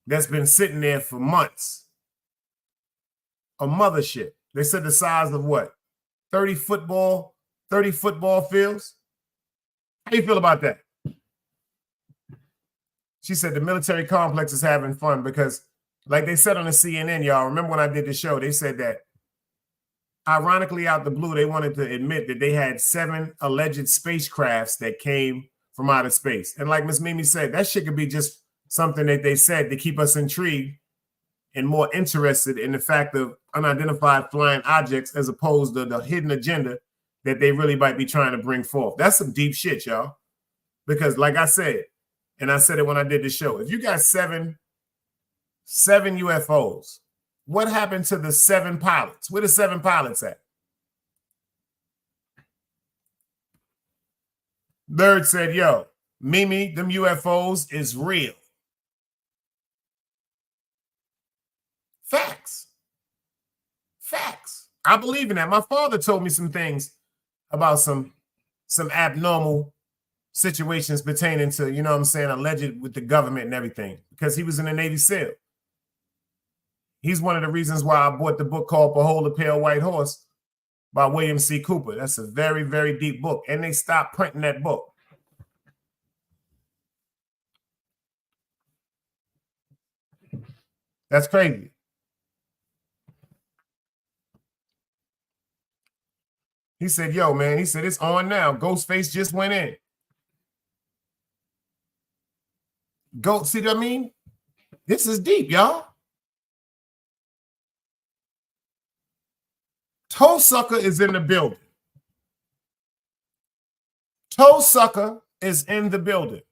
[SPEAKER 1] that's been sitting there for months. A mothership. They said the size of what? 30 football fields? How you feel about that? She said the military complex is having fun because, like they said on the CNN, y'all, remember when I did the show, they said that ironically out the blue, they wanted to admit that they had 7 alleged spacecrafts that came from outer space. And like Miss Mimi said, that shit could be just something that they said to keep us intrigued and more interested in the fact of unidentified flying objects as opposed to the hidden agenda that they really might be trying to bring forth. That's some deep shit, y'all. Because like I said, and I said it when I did the show, if you got seven UFOs, what happened to the 7 pilots? Where the 7 pilots at? Bird said, yo, Mimi, them UFOs is real. Facts. I believe in that. My father told me some things about some abnormal situations pertaining to, you know what I'm saying, alleged with the government and everything, because he was in the Navy SEAL. He's one of the reasons why I bought the book called Behold a Pale White Horse by William C. Cooper. That's a very, very deep book. And they stopped printing that book. That's crazy. He said, yo, man, he said, it's on now. Ghostface just went in. See what I mean? This is deep, y'all. Toe Sucker is in the building. Toe Sucker is in the building.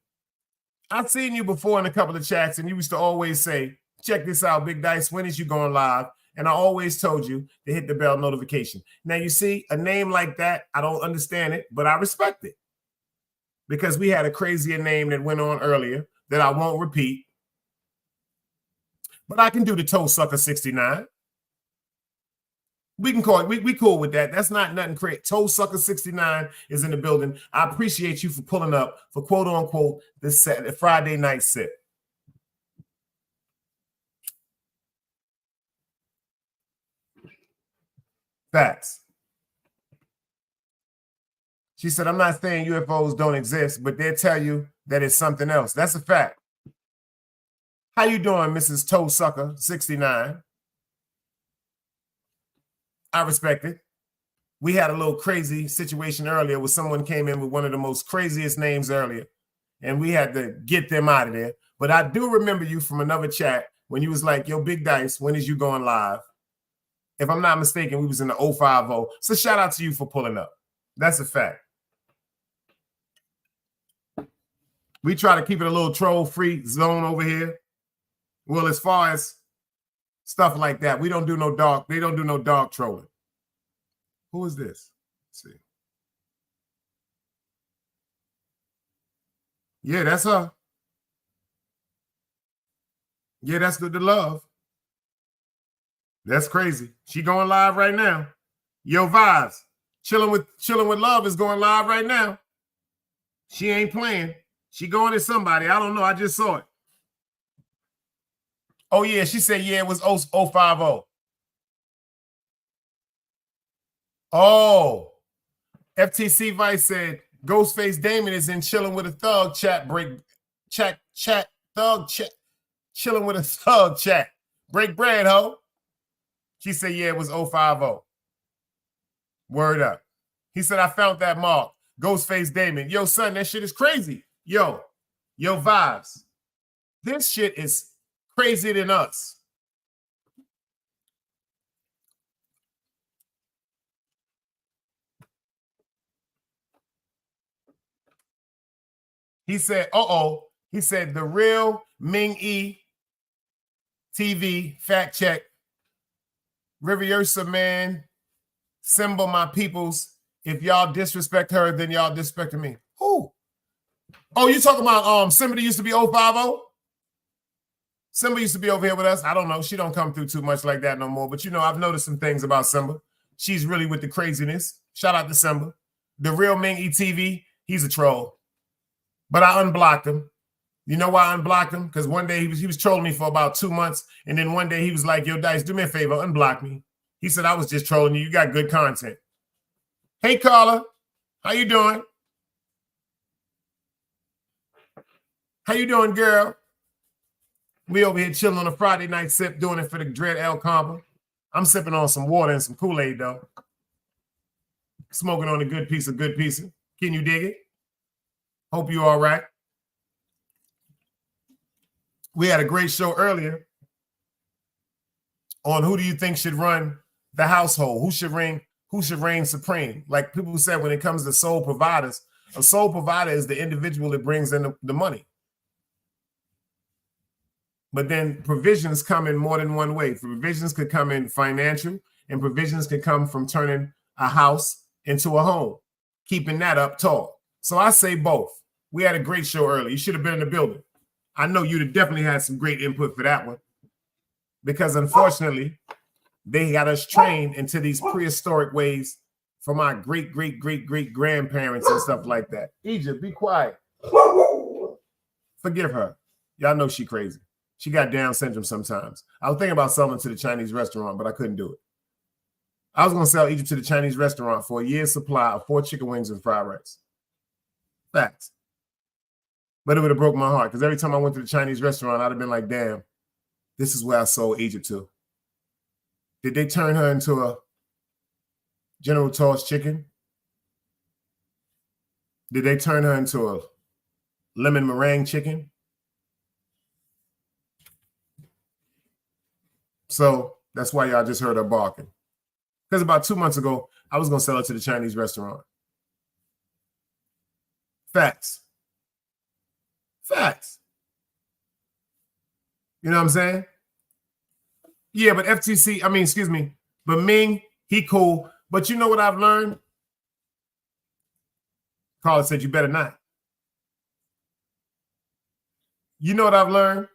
[SPEAKER 1] I've seen you before in a couple of chats, and you used to always say, check this out, Big Dice, when is you going live? And I always told you to hit the bell notification. Now, you see, a name like that, I don't understand it, but I respect it. Because we had a crazier name that went on earlier that I won't repeat. But I can do the Toe Sucker 69. We can call it, we cool with that. That's not nothing crazy. Toe Sucker 69 is in the building. I appreciate you for pulling up for quote unquote this Friday night sip. Facts. She said, I'm not saying UFOs don't exist, but they'll tell you that it's something else. That's a fact. How you doing, Mrs. Toe Sucker 69? I respect it. We had a little crazy situation earlier where someone came in with one of the most craziest names earlier, and we had to get them out of there. But I do remember you from another chat when you was like, yo, Big Dice, when is you going live? If I'm not mistaken, we was in the 050. So shout out to you for pulling up. That's a fact. We try to keep it a little troll-free zone over here. Well, as far as stuff like that, we don't do no dog. They don't do no dog trolling. Who is this? Let's see. Yeah, that's her. Yeah, that's the love. That's crazy. She going live right now. Yo, Vibes. Chilling with Love is going live right now. She ain't playing. She going to somebody. I don't know. I just saw it. Oh, yeah. She said, yeah, it was 050. Oh. FTC Vice said, Ghostface Damon is in Chilling with a Thug chat break. Chat, thug chat. Chilling with a Thug chat. Break bread, ho. She said, yeah, it was 050. Word up. He said, I found that mark. Ghostface Damon. Yo, son, that shit is crazy. Yo, Vibes. This shit is crazier than us. He said, uh-oh. He said, the real Ming E TV fact check. Riversa, man. Symbol, my peoples. If y'all disrespect her, then y'all disrespecting me. Who? Oh, you talking about Simba used to be 050? Simba used to be over here with us. I don't know. She don't come through too much like that no more. But, you know, I've noticed some things about Simba. She's really with the craziness. Shout out to Simba. The real Ming ETV, he's a troll. But I unblocked him. You know why I unblocked him? Because one day he was trolling me for about 2 months. And then one day he was like, yo, Dice, do me a favor, unblock me. He said, I was just trolling you. You got good content. Hey, Carla. How you doing? How you doing, girl? We over here chilling on a Friday night sip, doing it for the Dread El Combo. I'm sipping on some water and some Kool-Aid, though. Smoking on a good piece of good pizza. Can you dig it? Hope you all right. We had a great show earlier on who do you think should run the household? Who should reign supreme? Like people said, when it comes to sole providers, a sole provider is the individual that brings in the money. But then provisions come in more than one way. Provisions could come in financial, and provisions could come from turning a house into a home, keeping that up tall. So I say both. We had a great show earlier. You should have been in the building. I know you'd have definitely had some great input for that one. Because unfortunately, they got us trained into these prehistoric ways from our great-great-great-great-grandparents and stuff like that. Egypt, be quiet. Forgive her. Y'all know she crazy. She got Down syndrome sometimes. I was thinking about selling to the Chinese restaurant, but I couldn't do it. I was going to sell Egypt to the Chinese restaurant for a year's supply of 4 chicken wings and fried rice. Facts. But it would have broke my heart because every time I went to the Chinese restaurant, I'd have been like, damn, this is where I sold Egypt to. Did they turn her into a General Tso's chicken? Did they turn her into a lemon meringue chicken? So that's why y'all just heard her barking. Because about 2 months ago, I was going to sell it to the Chinese restaurant. Facts. Facts. You know what I'm saying? Yeah, but FTC, I mean, excuse me, but Ming, he cool. But you know what I've learned? Carla said, you better not. You know what I've learned?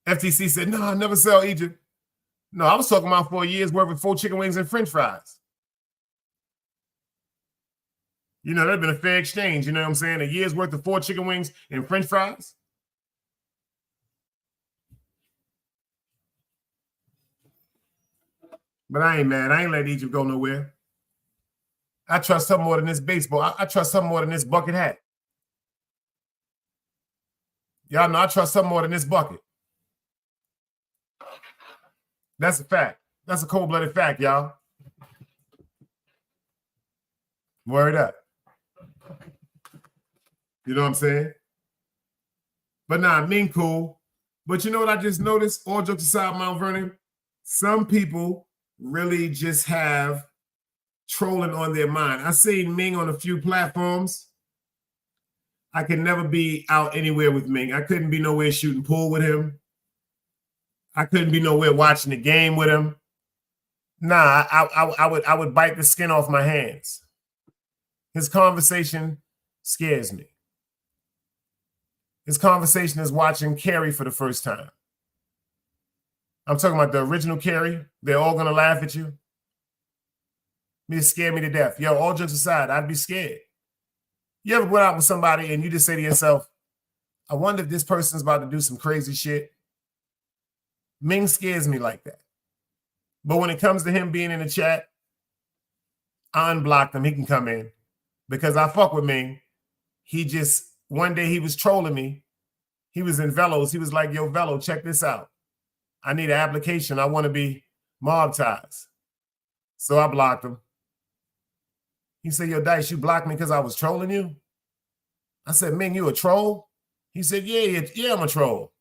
[SPEAKER 1] FTC said, no, I never sell Egypt. No, I was talking about for a year's worth of 4 chicken wings and French fries. You know, that'd been a fair exchange. You know what I'm saying? A year's worth of 4 chicken wings and French fries. But I ain't mad. I ain't let Egypt go nowhere. I trust her more than this baseball. I trust her more than this bucket hat. Y'all know I trust her more than this bucket. That's a fact. That's a cold-blooded fact, y'all. Word up. You know what I'm saying? But nah, Ming cool. But you know what I just noticed? All jokes aside, Mount Vernon, some people really just have trolling on their mind. I seen Ming on a few platforms. I could never be out anywhere with Ming. I couldn't be nowhere shooting pool with him. I couldn't be nowhere watching the game with him. Nah, I would bite the skin off my hands. His conversation scares me. His conversation is watching Carrie for the first time. I'm talking about the original Carrie. They're all going to laugh at you. It scared me to death. Yo, all jokes aside, I'd be scared. You ever went out with somebody and you just say to yourself, I wonder if this person's about to do some crazy shit? Ming scares me like that. But when it comes to him being in the chat, I unblocked him. He can come in because I fuck with Ming. He just, one day he was trolling me. He was in Velos. He was like, yo, Velo, check this out. I need an application. I want to be mob-tized. So I blocked him. He said, yo, Dice, you blocked me because I was trolling you? I said, Ming, you a troll? He said, yeah, I'm a troll.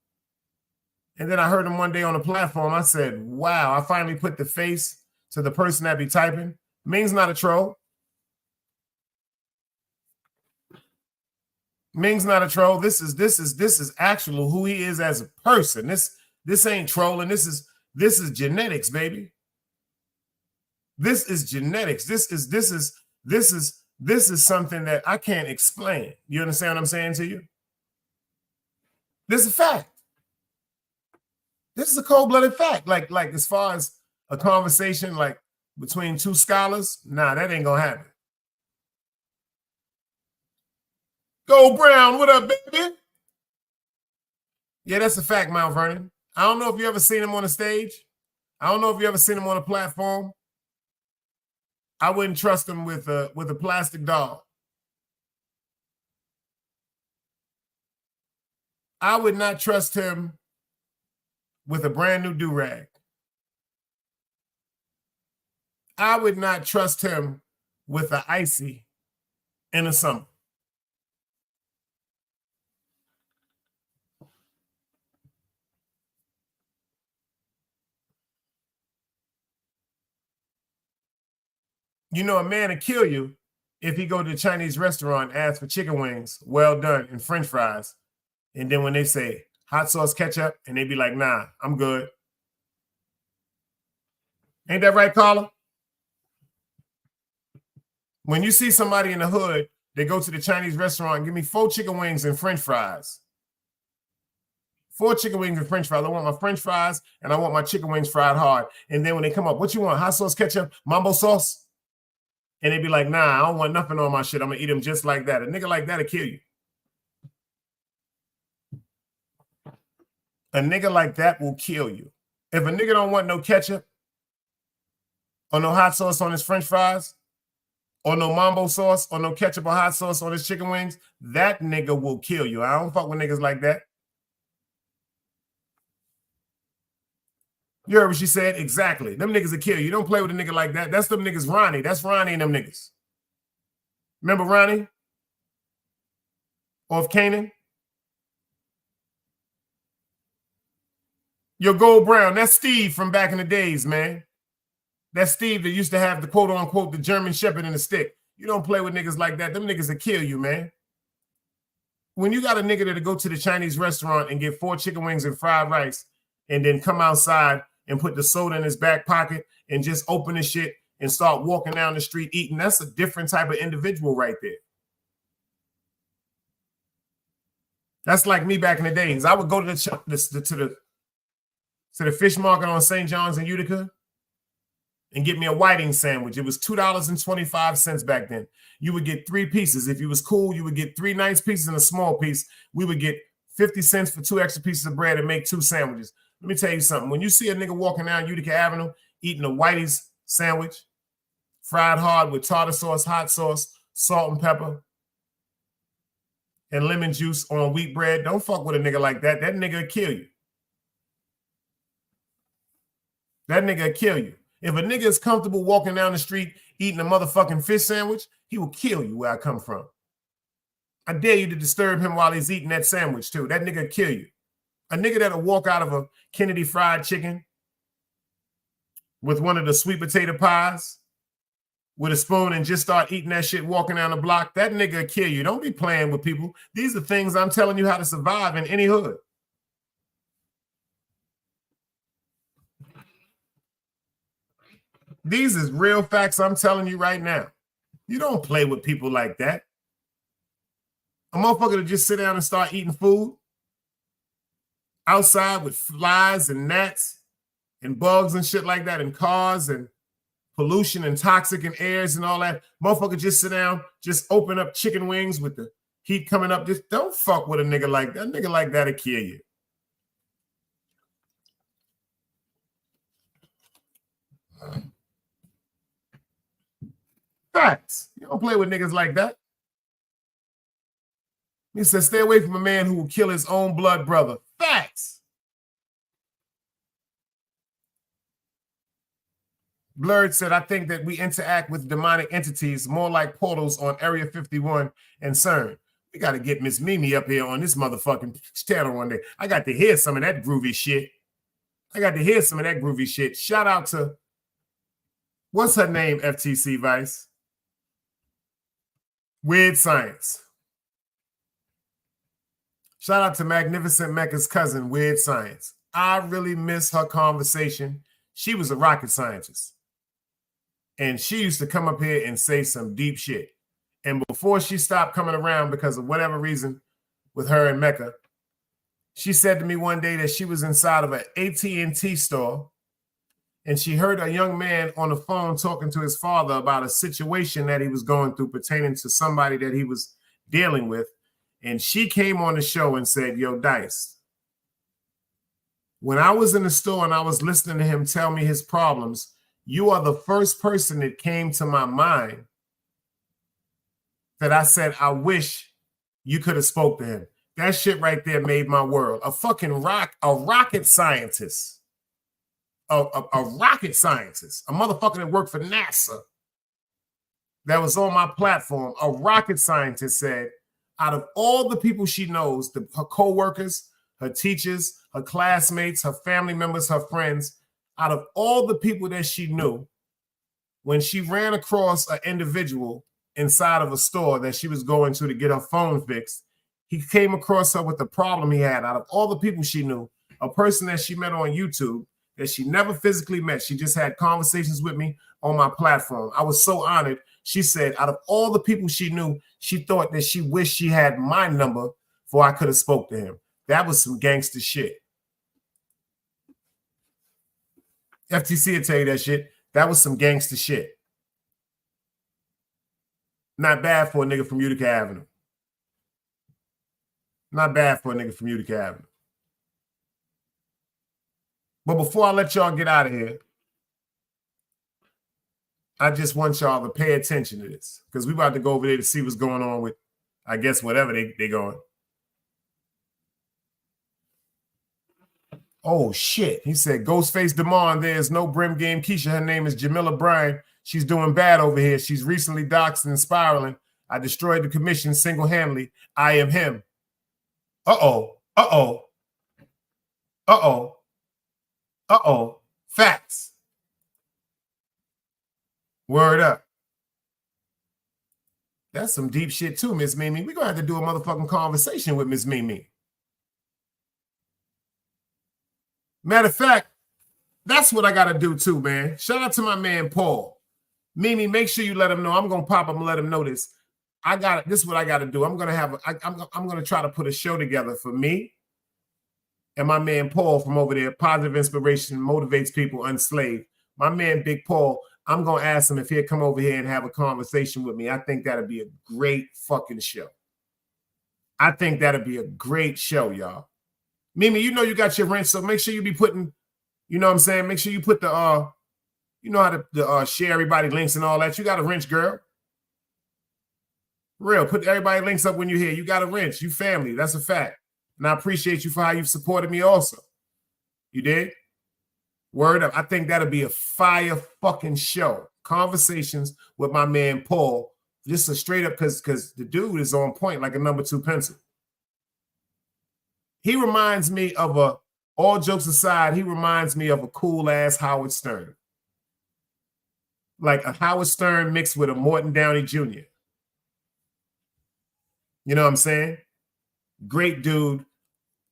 [SPEAKER 1] And then I heard him one day on a platform. I said, wow, I finally put the face to the person that be typing. Ming's not a troll. Ming's not a troll. This is actual who he is as a person. This ain't trolling. This is genetics, baby. This is genetics. This is something that I can't explain. You understand what I'm saying to you? This is a fact. This is a cold-blooded fact. Like as far as a conversation like between two scholars, nah, that ain't gonna happen. Go Brown, what up, baby? Yeah, that's a fact, Mount Vernon. I don't know if you ever seen him on the stage. I don't know if you ever seen him on a platform. I wouldn't trust him with a plastic doll. I would not trust him with a brand new do-rag. I would not trust him with an icy in the summer. You know, a man will kill you if he go to a Chinese restaurant, ask for chicken wings, well done, and French fries. And then when they say hot sauce ketchup, and they be like, nah, I'm good. Ain't that right, Carla? When you see somebody in the hood, they go to the Chinese restaurant and give me 4 chicken wings and French fries. 4 chicken wings and French fries. I want my French fries and I want my chicken wings fried hard. And then when they come up, what you want? Hot sauce ketchup, mambo sauce? And they be like, nah, I don't want nothing on my shit. I'm gonna eat them just like that. A nigga like that'll kill you. A nigga like that will kill you. If a nigga don't want no ketchup or no hot sauce on his French fries or no mambo sauce or no ketchup or hot sauce on his chicken wings, that nigga will kill you. I don't fuck with niggas like that. You heard what she said? Exactly. Them niggas will kill you. You don't play with a nigga like that. That's them niggas Ronnie. That's Ronnie and them niggas. Remember Ronnie? Off Canaan? Yo, Gold Brown, that's Steve from back in the days, man. That's Steve that used to have the quote-unquote the German Shepherd and the stick. You don't play with niggas like that. Them niggas will kill you, man. when you got a nigga that'll go to the Chinese restaurant and get 4 chicken wings and fried rice and then come outside and put the soda in his back pocket and just open the shit and start walking down the street eating, that's a different type of individual right there. That's like me back in the days. I would go to the fish market on St. John's in Utica and get me a whiting sandwich. It was $2.25 back then. You would get 3 pieces. If you was cool, you would get 3 nice pieces and a small piece. We would get 50 cents for 2 extra pieces of bread and make 2 sandwiches. Let me tell you something. When you see a nigga walking down Utica Avenue eating a whitey's sandwich, fried hard with tartar sauce, hot sauce, salt and pepper, and lemon juice on wheat bread, don't fuck with a nigga like that. That nigga will kill you. That nigga will kill you. If a nigga is comfortable walking down the street eating a motherfucking fish sandwich, he will kill you where I come from. I dare you to disturb him while he's eating that sandwich too. That nigga will kill you. A nigga that'll walk out of a Kennedy Fried Chicken with one of the sweet potato pies with a spoon and just start eating that shit walking down the block, that nigga will kill you. Don't be playing with people. These are things I'm telling you how to survive in any hood. These is real facts I'm telling you right now. You don't play with people like that. A motherfucker to just sit down and start eating food outside with flies and gnats and bugs and shit like that and cars and pollution and toxic and airs and all that. Motherfucker just sit down, just open up chicken wings with the heat coming up. Just don't fuck with a nigga like that. A nigga like that'll kill you. Facts. You don't play with niggas like that. He said, stay away from a man who will kill his own blood brother. Facts. Blurred said, I think that we interact with demonic entities more like portals on Area 51 and CERN. We got to get Miss Mimi up here on this motherfucking channel one day. I got to hear some of that groovy shit. Shout out to, what's her name, FTC Vice? Weird Science. Shout out to Magnificent Mecca's cousin, Weird Science. I really miss her conversation. She was a rocket scientist. And she used to come up here and say some deep shit. And before she stopped coming around because of whatever reason with her and Mecca, she said to me one day that she was inside of an AT&T store and she heard a young man on the phone talking to his father about a situation that he was going through pertaining to somebody that he was dealing with. And she came on the show and said, yo, Dice, when I was in the store and I was listening to him tell me his problems, you are the first person that came to my mind that I said, I wish you could have spoke to him. That shit right there made my world. A rocket scientist. A rocket scientist. A motherfucker that worked for NASA that was on my platform. A rocket scientist said, out of all the people she knows, her co-workers, her teachers, her classmates, her family members, her friends, out of all the people that she knew, when she ran across an individual inside of a store that she was going to get her phone fixed, he came across her with the problem he had. Out of all the people she knew, a person that she met on YouTube that she never physically met, she just had conversations with me on my platform. I was so honored. She said, out of all the people she knew, she thought that she wished she had my number before I could have spoke to him. That was some gangster shit. FTC will tell you that shit. That was some gangster shit. Not bad for a nigga from Utica Avenue. Not bad for a nigga from Utica Avenue. But before I let y'all get out of here, I just want y'all to pay attention to this because we're about to go over there to see what's going on with, I guess, whatever they going. Oh, shit. He said, Ghostface Demond, there's no Brim Game Keisha. Her name is Jamila Bryan. She's doing bad over here. She's recently doxxed and spiraling. I destroyed the commission single-handedly. I am him. Uh-oh. Uh-oh. Uh-oh. Uh-oh. Facts. Word up. That's some deep shit too, Miss Mimi. We're gonna have to do a motherfucking conversation with Miss Mimi. Matter of fact, that's what I gotta do too, man. Shout out to my man Paul. Mimi, make sure you let him know. I'm gonna pop up and let him know this. This is what I gotta do. I'm gonna try to put a show together for me and my man Paul from over there. Positive Inspiration Motivates People Unslaved. My man Big Paul. I'm gonna ask him if he'll come over here and have a conversation with me. I think that'd be a great fucking show. I think that'd be a great show, y'all. Mimi, you know you got your rent, so make sure you be putting, you know what I'm saying? Make sure you put the you know how to share everybody links and all that. You got a wrench, girl. Real, put everybody links up when you're here. You got a wrench. You family. That's a fact. And I appreciate you for how you've supported me also. You did? Word up. I think that'll be a fire fucking show. Conversations with my man Paul. Just a straight up, because the dude is on point like a number 2 pencil. He reminds me of all jokes aside, he reminds me of a cool ass Howard Stern. Like a Howard Stern mixed with a Morton Downey Jr. You know what I'm saying? Great dude,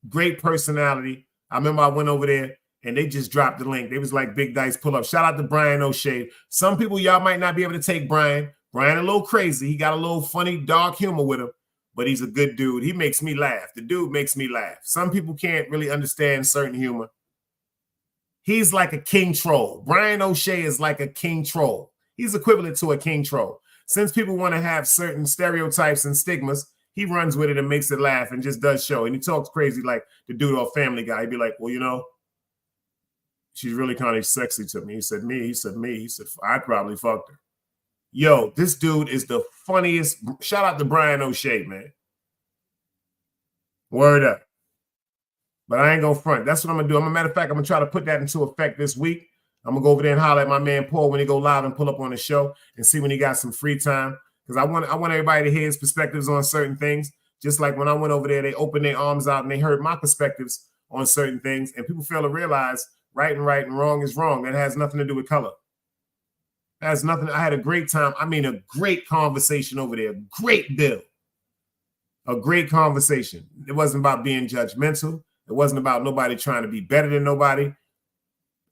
[SPEAKER 1] great personality. I remember I went over there and they just dropped the link. They was like, Big Dice, pull up. Shout out to Brian O'Shea. Some people, y'all might not be able to take Brian. Brian a little crazy. He got a little funny, dark humor with him, but he's a good dude. He makes me laugh. The dude makes me laugh. Some people can't really understand certain humor. He's like a king troll. Brian O'Shea is like a king troll. He's equivalent to a king troll. Since people want to have certain stereotypes and stigmas, he runs with it and makes it laugh and just does show. And he talks crazy like the dude off Family Guy. He'd be like, well, you know, she's really kind of sexy to me. He said, me. He said, me. He said, I probably fucked her. Yo, this dude is the funniest. Shout out to Brian O'Shea, man. Word up. But I ain't gonna front. That's what I'm gonna do. Matter of fact, I'm gonna try to put that into effect this week. I'm gonna go over there and holler at my man Paul when he go live and pull up on the show and see when he got some free time. Because I want everybody to hear his perspectives on certain things. Just like when I went over there, they opened their arms out and they heard my perspectives on certain things. And people fail to realize right and wrong is wrong. That has nothing to do with color. That has nothing. I had a great time. I mean, a great conversation over there. Great bill. A great conversation. It wasn't about being judgmental. It wasn't about nobody trying to be better than nobody.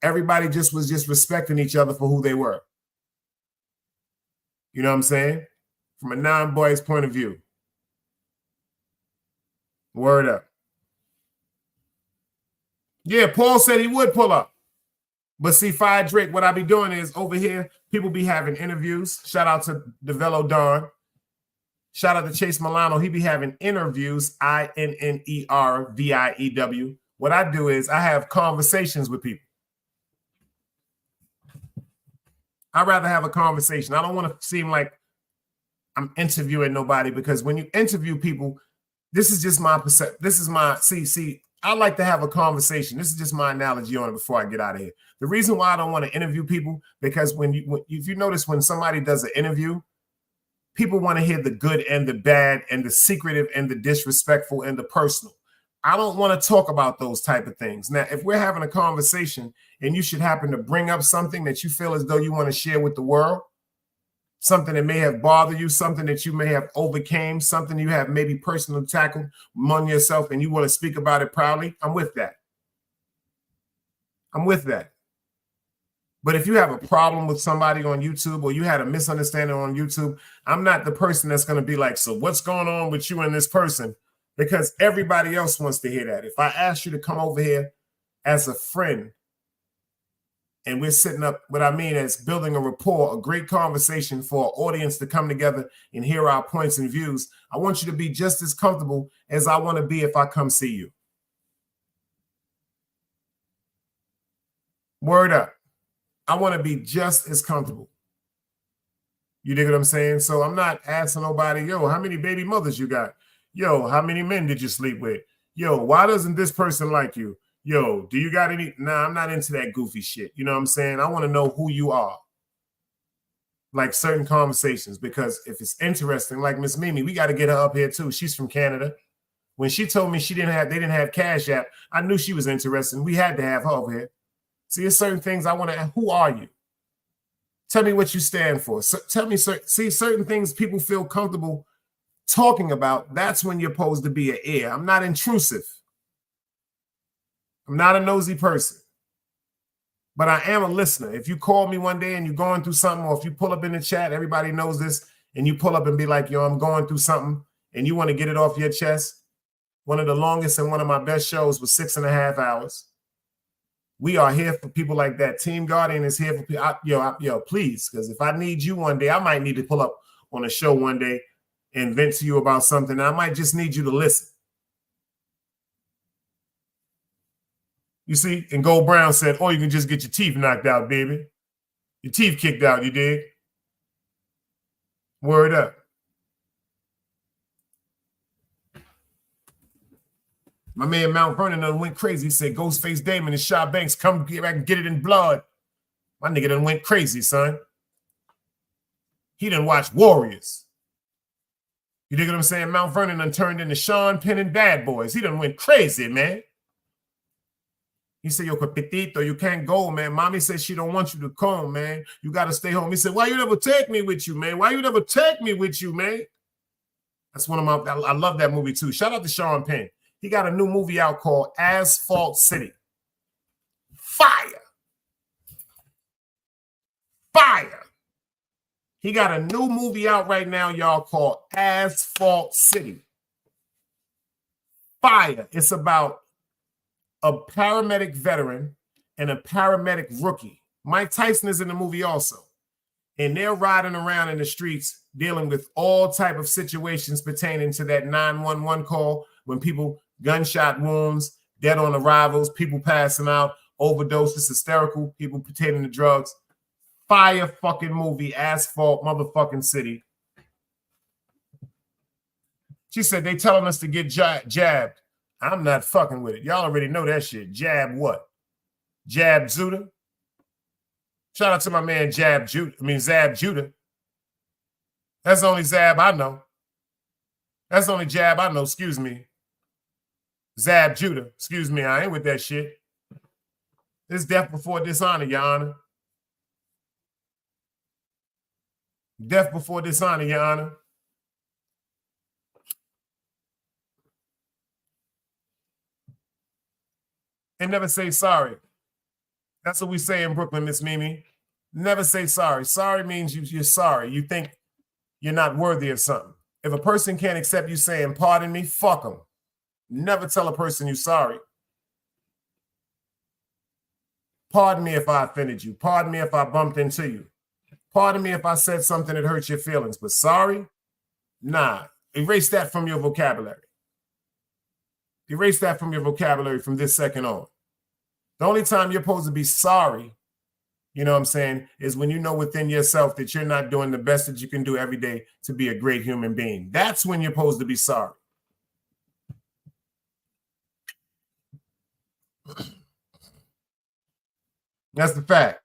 [SPEAKER 1] Everybody was just respecting each other for who they were. You know what I'm saying? From a non-boy's point of view. Word up. Yeah, Paul said he would pull up. But see, Fire Drake, what I be doing is over here, people be having interviews. Shout out to DeVelo Don. Shout out to Chase Milano. He be having interviews, INNERVIEW. What I do is I have conversations with people. I'd rather have a conversation. I don't want to seem like I'm interviewing nobody, because when you interview people, this is just my perception. This is my, see, I like to have a conversation. This is just my analogy on it before I get out of here. The reason why I don't want to interview people, because if you notice when somebody does an interview, people want to hear the good and the bad and the secretive and the disrespectful and the personal. I don't want to talk about those type of things. Now, if we're having a conversation and you should happen to bring up something that you feel as though you want to share with the world, something that may have bothered you, something that you may have overcame, something you have maybe personally tackled among yourself and you want to speak about it proudly, I'm with that. I'm with that. But if you have a problem with somebody on YouTube or you had a misunderstanding on YouTube, I'm not the person that's going to be like, so what's going on with you and this person? Because everybody else wants to hear that. If I ask you to come over here as a friend and we're sitting up, what I mean is building a rapport, a great conversation for our audience to come together and hear our points and views, I want you to be just as comfortable as I want to be if I come see you. Word up. I want to be just as comfortable. You dig what I'm saying? So I'm not asking nobody, yo, how many baby mothers you got? Yo, how many men did you sleep with? Yo, why doesn't this person like you? Yo, do you got any? Nah, I'm not into that goofy shit. You know what I'm saying? I want to know who you are. Like certain conversations, because if it's interesting, like Miss Mimi, we got to get her up here too. She's from Canada. When she told me they didn't have Cash App, I knew she was interested. We had to have her over here. See, there's certain things I want to ask. Who are you? Tell me what you stand for. So, tell me, see, certain things people feel comfortable talking about. That's when you're supposed to be an ear. I'm not intrusive. I'm not a nosy person. But I am a listener. If you call me one day and you're going through something, or if you pull up in the chat, everybody knows this, and you pull up and be like, yo, I'm going through something, and you want to get it off your chest. One of the longest and one of my best shows was 6.5 hours. We are here for people like that. Team Guardian is here for people. Yo, please, because if I need you one day, I might need to pull up on a show one day and vent to you about something. I might just need you to listen. You see, and Gold Brown said, oh, you can just get your teeth knocked out, baby. Your teeth kicked out, you dig? Word up. My man Mount Vernon done went crazy. He said, Ghostface Damon and Sha Banks, come get back and get it in blood. My nigga done went crazy, son. He done watched Warriors. You dig what I'm saying? Mount Vernon done turned into Sean Penn and Bad Boys. He done went crazy, man. He said, yo, Capitito, you can't go, man. Mommy said she don't want you to come, man. You got to stay home. He said, why you never take me with you, man? Why you never take me with you, man? That's one of my, I love that movie too. Shout out to Sean Penn. He got a new movie out called Asphalt City. Fire. Fire. He got a new movie out right now, y'all, called Asphalt City. Fire. It's about a paramedic veteran and a paramedic rookie. Mike Tyson is in the movie also. And they're riding around in the streets dealing with all type of situations pertaining to that 911 call when people, gunshot wounds, dead on arrivals, people passing out, overdoses, hysterical, people pertaining to drugs. Fire fucking movie, Asphalt motherfucking City. She said they telling us to get jabbed. I'm not fucking with it. Y'all already know that shit. Jab what? Jab Judah? Shout out to my man Zab Judah. That's the only Zab I know. That's the only jab I know, excuse me. Zab Judah, excuse me, I ain't with that shit. This is death before dishonor, Your Honor. Death before dishonor, Your Honor. And never say sorry. That's what we say in Brooklyn, Miss Mimi. Never say sorry. Sorry means you're sorry. You think you're not worthy of something. If a person can't accept you saying, pardon me, fuck them. Never tell a person you're sorry. Pardon me if I offended you. Pardon me if I bumped into you. Pardon me if I said something that hurts your feelings. But sorry? Nah. Erase that from your vocabulary. Erase that from your vocabulary from this second on. The only time you're supposed to be sorry, you know what I'm saying, is when you know within yourself that you're not doing the best that you can do every day to be a great human being. That's when you're supposed to be sorry. That's the fact.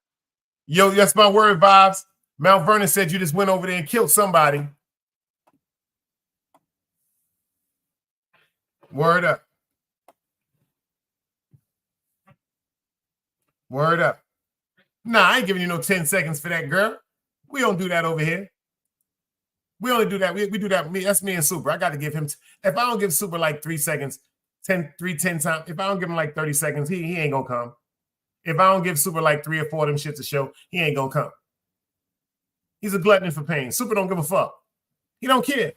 [SPEAKER 1] Yo, that's my word, Vibes. Mount Vernon said you just went over there and killed somebody. Word up. Word up. Nah, I ain't giving you no 10 seconds for that, girl. We don't do that over here. We only do that. We do that. That's me and Super. I got to give him. If I don't give Super like 3 seconds, 10 times. If I don't give him like 30 seconds, he ain't going to come. If I don't give Super like 3 or 4 of them shits a show, he ain't going to come. He's a glutton for pain. Super don't give a fuck. He don't care.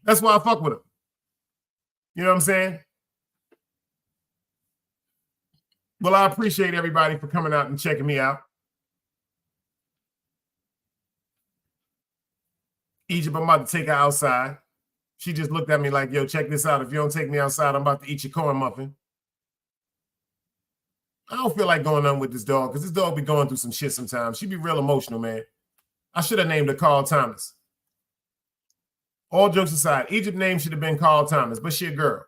[SPEAKER 1] That's why I fuck with him. You know what I'm saying? Well, I appreciate everybody for coming out and checking me out. Egypt, I'm about to take her outside. She just looked at me like, yo, check this out. If you don't take me outside, I'm about to eat your corn muffin. I don't feel like going on with this dog because this dog be going through some shit sometimes. She be real emotional, man. I should have named her Carl Thomas. All jokes aside, Egypt's name should have been Carl Thomas, but she a girl.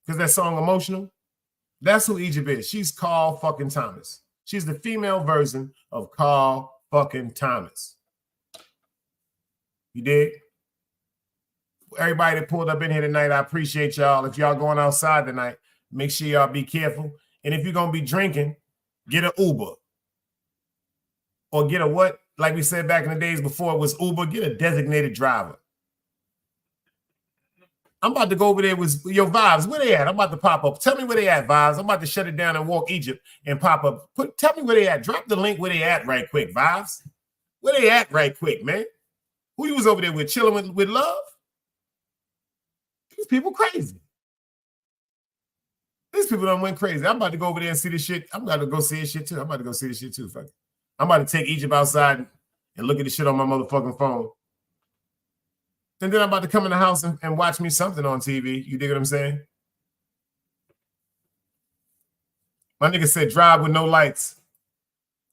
[SPEAKER 1] Because that song Emotional, that's who Egypt is. She's Carl fucking Thomas. She's the female version of Carl fucking Thomas. You dig? Everybody that pulled up in here tonight, I appreciate y'all. If y'all going outside tonight, make sure y'all be careful. And if you're going to be drinking, get an Uber. or get a what? Like we said back in the days before it was Uber, get a designated driver. I'm about to go over there with your Vibes. Where they at? I'm about to pop up. Tell me where they at, Vibes. I'm about to shut it down and walk Egypt and pop up. Tell me where they at. Drop the link where they at right quick, Vibes. Where they at right quick, man? Who you was over there with? Chilling with love? These people crazy. These people done went crazy. I'm about to go over there and see this shit. I'm about to go see this shit too. Fuck it. I'm about to take Egypt outside and look at the shit on my motherfucking phone. And then I'm about to come in the house and watch me something on TV. You dig what I'm saying? My nigga said drive with no lights.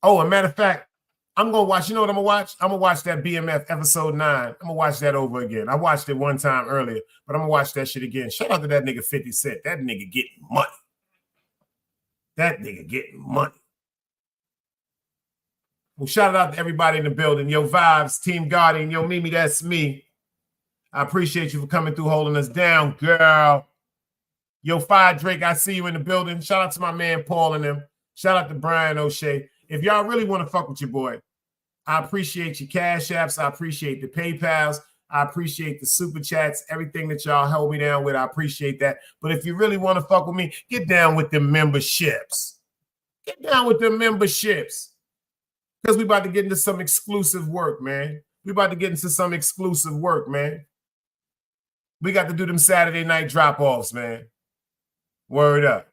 [SPEAKER 1] Oh, a matter of fact, I'm going to watch. You know what I'm going to watch? I'm going to watch that BMF episode 9. I'm going to watch that over again. I watched it one time earlier, but I'm going to watch that shit again. Shout out to that nigga 50 Cent. That nigga getting money. Well, shout out to everybody in the building. Yo, Vibes, Team Guardian. Yo, Mimi, that's me. I appreciate you for coming through, holding us down, girl. Yo, Fire Drake, I see you in the building. Shout out to my man Paul and them. Shout out to Brian O'Shea. If y'all really want to fuck with your boy, I appreciate your Cash Apps. I appreciate the PayPals. I appreciate the Super Chats. Everything that y'all held me down with, I appreciate that. But if you really want to fuck with me, get down with the memberships. Because we about to get into some exclusive work, man. We got to do them Saturday night drop-offs, man. Word up.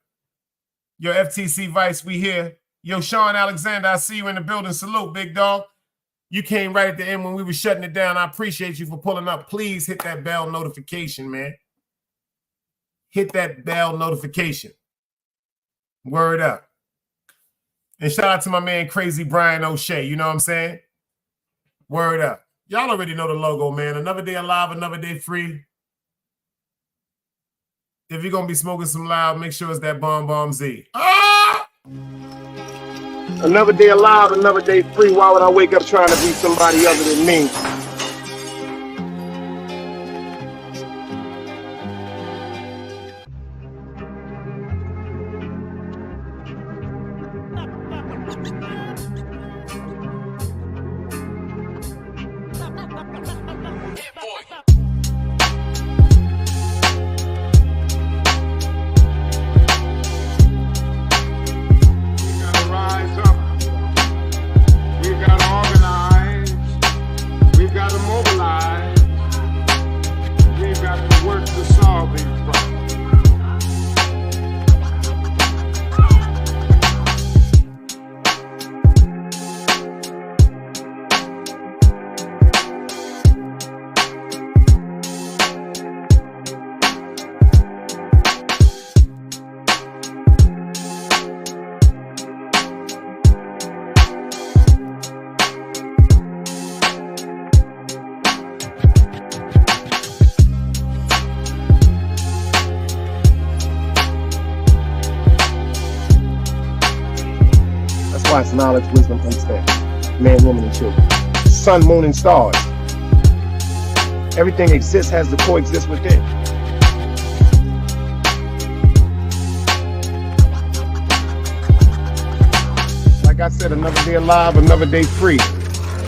[SPEAKER 1] Yo, FTC Vice, we here. Yo, Sean Alexander, I see you in the building. Salute, big dog. You came right at the end when we were shutting it down. I appreciate you for pulling up. Please hit that bell notification, man. Hit that bell notification. Word up. And shout out to my man, Crazy Brian O'Shea. You know what I'm saying? Word up. Y'all already know the logo, man. Another day alive, another day free. If you're going to be smoking some loud, make sure it's that Bomb Z. Ah!
[SPEAKER 8] Another day alive, another day free. Why would I wake up trying to be somebody other than me? Knowledge, wisdom, understanding. Man, woman, and children. Sun, moon, and stars. Everything exists, has to coexist within. Like I said, another day alive, another day free.